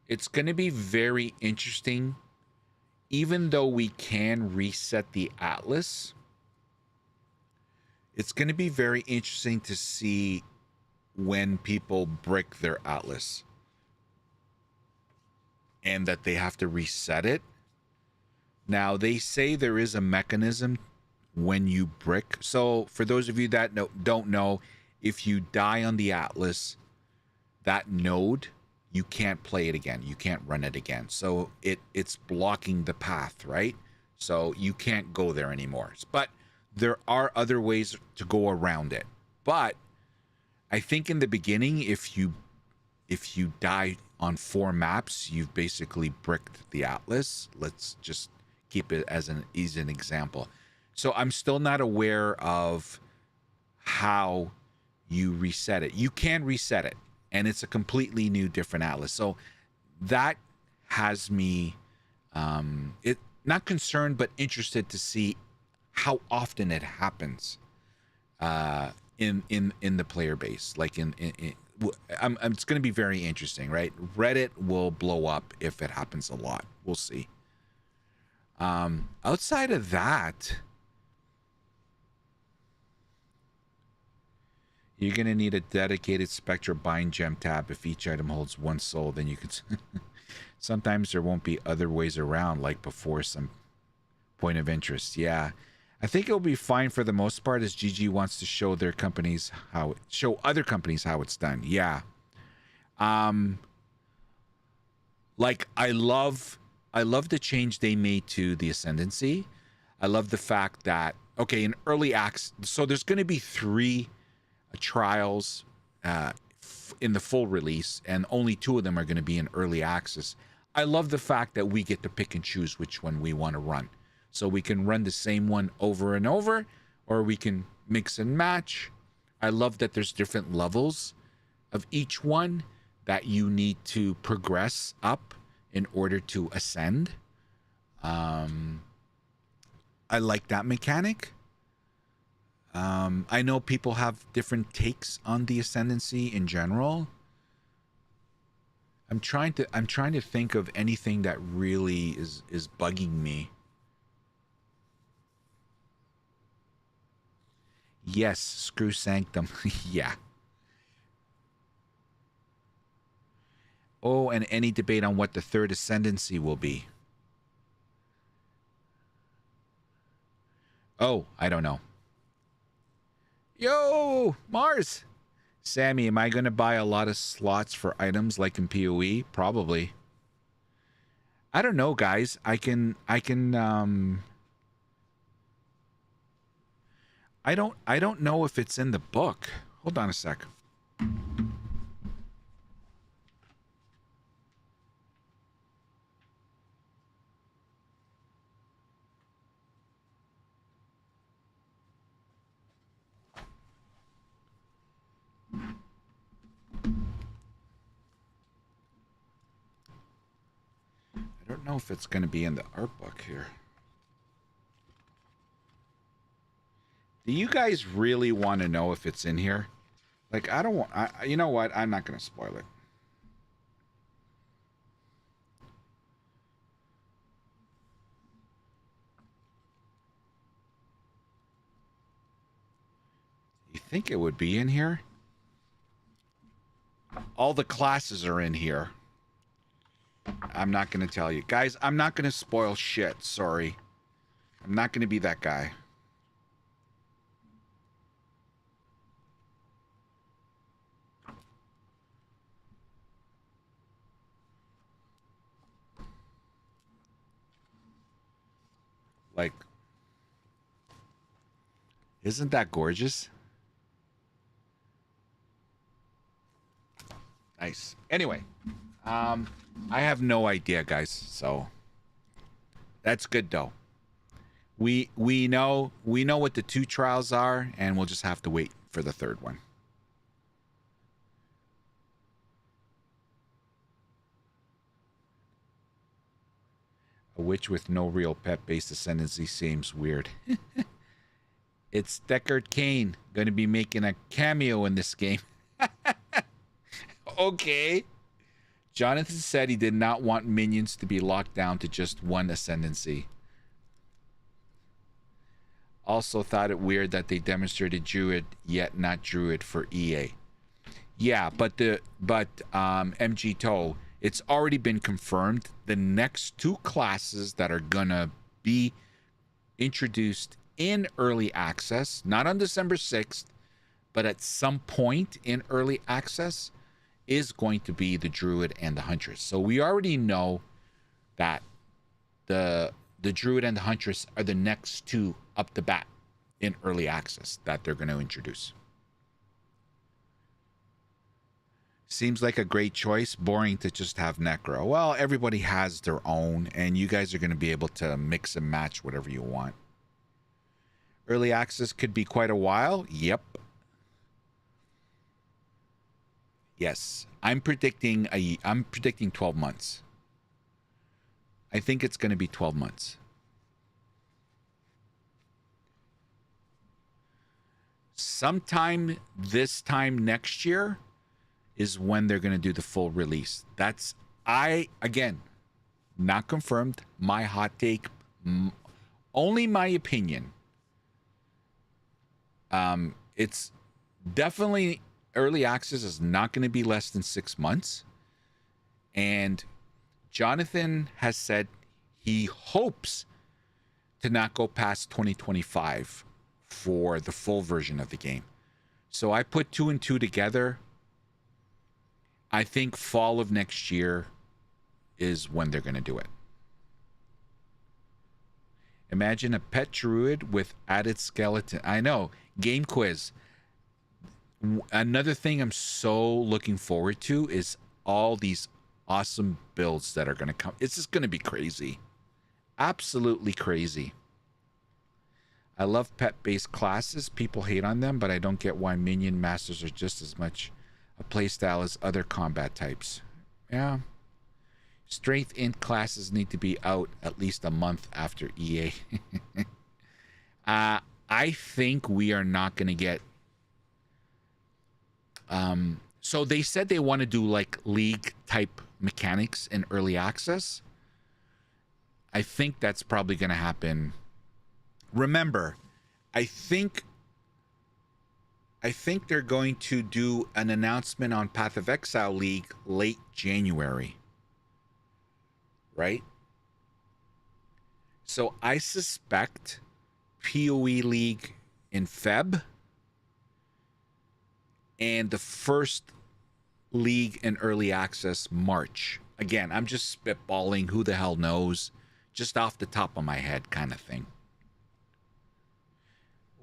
it's going to be very interesting. Even though we can reset the Atlas, it's going to be very interesting to see when people brick their Atlas and that they have to reset it. Now, they say there is a mechanism when you brick. So for those of you that don't know, if you die on the Atlas, that node, you can't play it again. You can't run it again. So it's blocking the path, right? So you can't go there anymore. But there are other ways to go around it. But I think in the beginning, if you die on 4 maps, you've basically bricked the Atlas. Let's just keep it as an example. So I'm still not aware of how you reset it. You can reset it, and it's a completely new, different Atlas. So that has me not concerned, but interested to see how often it happens in the player base. Like it's going to be very interesting, right? Reddit will blow up if it happens a lot. We'll see. Outside of that, you're going to need a dedicated Spectra bind gem tab. If each item holds 1 soul, then you can... Sometimes there won't be other ways around, like before some point of interest. Yeah. I think it'll be fine for the most part, as GG wants to show other companies how it's done. Yeah. Like I love the change they made to the Ascendancy. I love the fact that, okay, in early access, so there's going to be 3 trials in the full release, and only 2 of them are going to be in early access. I love the fact that we get to pick and choose which one we want to run. So we can run the same one over and over, or we can mix and match. I love that there's different levels of each one that you need to progress up in order to ascend. I like that mechanic. I know people have different takes on the Ascendancy in general. I'm trying to think of anything that really is bugging me. Yes, screw Sanctum. Yeah. Oh, and any debate on what the 3rd Ascendancy will be? Oh, I don't know. Yo, Mars. Sammy, am I going to buy a lot of slots for items like in POE? Probably. I don't know, guys. I don't know if it's in the book. Hold on a sec. I don't know if it's going to be in the art book here. Do you guys really want to know if it's in here? Like, I don't want... you know what? I'm not going to spoil it. You think it would be in here? All the classes are in here. I'm not going to tell you. Guys, I'm not going to spoil shit. Sorry. I'm not going to be that guy. Like, isn't that gorgeous? Nice. Anyway, I have no idea, guys. So that's good, though. We know what the 2 trials are, and we'll just have to wait for the 3rd one. A witch with no real pet-based ascendancy seems weird. It's Deckard Cain going to be making a cameo in this game. Okay. Jonathan said he did not want minions to be locked down to just one ascendancy. Also thought it weird that they demonstrated Druid yet not Druid for EA. Yeah, but MG Toe, it's already been confirmed. The next 2 classes that are gonna be introduced in early access, not on December 6th, but at some point in early access, is going to be the Druid and the Huntress. So we already know that the Druid and the Huntress are the next 2 up the bat in early access that they're going to introduce. Seems like a great choice. Boring to just have Necro. Well, everybody has their own, and you guys are going to be able to mix and match whatever you want. Early access could be quite a while. Yep. Yes, I'm predicting 12 months. I think it's going to be 12 months. Sometime this time next year is when they're going to do the full release. That's, again, not confirmed, my hot take, only my opinion. It's definitely, early access is not going to be less than 6 months. And Jonathan has said he hopes to not go past 2025 for the full version of the game. So I put 2 and 2 together. I think fall of next year is when they're going to do it. Imagine a pet druid with added skeleton. I know. Game quiz. Another thing I'm so looking forward to is all these awesome builds that are going to come. It's just going to be crazy. Absolutely crazy. I love pet-based classes. People hate on them, but I don't get why minion masters are just as much a playstyle as other combat types. Yeah. Strength int classes need to be out at least a month after EA. I think we are not going to get... so they said they want to do like league-type mechanics in early access. I think that's probably going to happen. Remember, I think they're going to do an announcement on Path of Exile League late January. Right? So I suspect POE League in Feb and the first league in early access March. Again, I'm just spitballing, who the hell knows, just off the top of my head kind of thing.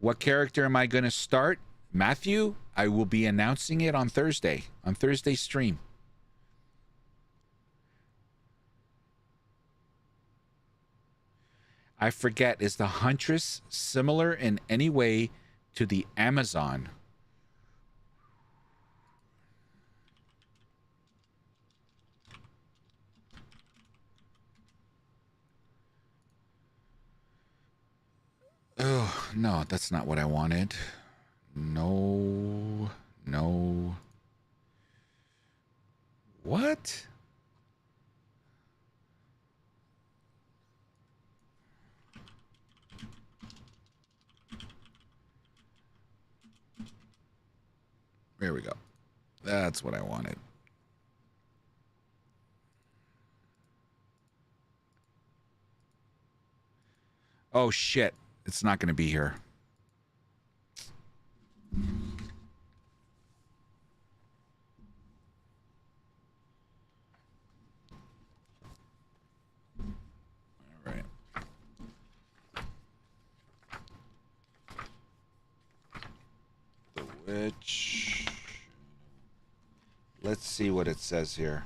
What character am I going to start? Matthew, I will be announcing it on Thursday's stream. I forget, is the Huntress similar in any way to the Amazon? Oh, no, that's not what I wanted. No. What? There we go. That's what I wanted. Oh, shit. It's not going to be here. All right. The witch. Let's see what it says here.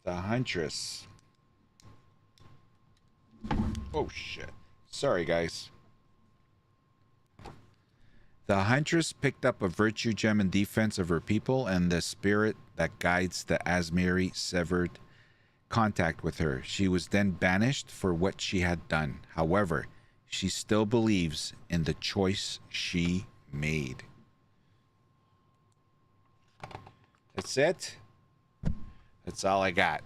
The Huntress. Oh, shit. Sorry, guys. The Huntress picked up a virtue gem in defense of her people, and the spirit that guides the Asmiri severed contact with her. She was then banished for what she had done. However, she still believes in the choice she made. That's it. That's all I got.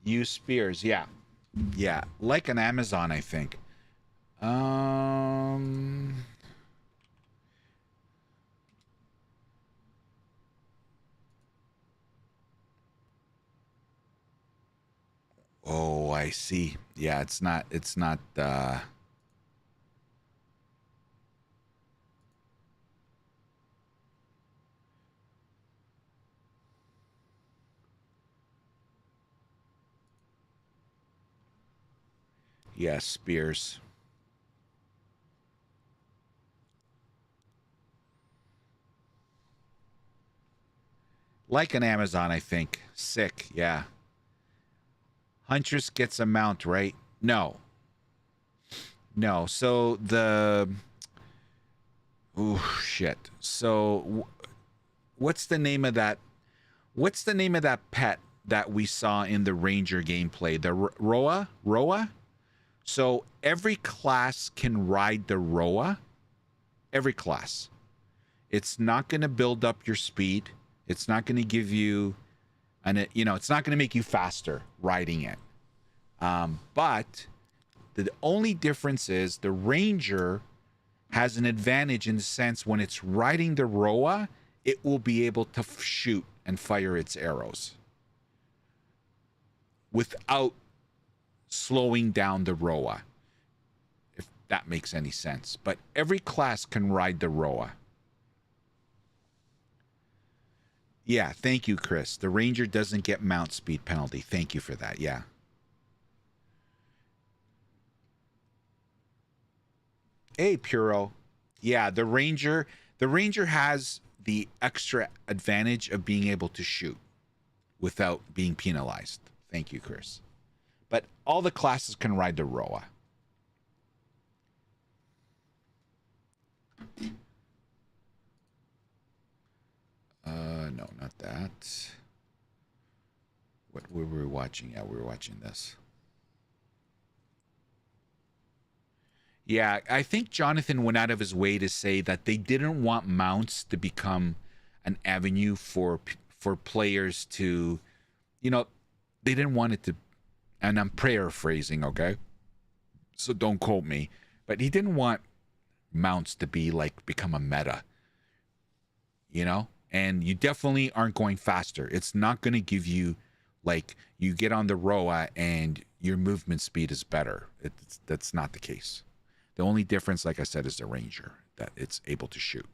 Use spears, yeah. Yeah, like an Amazon, I think. Oh, I see. Yeah, it's not Yeah, spears. Like an Amazon, I think. Sick, yeah. Huntress gets a mount, right? No. No, so the... Ooh, shit. So, what's the name of that? What's the name of that pet that we saw in the Ranger gameplay? The Roa? Roa? So, every class can ride the Roa. Every class. It's not going to build up your speed. It's not going to give you... it's not going to make you faster riding it. But the only difference is the Ranger has an advantage in the sense when it's riding the Roa, it will be able to shoot and fire its arrows without slowing down the Roa, if that makes any sense. But every class can ride the Roa. Yeah, thank you, Chris. The Ranger doesn't get mount speed penalty. Thank you for that, yeah. Hey, Puro. Yeah, the Ranger has the extra advantage of being able to shoot without being penalized. Thank you, Chris. But all the classes can ride the Roa. No, not that. What were we watching? Yeah, we were watching this. Yeah, I think Jonathan went out of his way to say that they didn't want mounts to become an avenue for players to, they didn't want it to, and I'm paraphrasing, okay? So don't quote me, but he didn't want mounts to be become a meta, And you definitely aren't going faster. It's not going to give you, you get on the Roa and your movement speed is better. That's not the case. The only difference, like I said, is the Ranger, that it's able to shoot.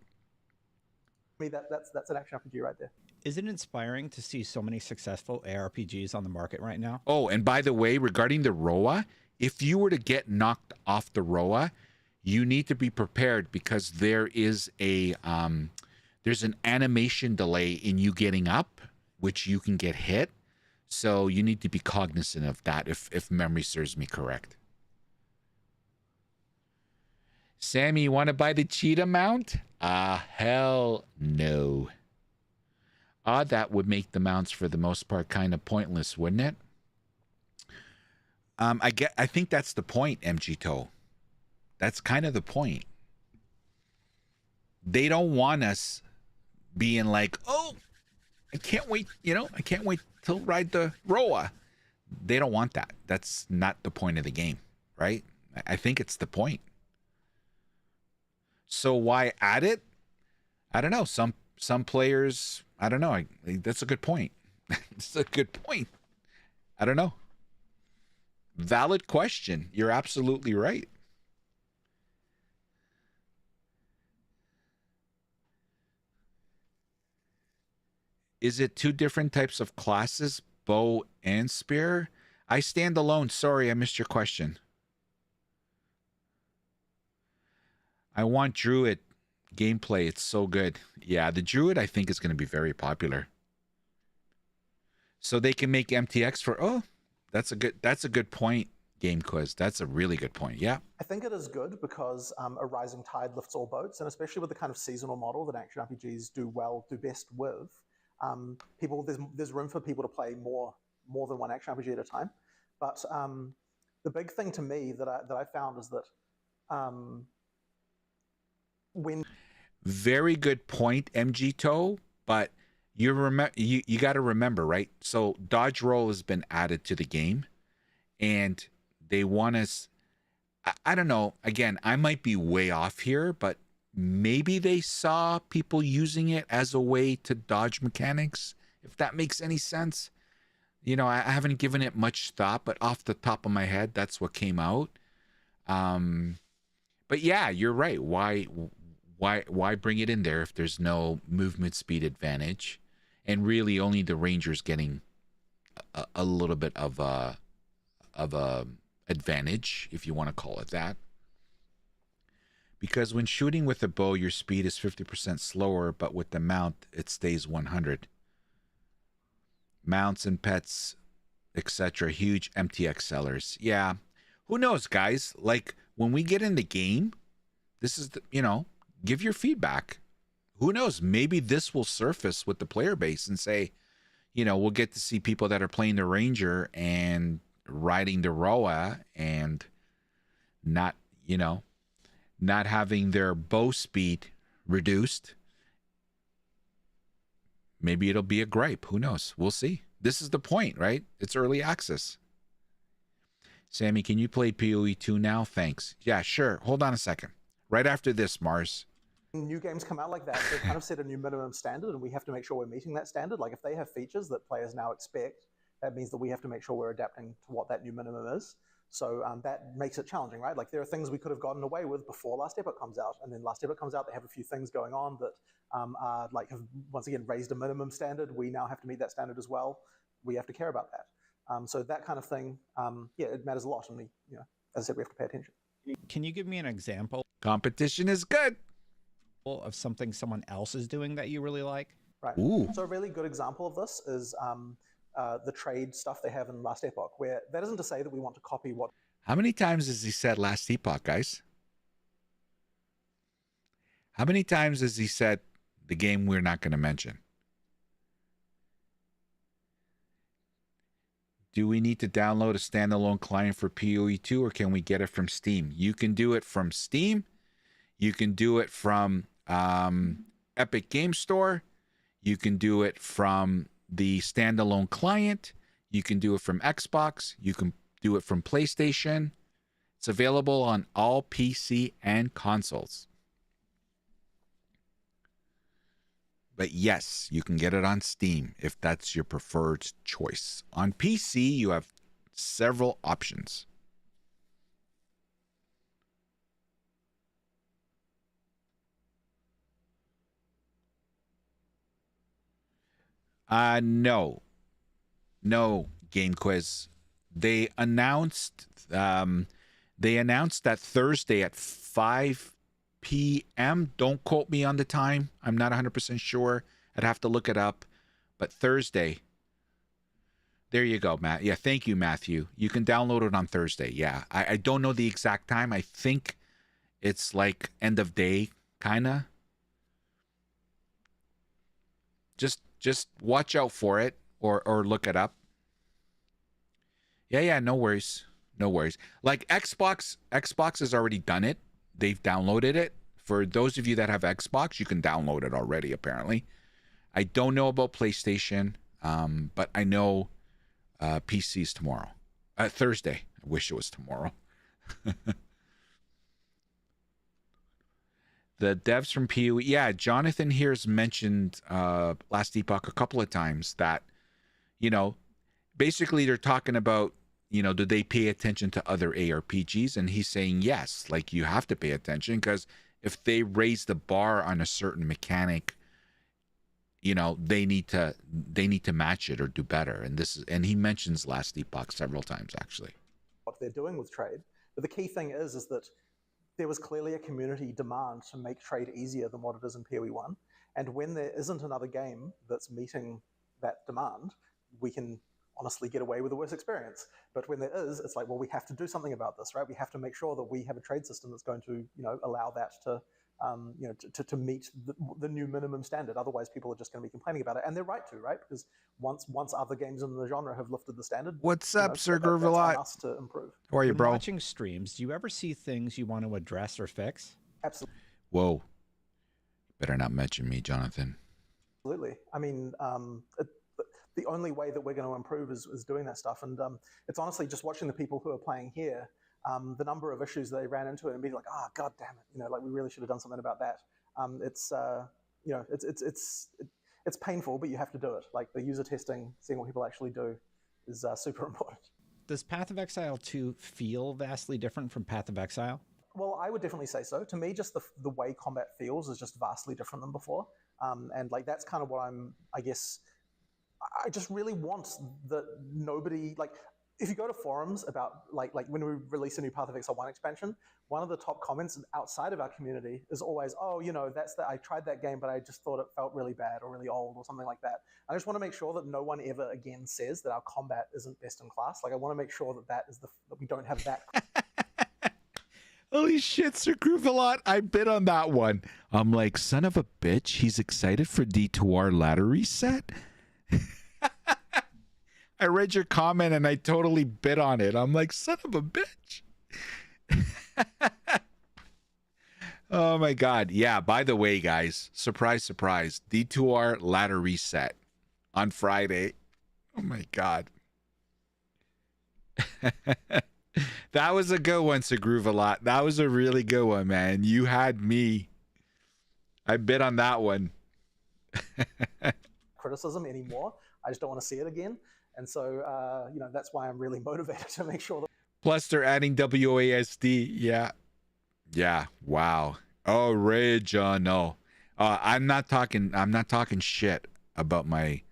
I mean, that's an action RPG right there. Is it inspiring to see so many successful ARPGs on the market right now? Oh, and by the way, regarding the Roa, if you were to get knocked off the Roa, you need to be prepared because there is there's an animation delay in you getting up, which you can get hit. So you need to be cognizant of that if memory serves me correct. Sammy, you want to buy the cheetah mount? Hell no. That would make the mounts for the most part kind of pointless, wouldn't it? I think that's the point, MG Toe. That's kind of the point. They don't want us being like, oh, I can't wait, I can't wait to ride the Roa. They don't want that. That's not the point of the game, right? I think it's the point. So why add it? I don't know. Some players, I don't know. That's a good point. It's a good point. I don't know. Valid question. You're absolutely right. Is it two different types of classes, bow and spear? I stand alone. Sorry, I missed your question. I want Druid gameplay. It's so good. Yeah, the Druid I think is going to be very popular. So they can make MTX for that's a good point, Game Quiz. That's a really good point. Yeah. I think it is good because a rising tide lifts all boats, and especially with the kind of seasonal model that action RPGs do best with, there's room for people to play more than one action RPG at a time. But the big thing to me that I found is that when very good point, MG Toe, but you got to remember, right? So dodge roll has been added to the game, and they want us. I don't know. Again, I might be way off here, but maybe they saw people using it as a way to dodge mechanics, if that makes any sense. I haven't given it much thought, but off the top of my head, that's what came out. But yeah, you're right. Why bring it in there if there's no movement speed advantage, and really only the Ranger's getting a little bit of a advantage, if you want to call it that. Because when shooting with a bow, your speed is 50% slower, but with the mount, it stays 100. Mounts and pets, etc. Huge MTX sellers. Yeah. Who knows, guys? Like, when we get in the game, this is, give your feedback. Who knows? Maybe this will surface with the player base and say, we'll get to see people that are playing the Ranger and riding the Roa and not having their bow speed reduced. Maybe it'll be a gripe. Who knows? We'll see. This is the point, right? It's early access. Sammy, can you play POE2 now? Thanks. Yeah, sure. Hold on a second. Right after this, Mars. New games come out like that, they kind of set a new minimum standard, and we have to make sure we're meeting that standard. Like, if they have features that players now expect, that means that we have to make sure we're adapting to what that new minimum is. So that makes it challenging, right? Like, there are things we could have gotten away with before Last Epoch comes out, and then Last Epoch comes out, they have a few things going on that have once again raised a minimum standard. We now have to meet that standard as well. We have to care about that. So that kind of thing, it matters a lot, and as I said, we have to pay attention. Can you give me an example? Competition is good. Of something someone else is doing that you really like? Right. Ooh. So a really good example of this is the trade stuff they have in Last Epoch, where that isn't to say that we want to copy what... How many times has he said Last Epoch, guys? How many times has he said the game we're not going to mention? Do we need to download a standalone client for POE2, or can we get it from Steam? You can do it from Steam. You can do it from Epic Game Store. You can do it from the standalone client. You can do it from Xbox. You can do it from PlayStation. It's available on all PC and consoles. But yes, you can get it on Steam if that's your preferred choice. On PC, you have several options. No, Game Quiz. They announced that Thursday at 5 p.m. Don't quote me on the time. I'm not 100% sure. I'd have to look it up. But Thursday. There you go, Matt. Yeah, thank you, Matthew. You can download it on Thursday. Yeah, I don't know the exact time. I think it's like end of day, kind of. Just watch out for it or look it up. Yeah, no worries. No worries. Like Xbox has already done it. They've downloaded it. For those of you that have Xbox, you can download it already, apparently. I don't know about PlayStation, but I know PC's tomorrow. Thursday. I wish it was tomorrow. The devs from POE, yeah, Jonathan here's mentioned Last Epoch a couple of times that, basically they're talking about, do they pay attention to other ARPGs? And he's saying yes, like you have to pay attention because if they raise the bar on a certain mechanic, they need to match it or do better. And he mentions Last Epoch several times actually. What they're doing with trade, but the key thing is that there was clearly a community demand to make trade easier than what it is in POE1. And when there isn't another game that's meeting that demand, we can honestly get away with a worse experience. But when there is, it's like, well, we have to do something about this, right? We have to make sure that we have a trade system that's going to, allow that to, to meet the new minimum standard. Otherwise, people are just going to be complaining about it, and they're right to, right? Because once other games in the genre have lifted the standard, what's up, Sir Gervilot? That's on us to improve. How are you, bro? Watching streams, do you ever see things you want to address or fix? Absolutely. Whoa! Better not mention me, Jonathan. Absolutely. I mean, the only way that we're going to improve is doing that stuff, and it's honestly just watching the people who are playing here. The number of issues they ran into and be like, oh, God damn it, like we really should have done something about that. It's painful, but you have to do it. Like the user testing, seeing what people actually do is super important. Does Path of Exile 2 feel vastly different from Path of Exile? Well, I would definitely say so. To me, just the way combat feels is just vastly different than before. And like that's kind of what I just really want that nobody, like, if you go to forums about like when we release a new Path of Exile 1 expansion, one of the top comments outside of our community is always, oh, I tried that game, but I just thought it felt really bad or really old or something like that. I just want to make sure that no one ever again says that our combat isn't best in class. Like I want to make sure that we don't have that. Holy shit, Sir Groovalot, I bid on that one. I'm like, son of a bitch, he's excited for D2R ladder reset? I read your comment and I totally bid on it. I'm like, son of a bitch. Oh my God. Yeah, by the way, guys, surprise, surprise, D2R ladder reset on Friday. Oh my God. That was a good one, Sir Groovalot. That was a really good one, man. You had me. I bid on that one. Criticism anymore. I just don't want to see it again. And so, that's why I'm really motivated to make sure that. Plus, they're adding WASD. Yeah. Yeah. Wow. Original. I'm not talking shit about my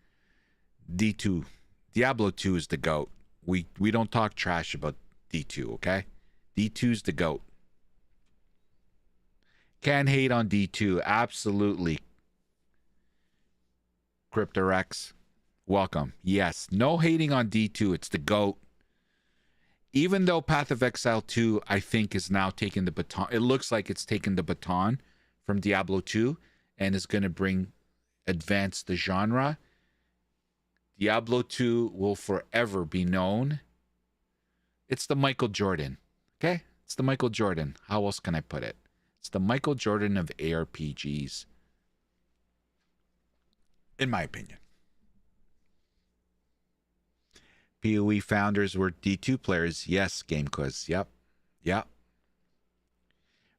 D2. Diablo 2 is the GOAT. We don't talk trash about D2, okay? D2's the GOAT. Can't hate on D2. Absolutely. Cryptorex. Welcome. Yes. No hating on D2. It's the GOAT. Even though Path of Exile 2, I think, is now taking the baton. It looks like it's taken the baton from Diablo 2 and is going to advance the genre. Diablo 2 will forever be known. It's the Michael Jordan. Okay? It's the Michael Jordan. How else can I put it? It's the Michael Jordan of ARPGs. In my opinion. POE founders were D2 players. Yes, Game Quiz. Yep. Yep.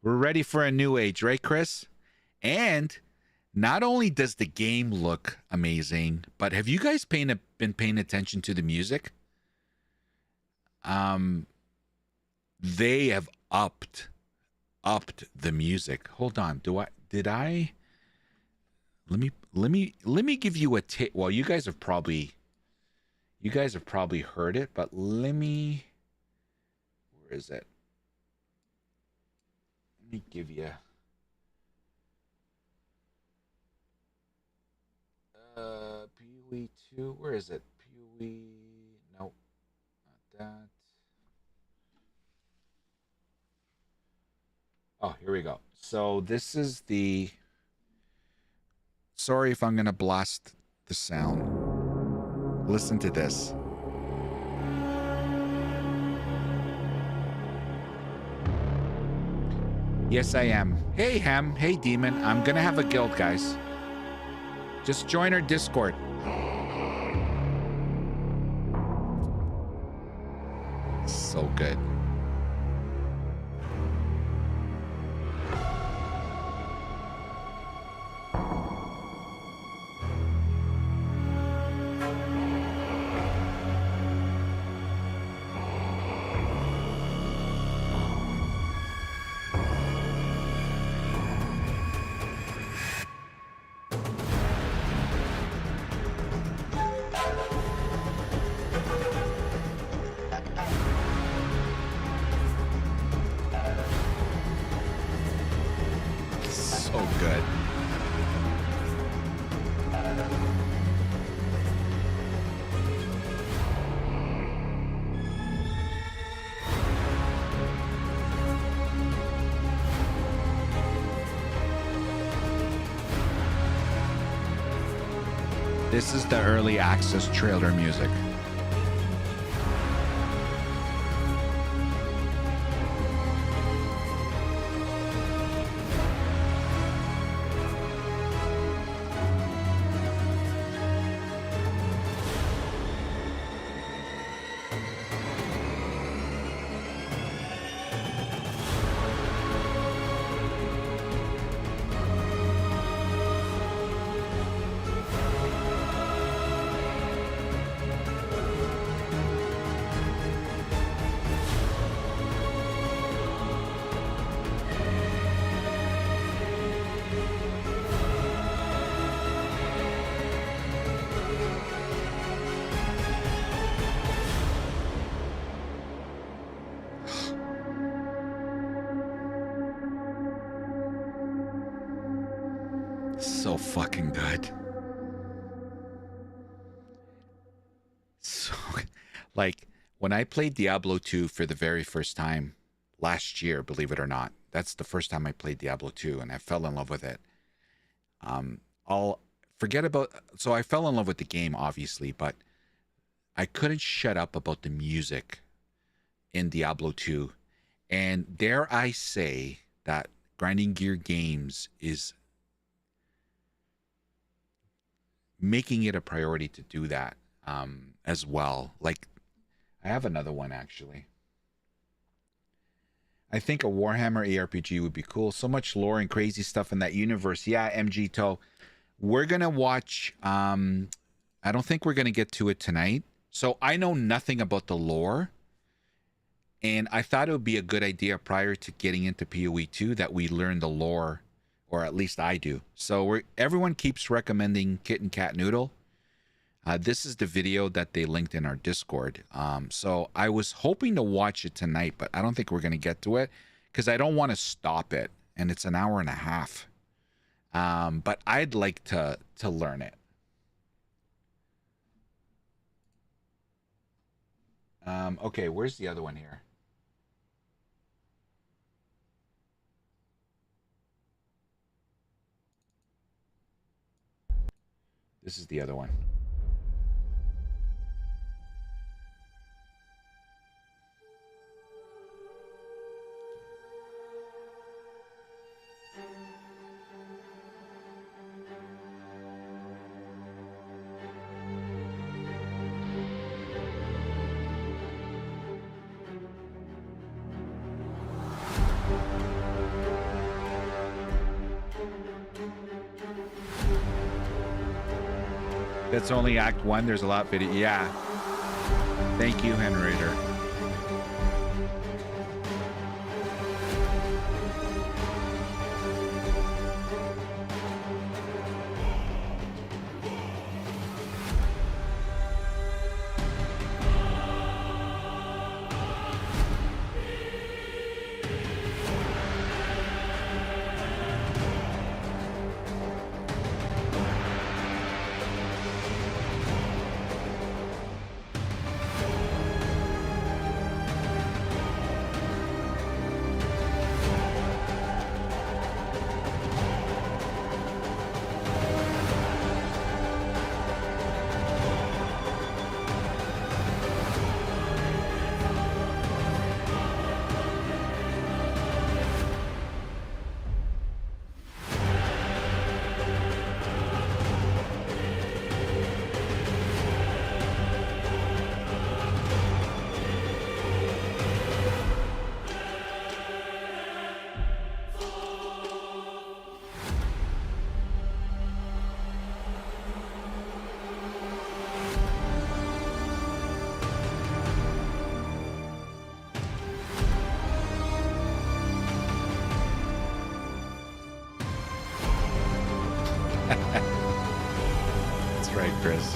We're ready for a new age, right, Chris? And not only does the game look amazing, but have you guys been paying attention to the music? They have upped the music. Hold on. Let me give you a tip. Well, you guys have probably heard it, but where is it? Let me give you POE2. Where is it? POE. Nope, not that. Oh, here we go. So this is the. Sorry if I'm gonna blast the sound. Listen to this. Yes, I am. Hey, Hem. Hey, Demon. I'm gonna have a guild, guys. Just join our Discord. So good. So good. This is the early access trailer music. so fucking good. So, like, when I played Diablo 2 for the very first time last year, believe it or not, that's the first time I played Diablo 2, and I fell in love with it. I'll forget about, so I fell in love with the game, obviously, but I couldn't shut up about the music in Diablo 2. And dare I say that Grinding Gear Games is making it a priority to do that as well. Like, I have another one, actually. I think a Warhammer ARPG would be cool. So much lore and crazy stuff in that universe. Yeah, MG Toe. We're going to watch... I don't think we're going to get to it tonight. So I know nothing about the lore. And I thought it would be a good idea prior to getting into POE2 that we learn the lore. Or at least I do. So everyone keeps recommending Kitten Cat Noodle. This is the video that they linked in our Discord. So I was hoping to watch it tonight, but I don't think we're going to get to it because I don't want to stop it. And it's an hour and a half. But I'd like to learn it. Okay, where's the other one here? This is the other one. That's only Act 1. There's a lot video. Yeah. Thank you, Henrietta. That's right, Chris.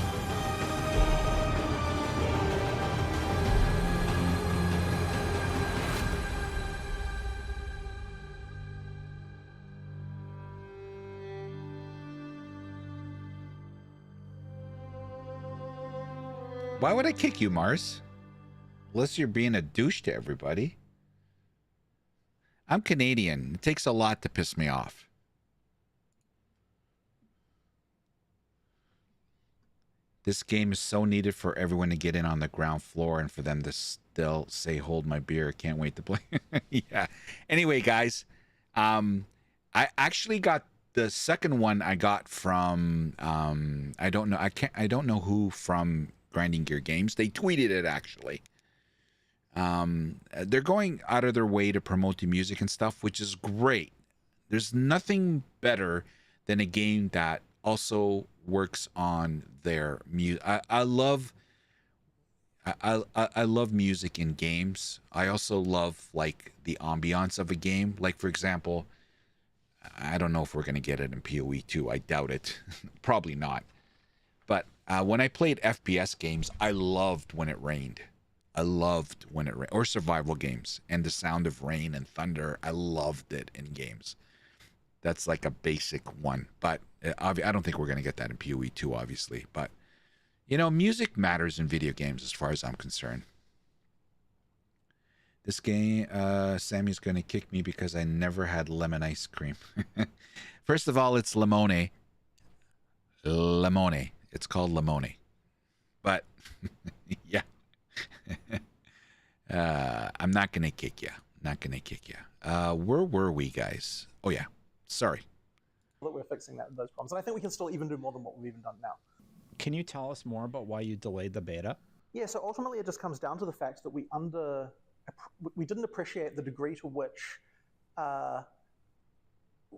Why would I kick you, Mars? Unless you're being a douche to everybody. I'm Canadian. It takes a lot to piss me off. This game is so needed for everyone to get in on the ground floor and for them to still say, hold my beer. Can't wait to play. Yeah. Anyway, guys, I actually got the second one I got from, I don't know who from Grinding Gear Games. They tweeted it, actually. They're going out of their way to promote the music and stuff, which is great. There's nothing better than a game that also works on their music. I love music in games. I also love like the ambiance of a game. Like, for example, I don't know if we're going to get it in POE2. I doubt it. Probably not. But when I played FPS games, I loved when it rained. I loved when it rained. Or survival games. And the sound of rain and thunder, I loved it in games. That's like a basic one. But I don't think we're going to get that in POE2, obviously. But, you know, music matters in video games as far as I'm concerned. This game, Sammy's going to kick me because I never had lemon ice cream. First of all, it's limone. Limone. It's called limone. But, yeah. I'm not going to kick you. Not going to kick you. Where were we, guys? Oh, yeah. Sorry. That we're fixing those problems. And I think we can still even do more than what we've even done now. Can you tell us more about why you delayed the beta? Yeah, so ultimately it just comes down to the fact that we didn't appreciate the degree to which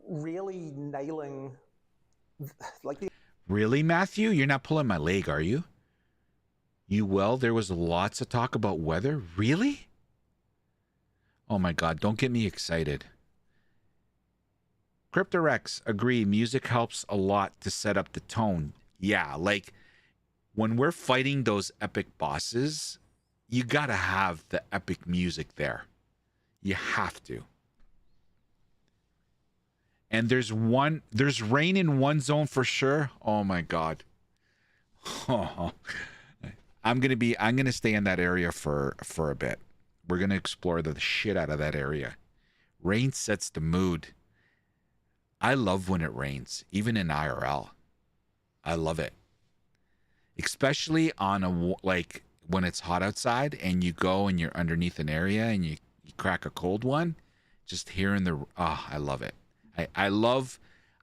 really nailing like the Really, Matthew? You're not pulling my leg, are you? You will? There was lots of talk about weather? Really? Oh my god, don't get me excited. Cryptorex, agree, music helps a lot to set up the tone. Yeah, like when we're fighting those epic bosses, you gotta have the epic music there. You have to. And there's rain in one zone for sure. Oh my god. I'm gonna stay in that area for a bit. We're gonna explore the shit out of that area. Rain sets the mood. I love when it rains, even in IRL. I love it. Especially on like when it's hot outside and you go and you're underneath an area and you crack a cold one, just hearing I love it. I love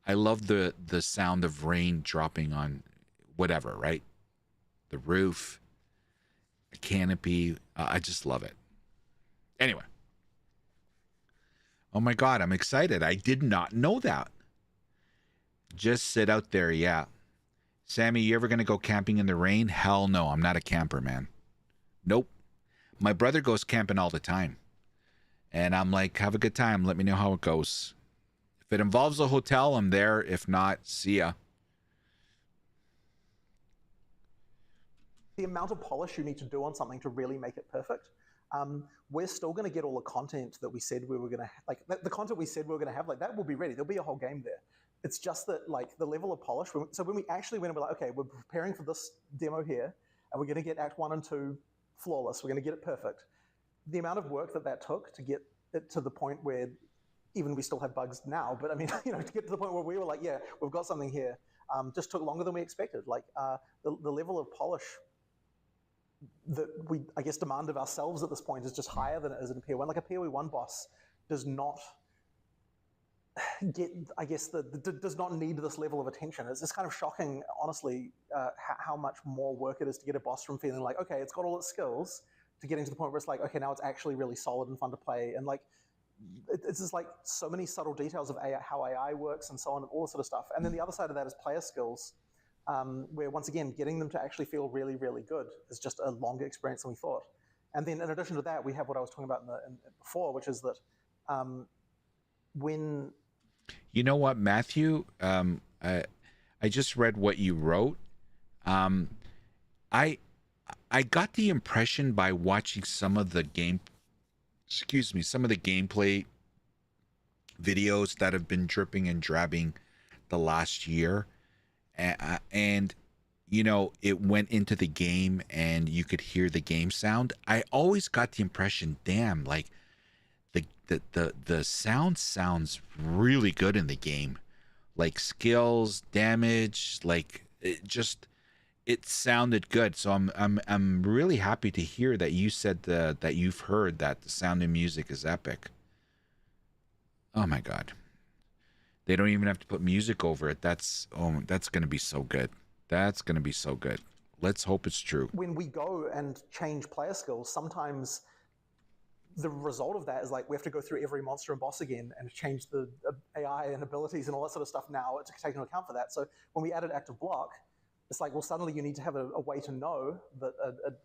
the sound of rain dropping on whatever, right? The roof, a canopy. I just love it. Anyway. Oh my god, I'm excited. I did not know that. Just sit out there, yeah. Sammy, you ever gonna go camping in the rain? Hell no, I'm not a camper, man. Nope. My brother goes camping all the time. And I'm like, have a good time. Let me know how it goes. If it involves a hotel, I'm there. If not, see ya. The amount of polish you need to do on something to really make it perfect. We're still going to get all the content that we said we were going to like. The content we said we were going to have, like that will be ready. There'll be a whole game there. It's just that like the level of polish. So when we actually went and we're like, okay, we're preparing for this demo here, and we're going to get Act 1 and 2 flawless. We're going to get it perfect. The amount of work that took to get it to the point where even we still have bugs now, but I mean, you know, to get to the point where we were like, yeah, we've got something here, just took longer than we expected. Like the level of polish that we, I guess, demand of ourselves at this point is just higher than it is in POE1. Like a POE1 boss does not get, I guess, does not need this level of attention. It's kind of shocking, honestly, how much more work it is to get a boss from feeling like, okay, it's got all its skills, to getting to the point where it's like, okay, now it's actually really solid and fun to play. And like, it's just like so many subtle details of how AI works and so on, and all this sort of stuff. And then the other side of that is player skills, where once again, getting them to actually feel really, really good is just a longer experience than we thought. And then in addition to that, we have what I was talking about before, which is that when... You know what, Matthew? I just read what you wrote. I got the impression by watching some of the gameplay videos that have been dripping and drabbing the last year, and you know, it went into the game and you could hear the game sound. I always got the impression, damn, like the sound sounds really good in the game, like skills, damage, like it sounded good. So I'm really happy to hear that you said that you've heard that the sound and music is epic. Oh my god. They don't even have to put music over it. That's going to be so good. That's going to be so good. Let's hope it's true. When we go and change player skills, sometimes the result of that is like we have to go through every monster and boss again and change the AI and abilities and all that sort of stuff now to take into account for that. So when we added active block, it's like, well, suddenly you need to have a way to know that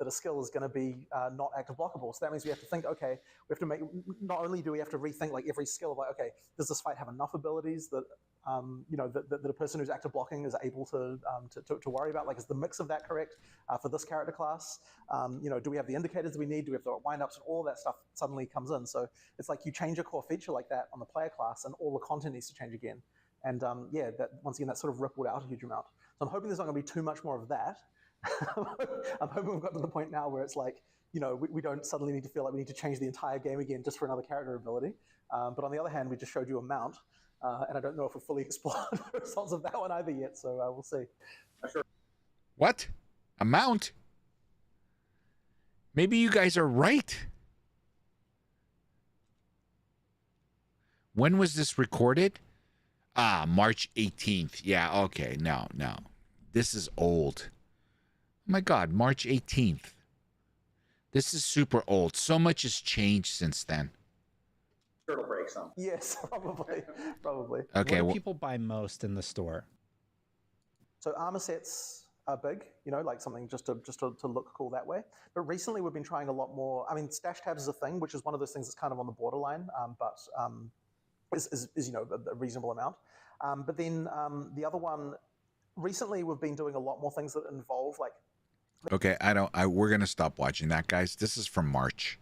a skill is going to be not active blockable. So that means we have to think, okay, we have to make, not only do we have to rethink like every skill of like, okay, does this fight have enough abilities that, you know, that a person who's active blocking is able to worry about? Like, is the mix of that correct for this character class? You know, do we have the indicators that we need? Do we have the wind-ups? And all that stuff suddenly comes in. So it's like you change a core feature like that on the player class and all the content needs to change again. And yeah, that once again, that sort of rippled out a huge amount. So I'm hoping there's not going to be too much more of that. I'm hoping we've got to the point now where it's like, you know, we don't suddenly need to feel like we need to change the entire game again just for another character ability. But on the other hand, we just showed you a mount, and I don't know if we've fully explored the results of that one either yet, so we'll see. What? A mount? Maybe you guys are right. When was this recorded? March 18th. Yeah, okay. No. This is old. Oh my God, March 18th. This is super old. So much has changed since then. Sure, it'll break some. Yes, probably. Okay. What do people buy most in the store? So armor sets are big, you know, like something just to look cool that way. But recently we've been trying a lot more. I mean, stash tabs is a thing, which is one of those things that's kind of on the borderline, but is you know, a reasonable amount. But then the other one, recently we've been doing a lot more things that involve like. Okay, we're gonna stop watching that, guys. This is from March.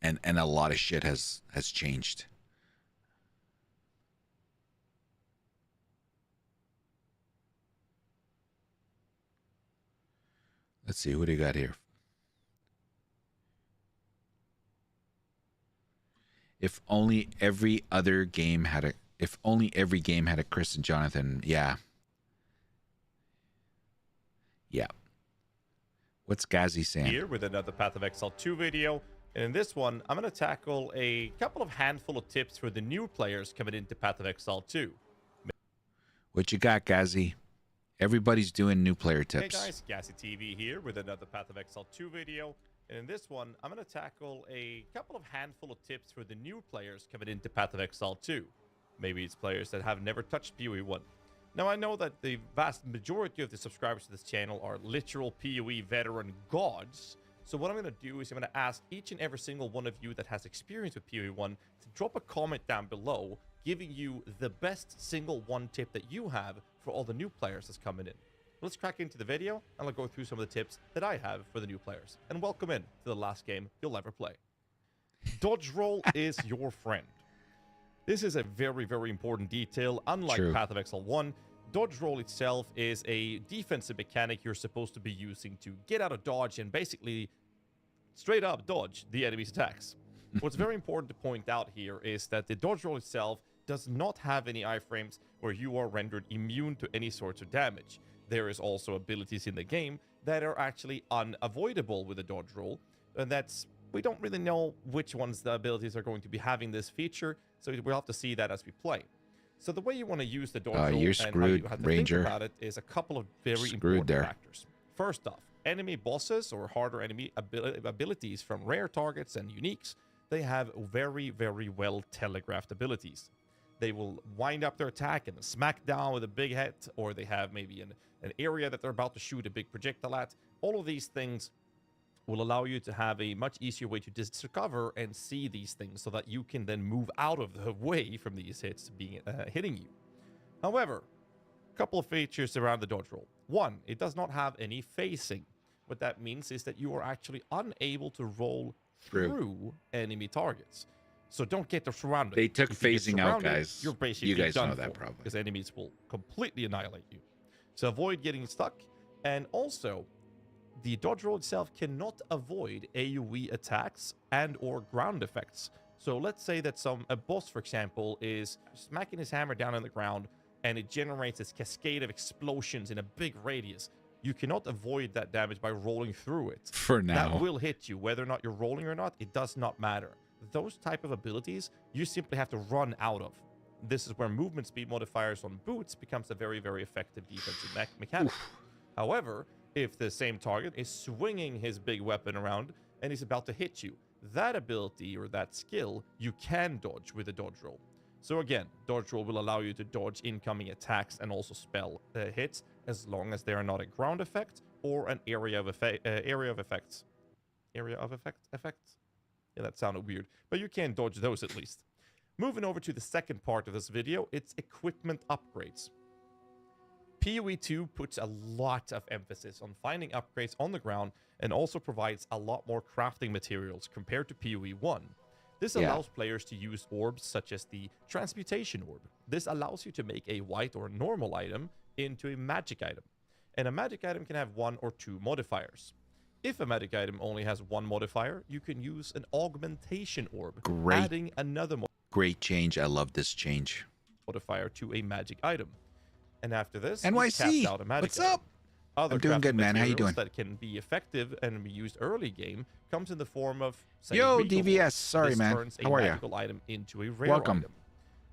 And a lot of shit has changed. Let's see, what do you got here? If only every game had a Chris and Jonathan, yeah. Yeah. What's Gazzy saying? Here with another Path of Exile 2 video. And in this one, I'm going to tackle a couple of handful of tips for the new players coming into Path of Exile 2. What you got, Gazzy? Everybody's doing new player tips. Hey guys, Gassy TV here with another Path of Exile 2 video. And in this one, I'm going to tackle a couple of handful of tips for the new players coming into Path of Exile 2. Maybe it's players that have never touched POE1. Now, I know that the vast majority of the subscribers to this channel are literal POE veteran gods. So what I'm going to do is I'm going to ask each and every single one of you that has experience with POE1 to drop a comment down below giving you the best single one tip that you have for all the new players that's coming in. Let's crack into the video and I'll go through some of the tips that I have for the new players. And welcome in to the last game you'll ever play. Dodge roll is your friend. This is a very, very important detail. Unlike Path of Exile 1, dodge roll itself is a defensive mechanic you're supposed to be using to get out of dodge and basically straight up dodge the enemy's attacks. What's very important to point out here is that the dodge roll itself does not have any iframes where you are rendered immune to any sorts of damage. There is also abilities in the game that are actually unavoidable with a dodge roll, and we don't really know which ones the abilities are going to be having this feature, so we'll have to see that as we play. So the way you want to use the dodge roll you're and how you have to Ranger. think about it is a couple of very important factors. First off, enemy bosses or harder enemy abilities from rare targets and uniques, they have very, very well telegraphed abilities. They will wind up their attack and smack down with a big hit, or they have maybe an area that they're about to shoot a big projectile at. All of these things will allow you to have a much easier way to discover and see these things so that you can then move out of the way from these hits being hitting you. However, a couple of features around the dodge roll. One, it does not have any phasing. What that means is that you are actually unable to roll through enemy targets. So don't get surrounded. They took phasing out, guys. You're basically you guys done know that for, probably. because enemies will completely annihilate you. So avoid getting stuck. And also, the dodge roll itself cannot avoid AoE attacks and or ground effects. So let's say that a boss, for example, is smacking his hammer down on the ground and it generates this cascade of explosions in a big radius. You cannot avoid that damage by rolling through it. For now. That will hit you. Whether or not you're rolling or not, it does not matter. Those type of abilities, you simply have to run out of. This is where movement speed modifiers on boots becomes a very, very effective defensive mechanic. However, if the same target is swinging his big weapon around and he's about to hit you, that ability or that skill, you can dodge with a dodge roll. So again, dodge roll will allow you to dodge incoming attacks and also spell hits as long as they are not a ground effect or an area of effects. Yeah, that sounded weird, but you can dodge those at least. Moving over to the second part of this video, it's equipment upgrades. POE2 puts a lot of emphasis on finding upgrades on the ground and also provides a lot more crafting materials compared to POE1. This allows players to use orbs such as the Transmutation Orb. This allows you to make a white or normal item into a magic item. And a magic item can have 1 or 2 modifiers. If a magic item only has 1 modifier, you can use an Augmentation Orb, adding another Great change. I love this change. modifier to a magic item. And after this, NYC, you've capped out a magic what's item. up? Other I'm doing crafting good, man. How you materials doing? that can be effective and be used early game comes in the form of, say, Yo, Regal DVS. Orb. Sorry, This man. turns How a are ya? magical item into a rare Welcome. item.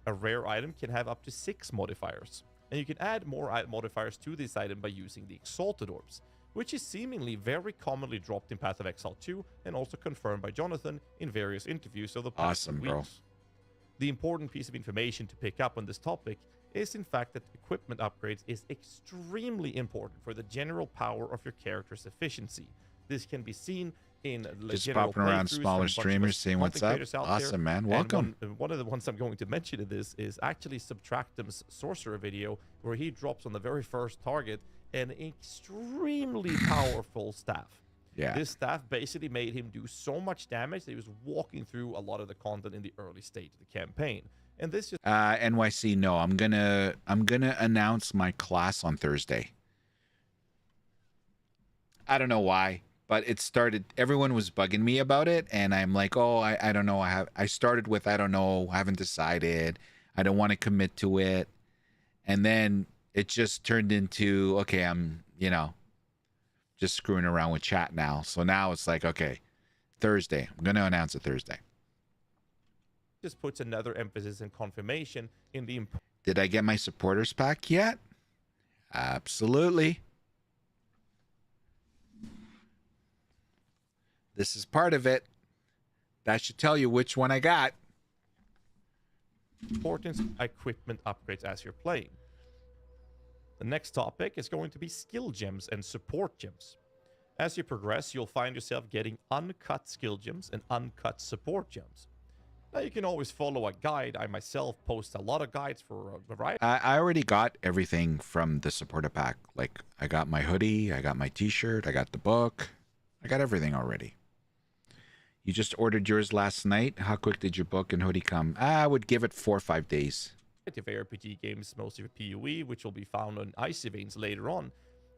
A rare item can have up to 6 modifiers, and you can add more modifiers to this item by using the Exalted Orbs, which is seemingly very commonly dropped in Path of Exile 2 and also confirmed by Jonathan in various interviews of the past Awesome, weeks. bro. The important piece of information to pick up on this topic is in fact that equipment upgrades is extremely important for the general power of your character's efficiency. This can be seen in the Just general popping around playthroughs from a smaller bunch of streamers us saying what's content up. creators out Awesome, there. man. And Welcome. one of the ones I'm going to mention in this is actually Subtractum's Sorcerer video, where he drops on the very first target an extremely powerful staff. Yeah. This staff basically made him do so much damage that he was walking through a lot of the content in the early stage of the campaign. And this just NYC, no, I'm gonna announce my class on Thursday. I don't know why, but it started. Everyone was bugging me about it, and I'm like, oh, I don't know. I started with I don't know, I haven't decided. I don't want to commit to it, and then it just turned into okay, I'm just screwing around with chat now. So now it's like okay, Thursday. I'm gonna announce it Thursday. just puts another emphasis and confirmation in the Did I get my supporters pack yet? Absolutely. This is part of it. That should tell you which one I got. importance of equipment upgrades as you're playing. The next topic is going to be skill gems and support gems. As you progress, you'll find yourself getting uncut skill gems and uncut support gems. Now you can always follow a guide. I myself post a lot of guides for a variety. I already got everything from the supporter pack. Like, I got my hoodie, I got my t-shirt, I got the book. I got everything already. You just ordered yours last night. How quick did your book and hoodie come? I would give it 4 or 5 days. Of ARPG games, mostly for POE, which will be found on Icy Veins later on,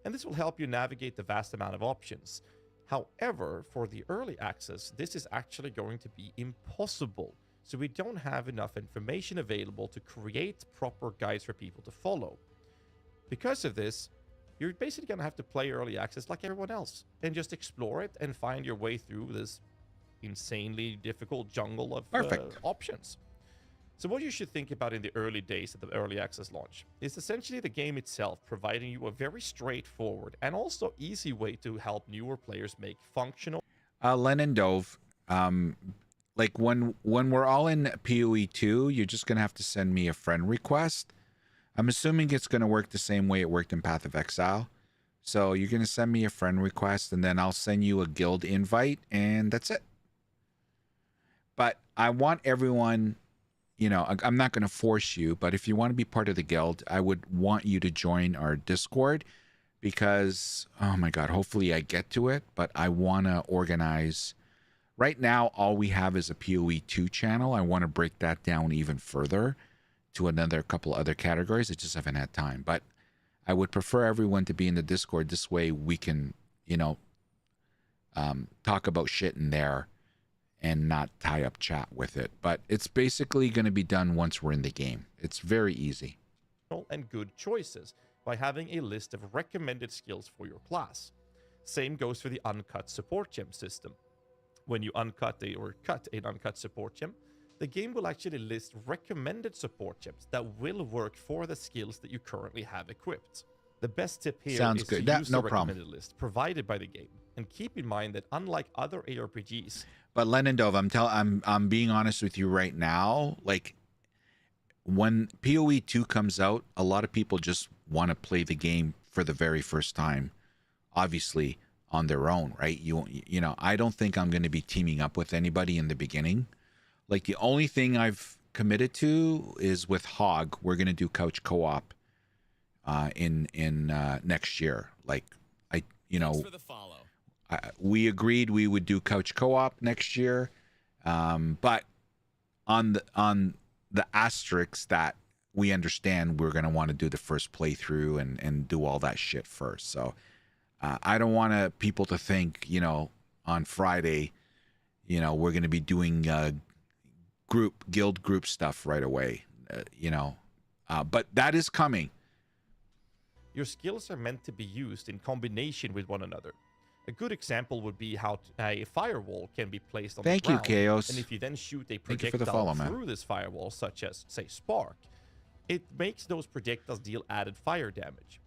and this will help you navigate the vast amount of options. However, for the early access, this is actually going to be impossible, so we don't have enough information available to create proper guides for people to follow. Because of this, you're basically going to have to play early access like everyone else, and just explore it and find your way through this insanely difficult jungle of options. So what you should think about in the early days of the early access launch is essentially the game itself providing you a very straightforward and also easy way to help newer players make functional. Len and Dove, like when we're all in POE2, you're just going to have to send me a friend request. I'm assuming it's going to work the same way it worked in Path of Exile. So you're going to send me a friend request, and then I'll send you a guild invite, and that's it. But I want everyone... I'm not going to force you, but if you want to be part of the guild, I would want you to join our Discord because, oh my God, hopefully I get to it, but I want to organize. Right now, all we have is a POE2 channel. I want to break that down even further to another couple other categories. I just haven't had time, but I would prefer everyone to be in the Discord. This way we can, talk about shit in there and not tie up chat with it. But it's basically going to be done once we're in the game. It's very easy. And good choices by having a list of recommended skills for your class. Same goes for the uncut support gem system. When you cut an uncut support gem, the game will actually list recommended support gems that will work for the skills that you currently have equipped. The best tip here Sounds is good. to use No the problem. recommended list provided by the game, and keep in mind that unlike other ARPGs, But Len and Dove, I'm being honest with you right now. Like when POE2 comes out, a lot of people just want to play the game for the very first time, obviously on their own, right? I don't think I'm going to be teaming up with anybody in the beginning. Like the only thing I've committed to is with Hog. We're going to do couch co-op in next year. Like Thanks for the follow. we agreed we would do couch co-op next year, but on the asterisks that we understand we're going to want to do the first playthrough and do all that shit first. So I don't want people to think, on Friday, we're going to be doing guild group stuff right away, but that is coming. Your skills are meant to be used in combination with one another. A good example would be how a firewall can be placed on the ground. Thank you, Chaos. And if you then shoot a Thank you for projectile the follow, man. through this firewall, such as, say, Spark, it makes those projectiles deal added fire damage.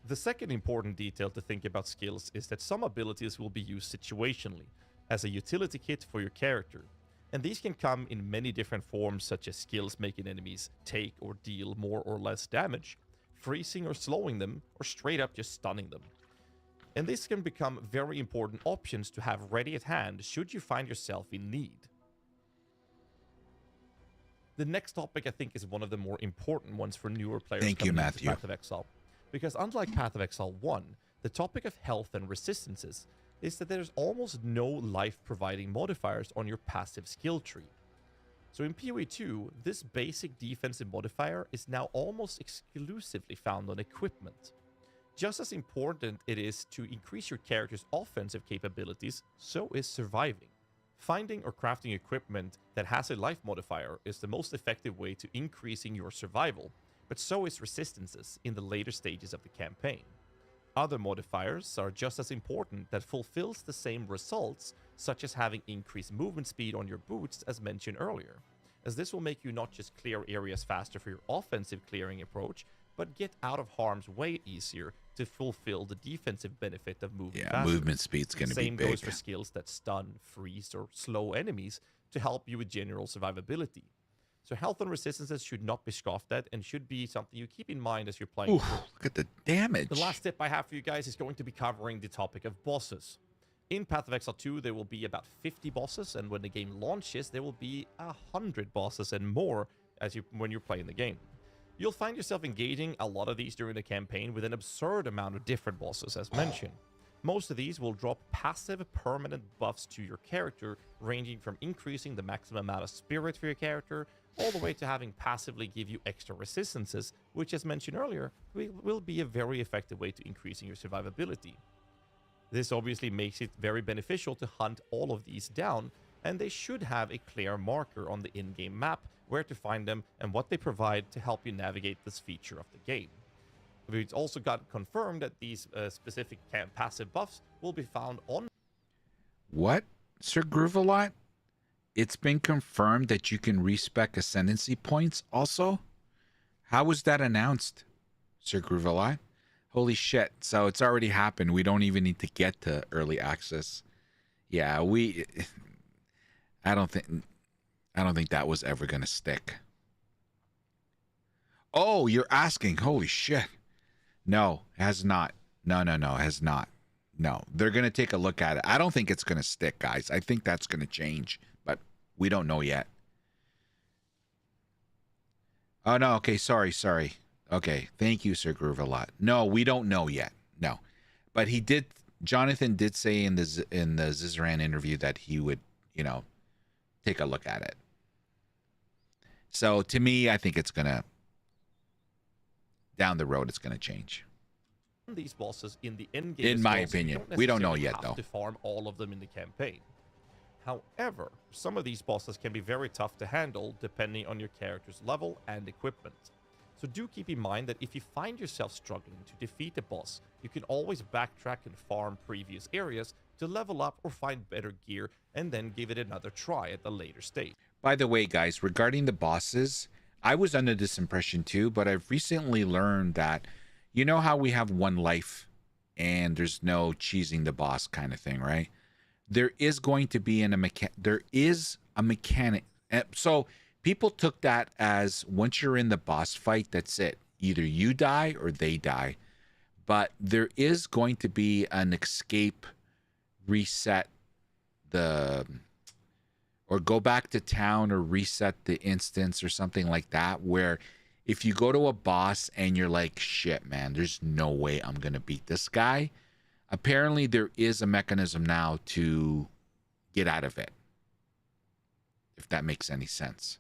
The second important detail to think about skills is that some abilities will be used situationally, as a utility kit for your character. And these can come in many different forms, such as skills making enemies take or deal more or less damage, freezing or slowing them, or straight up just stunning them. And this can become very important options to have ready at hand should you find yourself in need. The next topic I think is one of the more important ones for newer players coming into Path of Exile. Because unlike Path of Exile 1, the topic of health and resistances is that there's almost no life-providing modifiers on your passive skill tree. So in POE2, this basic defensive modifier is now almost exclusively found on equipment. Just as important it is to increase your character's offensive capabilities, so is surviving. Finding or crafting equipment that has a life modifier is the most effective way to increasing your survival, but so is resistances in the later stages of the campaign. Other modifiers are just as important that fulfills the same results, such as having increased movement speed on your boots as mentioned earlier, as this will make you not just clear areas faster for your offensive clearing approach, but get out of harm's way easier to fulfill the defensive benefit of moving faster. Movement speed's going to be big. Same goes for skills that stun, freeze, or slow enemies to help you with general survivability. So health and resistances should not be scoffed at and should be something you keep in mind as you're playing. Oof, look at the damage. The last tip I have for you guys is going to be covering the topic of bosses. In Path of Exile 2, there will be about 50 bosses, and when the game launches, there will be 100 bosses and more when you're playing the game. You'll find yourself engaging a lot of these during the campaign with an absurd amount of different bosses, as mentioned. Most of these will drop passive permanent buffs to your character, ranging from increasing the maximum amount of spirit for your character, all the way to having passively give you extra resistances, which, as mentioned earlier, will be a very effective way to increasing your survivability. This obviously makes it very beneficial to hunt all of these down, and they should have a clear marker on the in-game map where to find them and what they provide to help you navigate this feature of the game. We've also got confirmed that these specific passive buffs will be found on... What, Sir Groovalot? It's been confirmed that you can respec ascendancy points also? How was that announced, Sir Groovalot? Holy shit, so it's already happened. We don't even need to get to early access. Yeah, I don't think that was ever going to stick. Oh, you're asking. Holy shit. No, it has not. No, it has not. No, they're going to take a look at it. I don't think it's going to stick, guys. I think that's going to change, but we don't know yet. Oh, no. Okay, sorry. Okay, thank you, Sir Groovalot. No, we don't know yet. No. But Jonathan did say in the Zizaran interview that he would, take a look at it. So to me, I think it's gonna, down the road, it's gonna change. These bosses in the end game. In my opinion, we don't know yet though. To farm all of them in the campaign. However, some of these bosses can be very tough to handle depending on your character's level and equipment. So do keep in mind that if you find yourself struggling to defeat a boss, you can always backtrack and farm previous areas to level up or find better gear and then give it another try at a later stage. By the way, guys, regarding the bosses, I was under this impression too, but I've recently learned that, you know how we have one life and there's no cheesing the boss kind of thing, right? There is going to be there is a mechanic. So people took that as once you're in the boss fight, that's it. Either you die or they die. But there is going to be an escape, reset or go back to town or reset the instance or something like that, where if you go to a boss and you're like, shit, man, there's no way I'm going to beat this guy. Apparently there is a mechanism now to get out of it. if that makes any sense.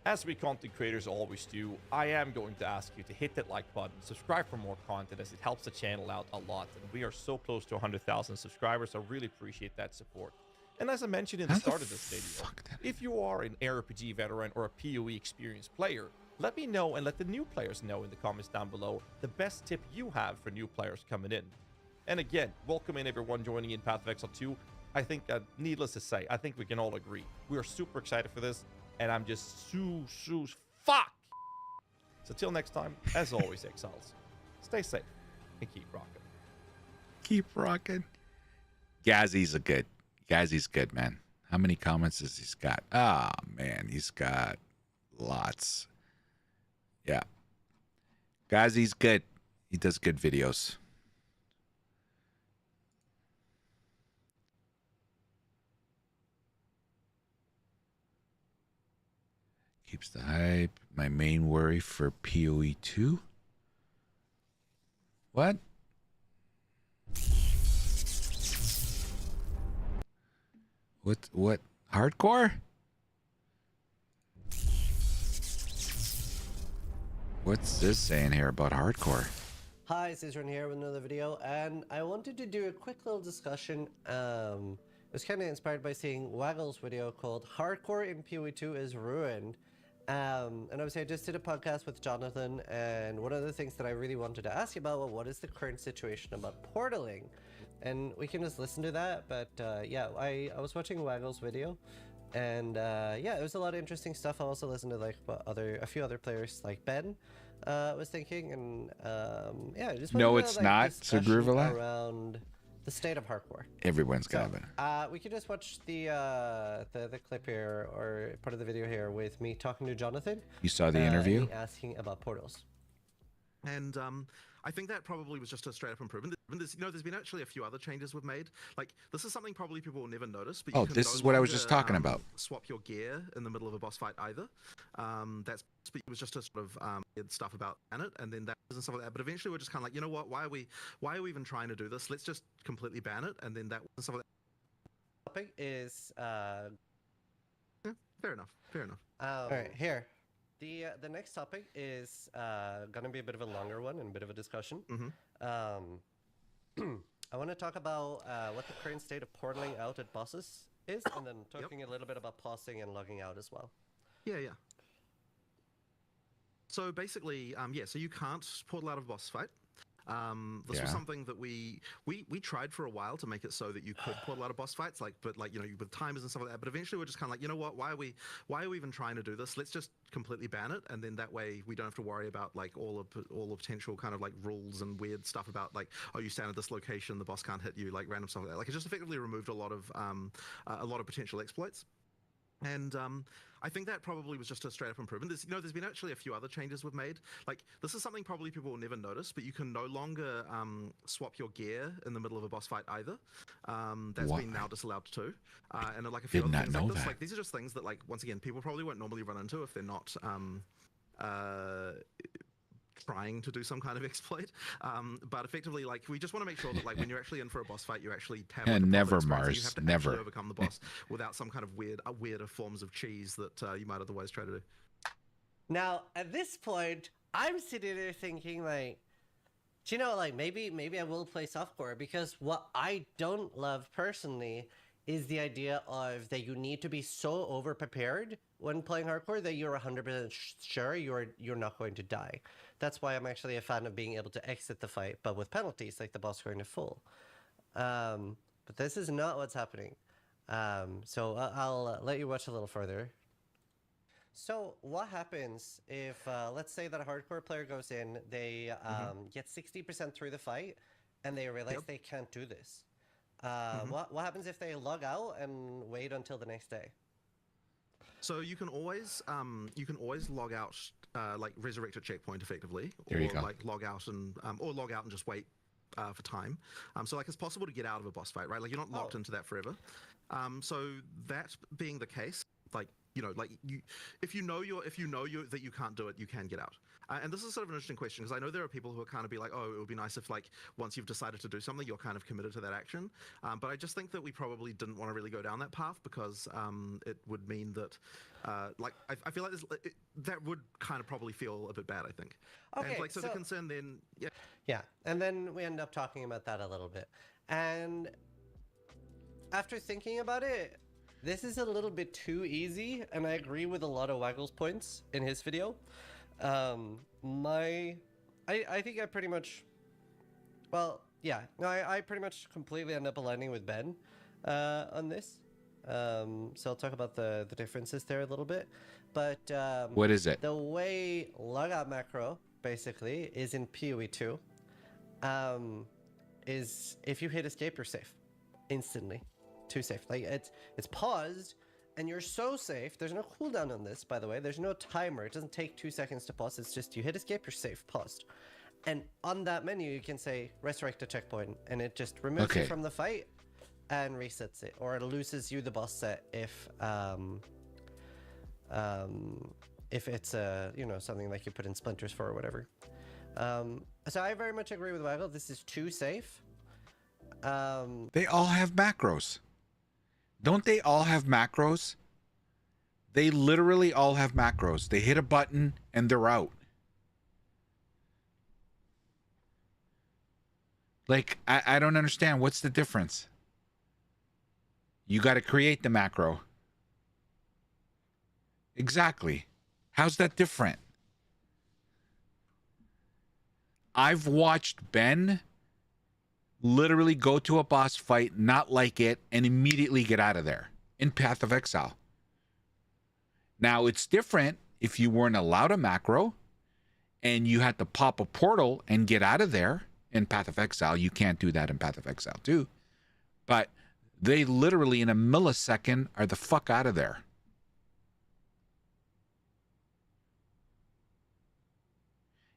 As we content creators always do, I am going to ask you to hit that like button, subscribe for more content as it helps the channel out a lot. And we are so close to 100,000 subscribers. I really appreciate that support. And as I mentioned in the start of this video, if you are an ARPG veteran or a POE experienced player, let me know and let the new players know in the comments down below the best tip you have for new players coming in. And again, welcome in everyone joining in Path of Exile 2. I think, needless to say, I think we can all agree. We are super excited for this, and I'm just so fuck. So till next time, as always, Exiles, stay safe and keep rocking. Keep rocking. Gazzy's good, man. How many comments has he got? Ah, man, he's got lots. Yeah. Gazzy's good. He does good videos. Keeps the hype. My main worry for POE2. What? What? Hardcore? What's this saying here about hardcore? Hi, Cizron here with another video, and I wanted to do a quick little discussion. It was kind of inspired by seeing Waggle's video called Hardcore in POE2 is Ruined. And obviously I just did a podcast with Jonathan, and one of the things that I really wanted to ask you about was what is the current situation about portaling? And we can just listen to that, but yeah, I was watching Waggle's video, and yeah, it was a lot of interesting stuff. I also listened to like what a few other players like Ben was thinking, and yeah, just no, wanted it's to, not Sir Groovala around the state of hardcore. Everyone's gonna have it. We could just watch the clip here, or part of the video here, with me talking to Jonathan. You saw the interview? And me asking about portals. And I think that probably was just a straight up improvement. There's been actually a few other changes we've made. Like, this is something probably people will never notice. But this is what I was just talking about. Swap your gear in the middle of a boss fight either. It was just a sort of stuff about it, and then that and stuff like that. But eventually we're just kind of like, you know what? Why are we even trying to do this? Let's just completely ban it, and then that and stuff like that. Topic is yeah, fair enough. All right, here. The next topic is going to be a bit of a longer one and a bit of a discussion. I want to talk about what the current state of portaling out at bosses is, and then talking a little bit about pausing and logging out as well. Yeah. So basically, so you can't portal out of a boss fight. This was something that we tried for a while to make it so that you could portal out of boss fights, but with timers and stuff like that. But eventually we're just kind of like, you know what? Why are we even trying to do this? Let's just completely ban it, and then that way we don't have to worry about like all the potential kind of like rules and weird stuff about like, oh, you stand at this location, the boss can't hit you, like random stuff like that. Like, it just effectively removed a lot of potential exploits. And I think that probably was just a straight up improvement. There's been actually a few other changes we've made. Like, this is something probably people will never notice, but you can no longer swap your gear in the middle of a boss fight either. That's been now disallowed too. And like a few other things like this. Like, these are just things that, like, once again, people probably won't normally run into if they're not trying to do some kind of exploit, but effectively, like, we just want to make sure that, like, when you're actually in for a boss fight, you actually have like, never, you Mars, have to never actually overcome the boss without some kind of weirder forms of cheese that you might otherwise try to do. Now, at this point, I'm sitting there thinking, like, do you know, like, maybe I will play softcore, because what I don't love personally is the idea of that you need to be so over prepared when playing hardcore that you're 100% sure you're not going to die. That's why I'm actually a fan of being able to exit the fight, but with penalties, like the boss going to full. But this is not what's happening. So I'll let you watch a little further. So what happens if, let's say that a hardcore player goes in, they get 60% through the fight, and they realize they can't do this? What happens if they log out and wait until the next day? So you can always log out, like resurrect a checkpoint effectively, or like log out and just wait for time. So like, it's possible to get out of a boss fight, right? Like, you're not locked into that forever. So that being the case, like, you know, like if you know that you can't do it, you can get out. And this is sort of an interesting question, because I know there are people who are kind of be like, oh, it would be nice if, like, once you've decided to do something, you're kind of committed to that action. But I just think that we probably didn't want to really go down that path, because it would mean that, like, I feel like that would kind of probably feel a bit bad, I think. Okay, and, like, so the concern then, yeah. Yeah, and then we end up talking about that a little bit. And after thinking about it, this is a little bit too easy, and I agree with a lot of Waggle's points in his video. I think I pretty much, well, yeah, no, I pretty much completely end up aligning with Ben on this. So I'll talk about the differences there a little bit. But what is it? The way logout macro basically is in POE2 is if you hit escape, you're safe instantly. Too safe. Like it's paused and you're so safe. There's no cooldown on this, by the way. There's no timer. It doesn't take 2 seconds to pause. It's just you hit escape, you're safe, paused. And on that menu, you can say resurrect a checkpoint, and it just removes you from the fight and resets it, or it loses you the boss set if it's you know, something like you put in splinters for or whatever. So I very much agree with Waggle. This is too safe. They all have macros. Don't they all have macros? They literally all have macros. They hit a button and they're out. Like, I don't understand. What's the difference? You got to create the macro. Exactly. How's that different? I've watched Ben literally go to a boss fight, not like it, and immediately get out of there in Path of Exile. Now, it's different if you weren't allowed a macro and you had to pop a portal and get out of there in Path of Exile. You can't do that in Path of Exile too. But they literally, in a millisecond, are the fuck out of there.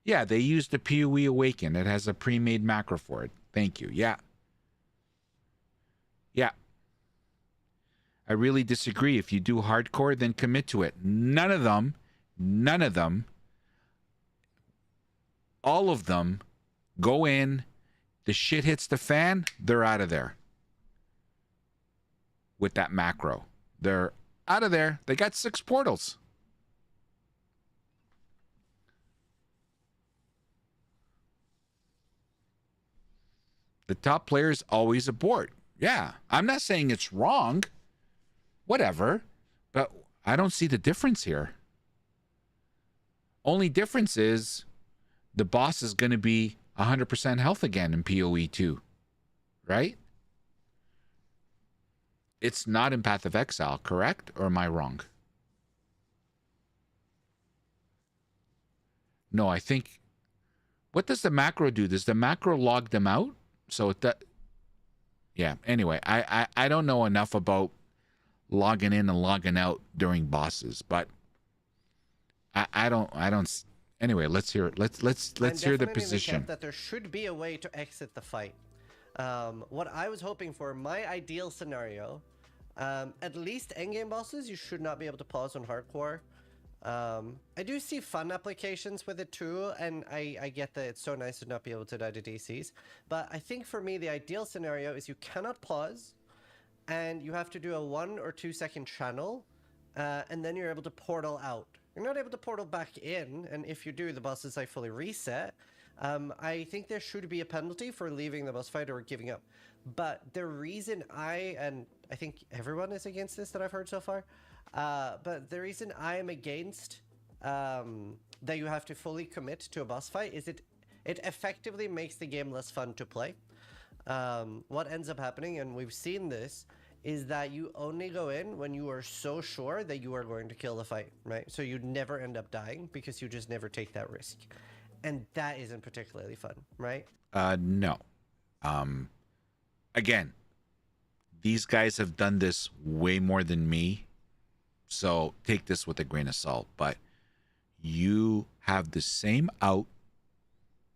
Yeah, they used the POE Awaken. It has a pre-made macro for it. Thank you. Yeah. Yeah. I really disagree. If you do hardcore, then commit to it. None of them, all of them go in, the shit hits the fan, they're out of there. With that macro. They're out of there. They got 6 portals. The top players always abort. Yeah, I'm not saying it's wrong. Whatever. But I don't see the difference here. Only difference is the boss is going to be 100% health again in POE2. Right? It's not in Path of Exile, correct? Or am I wrong? No, I think... What does the macro do? Does the macro log them out? So that, yeah. Anyway, I don't know enough about logging in and logging out during bosses, but I don't. Anyway, let's hear it. Let's hear the position. That there should be a way to exit the fight. What I was hoping for, my ideal scenario, at least endgame bosses, you should not be able to pause on hardcore. I do see fun applications with it too, and I get that it's so nice to not be able to die to DCs, but I think for me the ideal scenario is you cannot pause, and you have to do a 1 or 2 second channel, and then you're able to portal out. You're not able to portal back in, and if you do, the bosses like fully reset. I think there should be a penalty for leaving the boss fight or giving up. But the reason and I think everyone is against this that I've heard so far, but the reason I am against that you have to fully commit to a boss fight is it effectively makes the game less fun to play. What ends up happening, and we've seen this, is that you only go in when you are so sure that you are going to kill the fight, right? So you never end up dying because you just never take that risk. And that isn't particularly fun, right? No. Again, these guys have done this way more than me. So take this with a grain of salt. But you have the same out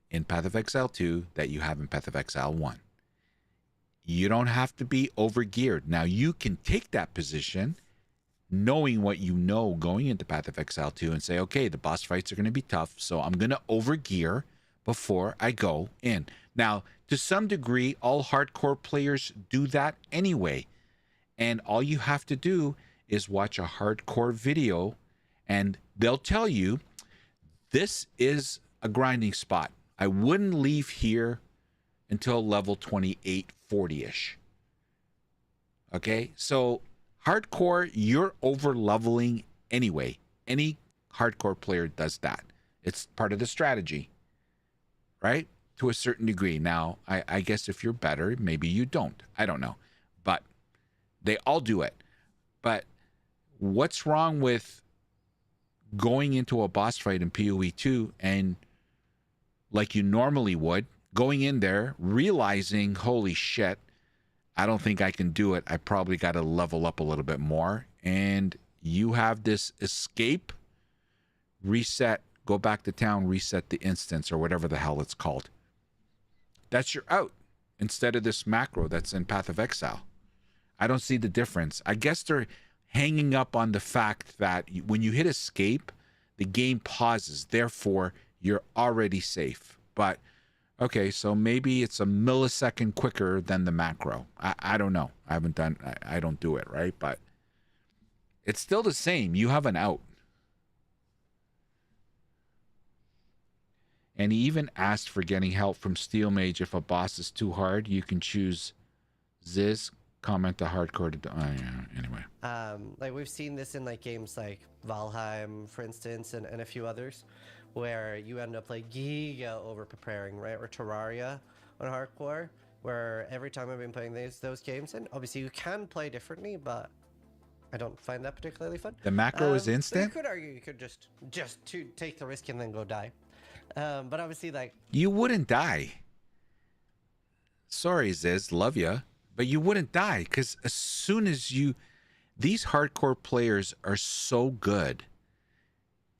in Path of Exile 2 that you have in Path of Exile 1. You don't have to be over geared. Now you can take that position knowing what you know going into Path of Exile 2 and say, okay, the boss fights are going to be tough, so I'm going to overgear before I go in. Now, to some degree, all hardcore players do that anyway. And all you have to do is watch a hardcore video and they'll tell you, this is a grinding spot. I wouldn't leave here until level 28, 40-ish. Okay, so hardcore, you're over leveling anyway. Any hardcore player does that. It's part of the strategy, right? To a certain degree. Now, I guess if you're better, maybe you don't. I don't know. But they all do it. But what's wrong with going into a boss fight in POE2 and like you normally would, going in there, realizing, holy shit, I don't think I can do it. I probably got to level up a little bit more. And you have this escape, reset, go back to town, reset the instance or whatever the hell it's called. That's your out instead of this macro that's in Path of Exile. I don't see the difference. I guess they're hanging up on the fact that when you hit escape, the game pauses. Therefore, you're already safe. But okay, so maybe it's a millisecond quicker than the macro. I don't know. I haven't done, I don't do it, right? But it's still the same. You have an out. And he even asked for getting help from Steel Mage. If a boss is too hard, you can choose Ziz, comment the hardcore to, yeah, anyway. Like we've seen this in like games like Valheim, for instance, and a few others, where you end up like giga over preparing, right? Or Terraria on hardcore, where every time I've been playing those games, and obviously you can play differently, but I don't find that particularly fun. The macro is instant? You could argue you could just to take the risk and then go die. But obviously, like, You wouldn't die. Sorry, Ziz, love ya, but you wouldn't die because as soon as these hardcore players are so good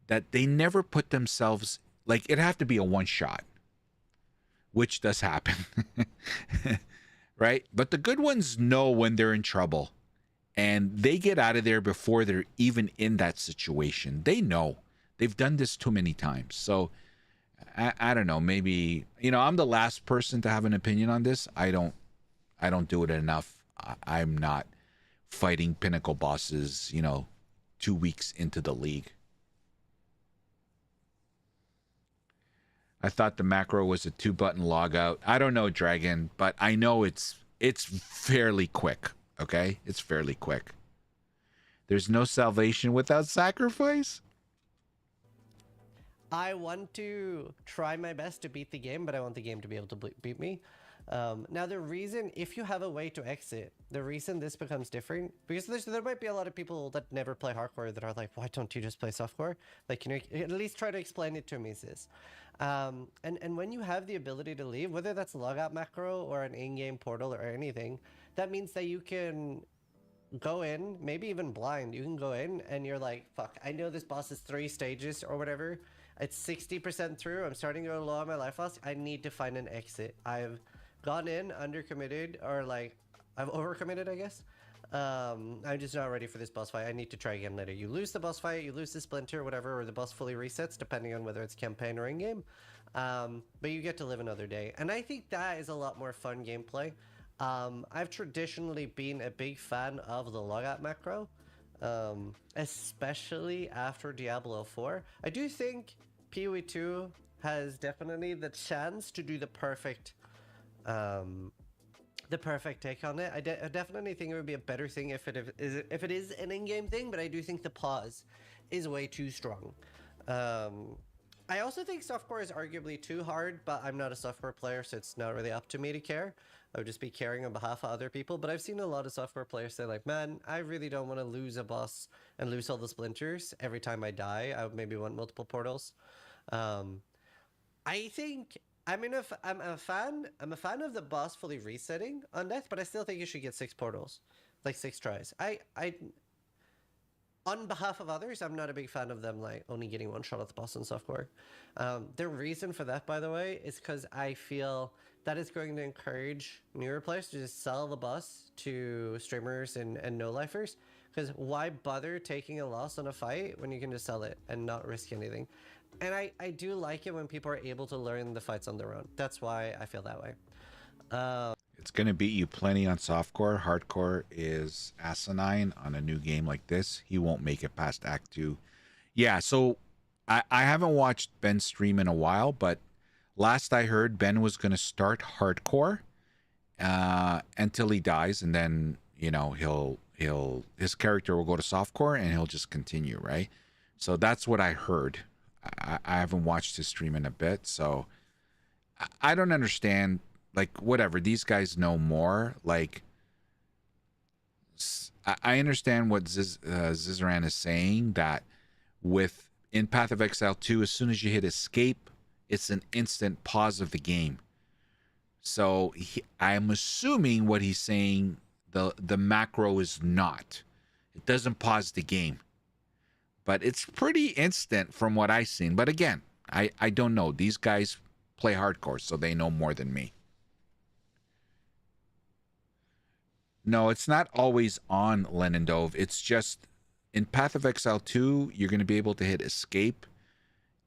that they never put themselves, like, it'd have to be a one shot, which does happen, right? But the good ones know when they're in trouble and they get out of there before they're even in that situation. They know. They've done this too many times. So I don't know, maybe, I'm the last person to have an opinion on this. I don't do it enough. I'm not fighting pinnacle bosses, 2 weeks into the league. I thought the macro was a 2-button logout. I don't know, Dragon, but I know it's fairly quick, okay? It's fairly quick. There's no salvation without sacrifice? I want to try my best to beat the game, but I want the game to be able to beat me. Now, the reason, if you have a way to exit, the reason this becomes different, because there might be a lot of people that never play hardcore that are like, why don't you just play softcore? Like, at least try to explain it to me, sis. And when you have the ability to leave, whether that's a logout macro or an in-game portal or anything, that means that you can go in, maybe even blind, you can go in and you're like, fuck, I know this boss is 3 stages or whatever. It's 60% through. I'm starting to go low on my life loss. I need to find an exit. I've gone in undercommitted, or like I've overcommitted, I guess. I'm just not ready for this boss fight. I need to try again later. You lose the boss fight, you lose the splinter, whatever, or the boss fully resets, depending on whether it's campaign or in-game. But you get to live another day. And I think that is a lot more fun gameplay. I've traditionally been a big fan of the logout macro, especially after Diablo 4. I do think POE2 has definitely the chance to do the perfect take on it. I definitely think it would be a better thing if it is an in-game thing, but I do think the pause is way too strong. I also think softcore is arguably too hard, but I'm not a softcore player, so it's not really up to me to care. I would just be caring on behalf of other people. But I've seen a lot of softcore players say like, man, I really don't want to lose a boss and lose all the splinters every time I die. I would maybe want multiple portals. I think I'm a fan of the boss fully resetting on death, but I still think you should get 6 portals, like 6 tries. On behalf of others, I'm not a big fan of them like only getting 1 shot at the boss in softcore. The reason for that, by the way, is because I feel that is going to encourage newer players to just sell the boss to streamers and no-lifers, Because why bother taking a loss on a fight when you can just sell it and not risk anything? And I do like it when people are able to learn the fights on their own. That's why I feel that way. It's going to beat you plenty on softcore. Hardcore is asinine on a new game like this. He won't make it past Act 2. Yeah, so I haven't watched Ben stream in a while, but last I heard, Ben was going to start hardcore until he dies, and then, you know, his character will go to softcore, and he'll just continue, right? So that's what I heard. I haven't watched his stream in a bit, so I don't understand. Like, whatever, these guys know more. Like, I understand what Zizaran is saying, that in Path of Exile 2, as soon as you hit escape, it's an instant pause of the game. So I'm assuming what he's saying, the macro is not. It doesn't pause the game. But it's pretty instant from what I've seen. But again, I don't know. These guys play hardcore, so they know more than me. No, it's not always on Lenendove. It's just in Path of Exile 2, you're going to be able to hit escape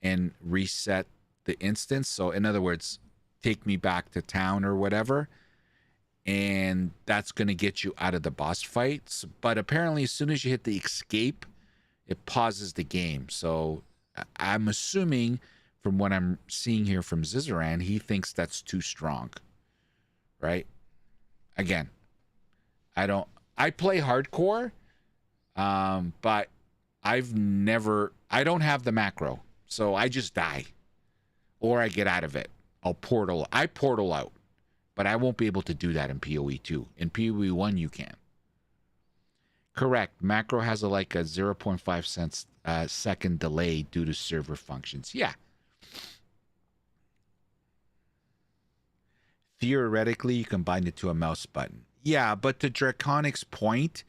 and reset the instance. So in other words, take me back to town or whatever. And that's going to get you out of the boss fights. But apparently as soon as you hit the escape, it pauses the game. So I'm assuming from what I'm seeing here from Zizaran, he thinks that's too strong. Right? Again, I play hardcore, but I don't have the macro. So I just die. Or I get out of it. I portal out. But I won't be able to do that in POE2. In POE1, you can. Correct. Macro has like a 0.5 second delay due to server functions. Yeah. Theoretically, you can bind it to a mouse button. Yeah, but to Draconic's point,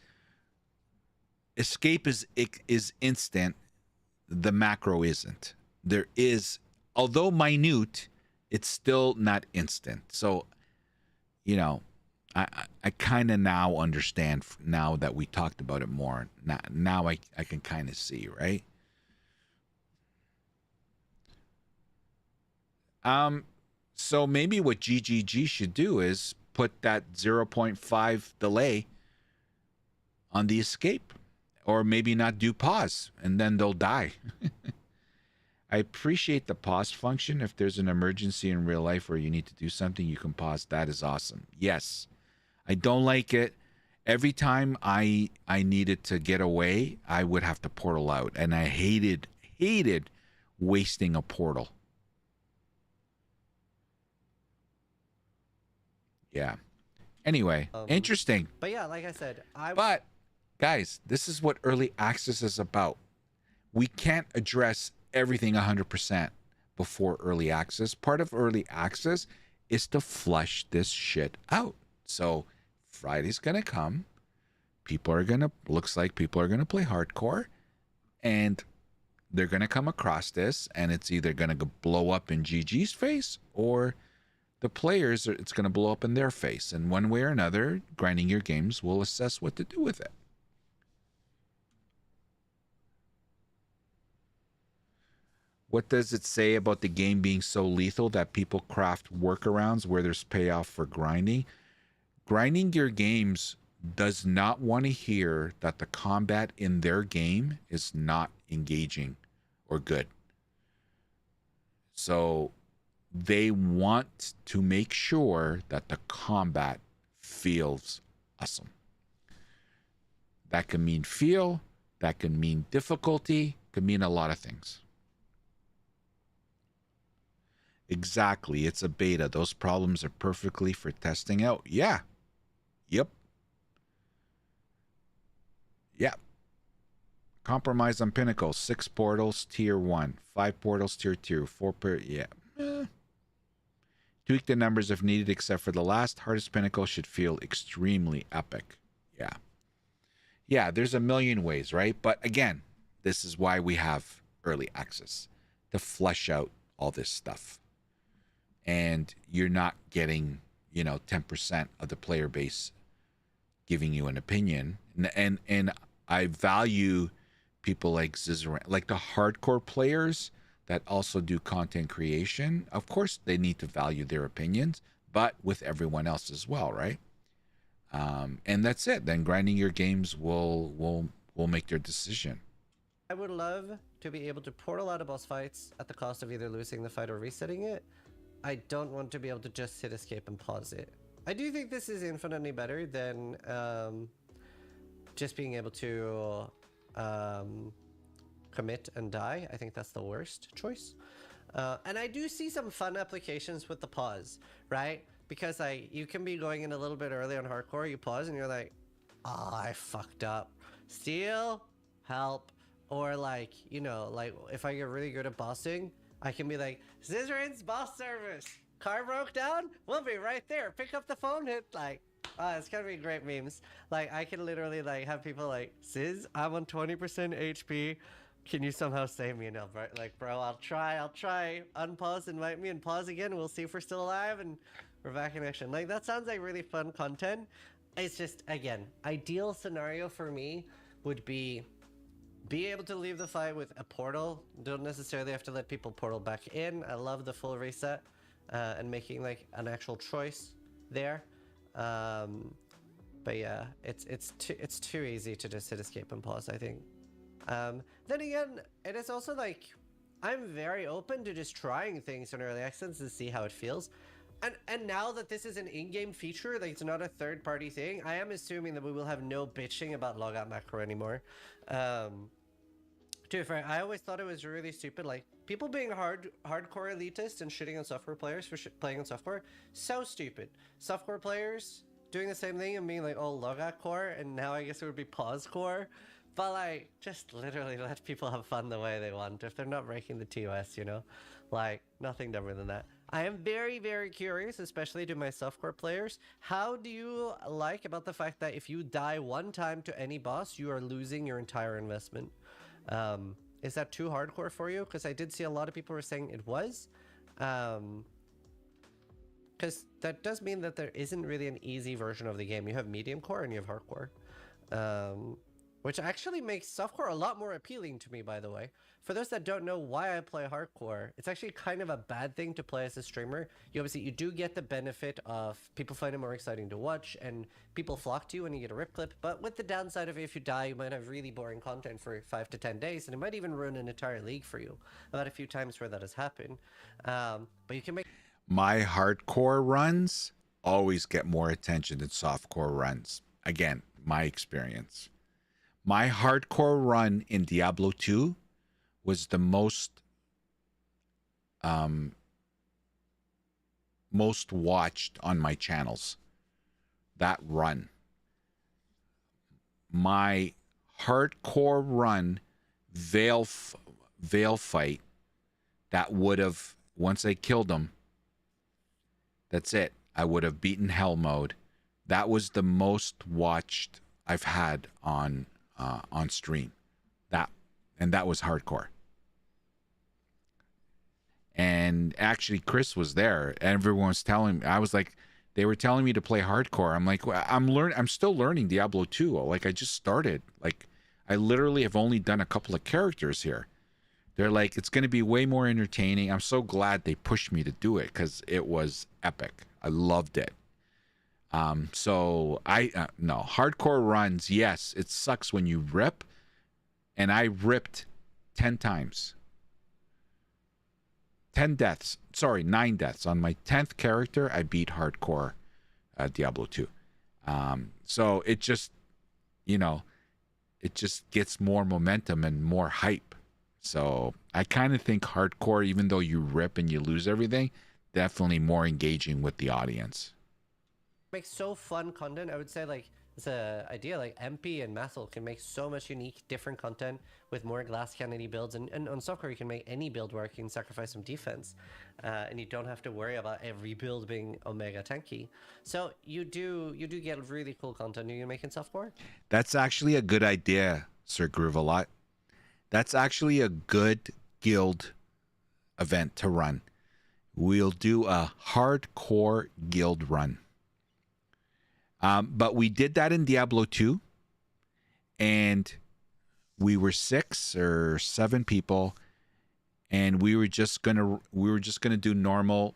escape is instant. The macro isn't. There is, although minute, it's still not instant. So, you know, I kind of now understand, now that we talked about it more. Now I can kind of see, right? So maybe what GGG should do is put that 0.5 delay on the escape, or maybe not do pause, and then they'll die. I appreciate the pause function. If there's an emergency in real life where you need to do something, you can pause. That is awesome. Yes. I don't like it. Every time I needed to get away, I would have to portal out, and I hated wasting a portal. Yeah. Anyway, interesting. But yeah, like I said, But guys, this is what early access is about. We can't address everything 100% before early access. Part of early access is to flush this shit out. So Friday's gonna come. Looks like people are gonna play hardcore, and they're gonna come across this, and it's either gonna blow up in GG's face, or the players, it's gonna blow up in their face. And one way or another, Grinding Your Games will assess what to do with it. What does it say about the game being so lethal that people craft workarounds where there's payoff for grinding? Grinding Your Games does not want to hear that the combat in their game is not engaging or good. So they want to make sure that the combat feels awesome. That can mean feel, that can mean difficulty, can mean a lot of things. Exactly, it's a beta. Those problems are perfectly for testing out. Yeah. Yep. Yeah. Compromise on Pinnacle. 6 portals, tier 1. 5 portals, tier 2. 4 yeah. Tweak the numbers if needed, except for the last. Hardest Pinnacle should feel extremely epic. Yeah. Yeah, there's a million ways, right? But again, this is why we have early access. To flesh out all this stuff. And you're not getting, 10% of the player base giving you an opinion. And I value people like Zizaran, like the hardcore players that also do content creation. Of course, they need to value their opinions, but with everyone else as well, right? And that's it. Then grinding your games will make their decision. I would love to be able to portal out of boss fights at the cost of either losing the fight or resetting it. I don't want to be able to just hit escape and pause it. I do think this is infinitely better than just being able to commit and die. I think that's the worst choice. And I do see some fun applications with the pause, right? Because you can be going in a little bit early on hardcore, you pause and you're like, oh, I fucked up. Steal, help. Or like, you know, like if I get really good at bossing, I can be like, Zizaran's boss service. Car broke down? We'll be right there. Pick up the phone, hit like, it's gonna be great memes. Like I can literally like have people like, Ziz, I'm on 20% HP. Can you somehow save me? And I'll like, bro, I'll try. Unpause, invite me, and pause again. We'll see if we're still alive, and we're back in action. Like that sounds like really fun content. It's just, again, ideal scenario for me would be able to leave the fight with a portal. Don't necessarily have to let people portal back in. I love the full reset and making like an actual choice there. But yeah, it's too easy to just hit escape and pause, I think. Then again, it is also like, I'm very open to just trying things in early access to see how it feels. And now that this is an in-game feature, like it's not a third-party thing, I am assuming that we will have no bitching about logout macro anymore. To be fair, I always thought it was really stupid, like people being hardcore elitist and shitting on software players for playing on software, so stupid. Software players doing the same thing and being like, oh, logout core, and now I guess it would be pause core. But like, just literally let people have fun the way they want if they're not breaking the TOS, you know? Like, nothing dumber than that. I am very, very curious, especially to my softcore players. How do you like about the fact that if you die one time to any boss, you are losing your entire investment? Is that too hardcore for you? Because I did see a lot of people were saying it was. Because that does mean that there isn't really an easy version of the game. You have medium core and you have hardcore. Which actually makes softcore a lot more appealing to me, by the way. For those that don't know why I play hardcore, it's actually kind of a bad thing to play as a streamer. You do get the benefit of people find it more exciting to watch, and people flock to you when you get a rip clip. But with the downside of if you die, you might have really boring content for 5 to 10 days, and it might even ruin an entire league for you. I've had a few times where that has happened. But you can make... My hardcore runs always get more attention than softcore runs. Again, my experience. My hardcore run in Diablo 2 was the most watched on my channels. That run. My hardcore run Veil fight that would have, once I killed him, that's it. I would have beaten Hell mode. That was the most watched I've had on stream. That was hardcore. And actually Chris was there. Everyone was telling me, they were telling me to play hardcore. I'm like, well, I'm still learning Diablo 2. Like I just started. Like I literally have only done a couple of characters here. They're like, it's going to be way more entertaining. I'm so glad they pushed me to do it because it was epic. I loved it. So no, hardcore runs, yes, it sucks when you rip, and I ripped 10 times. 9 deaths. On my 10th character, I beat hardcore Diablo 2. So it just, it just gets more momentum and more hype. So I kind of think hardcore, even though you rip and you lose everything, definitely more engaging with the audience. Make so fun content. I would say like it's an idea like MP and Mathel can make so much unique different content with more glass cannony builds, and on software you can make any build where you can sacrifice some defense and you don't have to worry about every build being omega tanky. So you do get really cool content you can make in software. That's actually a good idea, Sir Groovalot. That's actually a good guild event to run. We'll do a hardcore guild run. But we did that in Diablo 2, and we were 6 or 7 people, and we were just gonna do normal,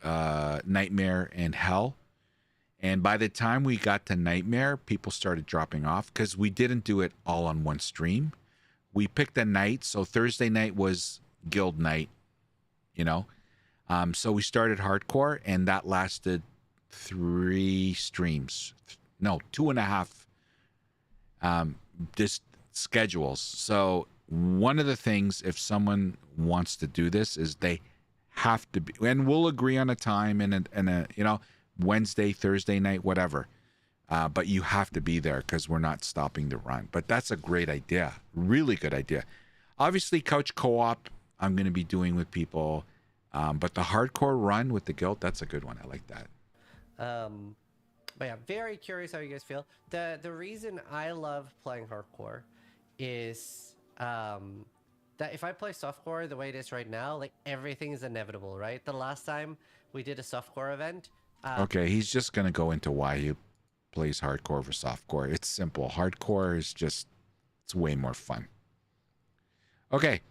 Nightmare and Hell. And by the time we got to Nightmare, people started dropping off because we didn't do it all on one stream. We picked a night, so Thursday night was guild night, you know. So we started hardcore, and that lasted 3 streams. No, 2.5 just schedules. So one of the things, if someone wants to do this, is they have to be, and we'll agree on a time and a you know, Wednesday, Thursday night, whatever. But you have to be there because we're not stopping the run. But that's a great idea. Really good idea. Obviously, couch co-op, I'm going to be doing with people. But the hardcore run with the guild, that's a good one. I like that. But yeah, very curious how you guys feel. The reason I love playing hardcore is that if I play softcore the way it is right now, like everything is inevitable, right? The last time we did a softcore event. Okay, he's just going to go into why he plays hardcore over softcore. It's simple. Hardcore is just, it's way more fun. Okay.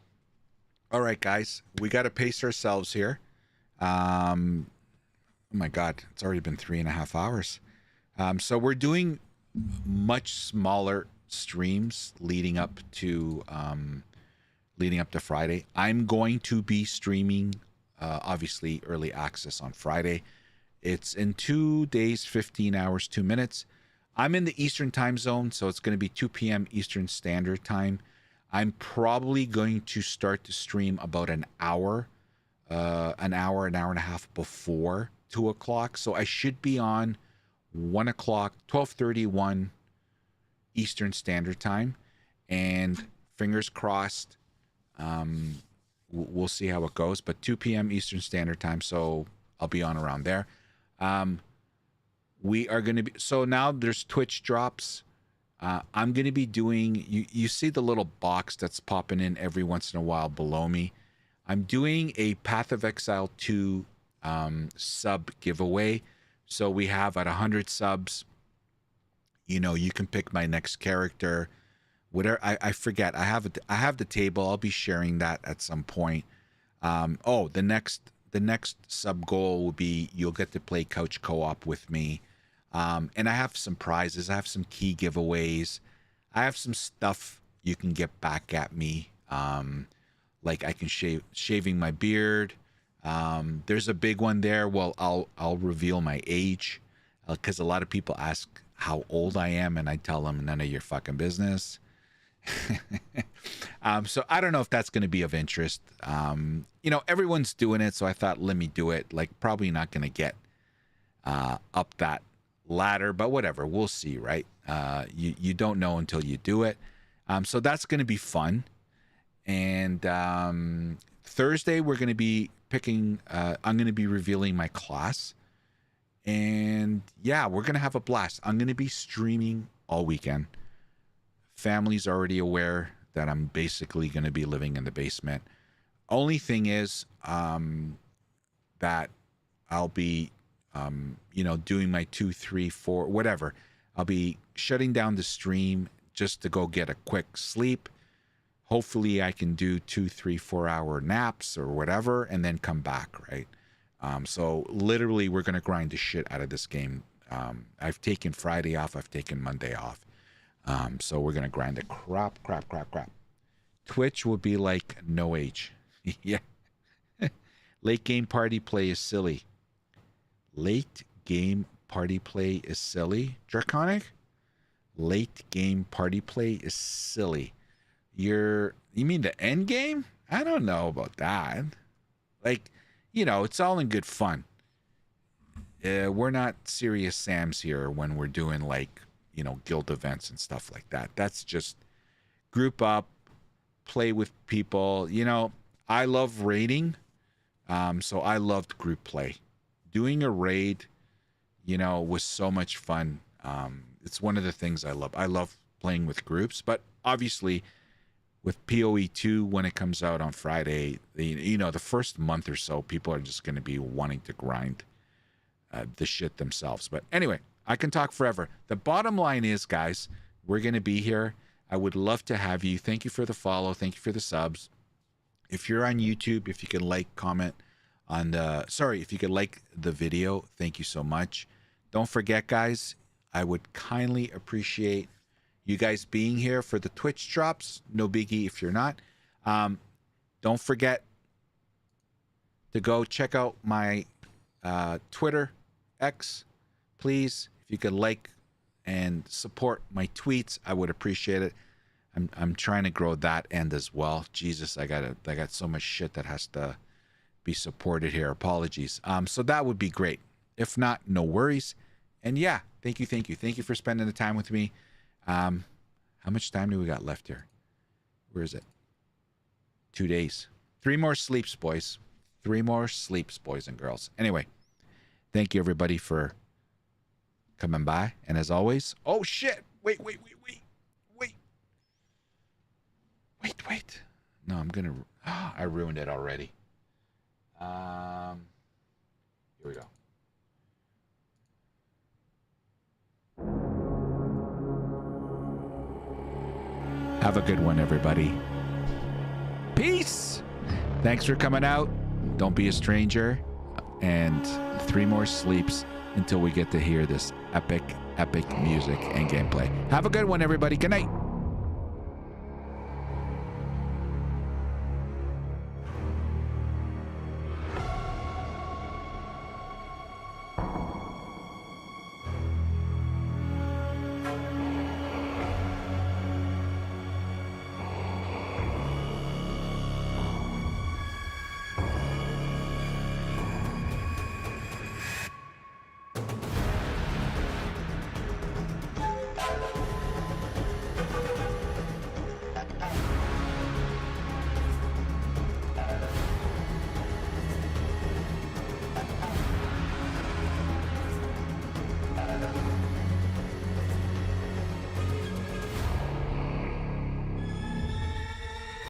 All right, guys. We got to pace ourselves here. Oh my God. It's already been 3.5 hours. So we're doing much smaller streams leading up to Friday. I'm going to be streaming, obviously, early access on Friday. It's in 2 days, 15 hours, 2 minutes. I'm in the Eastern time zone, so it's going to be 2 p.m. Eastern Standard Time. I'm probably going to start to stream about an hour and a half before 2 o'clock. So I should be on 1 o'clock, 12:31 Eastern Standard Time. And fingers crossed, we'll see how it goes. But 2 p.m. Eastern Standard Time, so I'll be on around there. We are going to be, so now there's Twitch drops. I'm going to be doing, you see the little box that's popping in every once in a while below me. I'm doing a Path of Exile 2 sub giveaway. So we have at 100 subs, you know, you can pick my next character, whatever. I forget. I have the table. I'll be sharing that at some point. The next sub goal will be you'll get to play couch co-op with me. And I have some prizes. I have some key giveaways. I have some stuff you can get back at me. Like I can shaving my beard. There's a big one there. Well, I'll reveal my age because a lot of people ask how old I am, and I tell them none of your fucking business. So I don't know if that's going to be of interest. You know, everyone's doing it, so I thought let me do it. Like probably not going to get up that ladder, but whatever, we'll see, right? You don't know until you do it. So that's going to be fun. And Thursday we're going to be picking. I'm going to be revealing my class, and yeah, we're going to have a blast. I'm going to be streaming all weekend. Family's already aware that I'm basically going to be living in the basement. Only thing is that I'll be, you know, doing my 2, 3, 4, whatever. I'll be shutting down the stream just to go get a quick sleep. Hopefully I can do 2, 3, 4 hour naps or whatever, and then come back, right? So literally we're going to grind the shit out of this game. I've taken Friday off. I've taken Monday off. So we're going to grind the crap. Twitch will be like no age. Yeah. Late game party play is silly. Late game party play is silly. Draconic? Late game party play is silly. You mean the end game? I don't know about that. Like, you know, it's all in good fun. We're not serious Sams here when we're doing like, you know, guild events and stuff like that. That's just group up, play with people. You know, I love raiding. So I loved group play. Doing a raid, you know, was so much fun. It's one of the things I love. I love playing with groups, but obviously with POE2, when it comes out on Friday, you know, the first month or so, people are just going to be wanting to grind the shit themselves. But anyway, I can talk forever. The bottom line is, guys, we're going to be here. I would love to have you. Thank you for the follow. Thank you for the subs. If you're on YouTube, if you can like, comment on the, if you could like the video, thank you so much. Don't forget, guys, I would kindly appreciate you guys being here for the Twitch drops. No biggie if you're not. Don't forget to go check out my Twitter, X, please. If you could like and support my tweets, I would appreciate it. I'm trying to grow that end as well. Jesus, I got so much shit that has to be supported here. Apologies. So that would be great. If not, no worries. And yeah, thank you for spending the time with me. How much time do we got left here? Where is it? 2 days. 3 more sleeps, boys. 3 more sleeps, boys and girls. Anyway, thank you everybody for coming by. And as always, oh shit! Wait. No, I'm gonna. I ruined it already. Here we go. Have a good one, everybody. Peace. Thanks for coming out. Don't be a stranger. And 3 more sleeps until we get to hear this epic music and gameplay. Have a good one, everybody. Good night.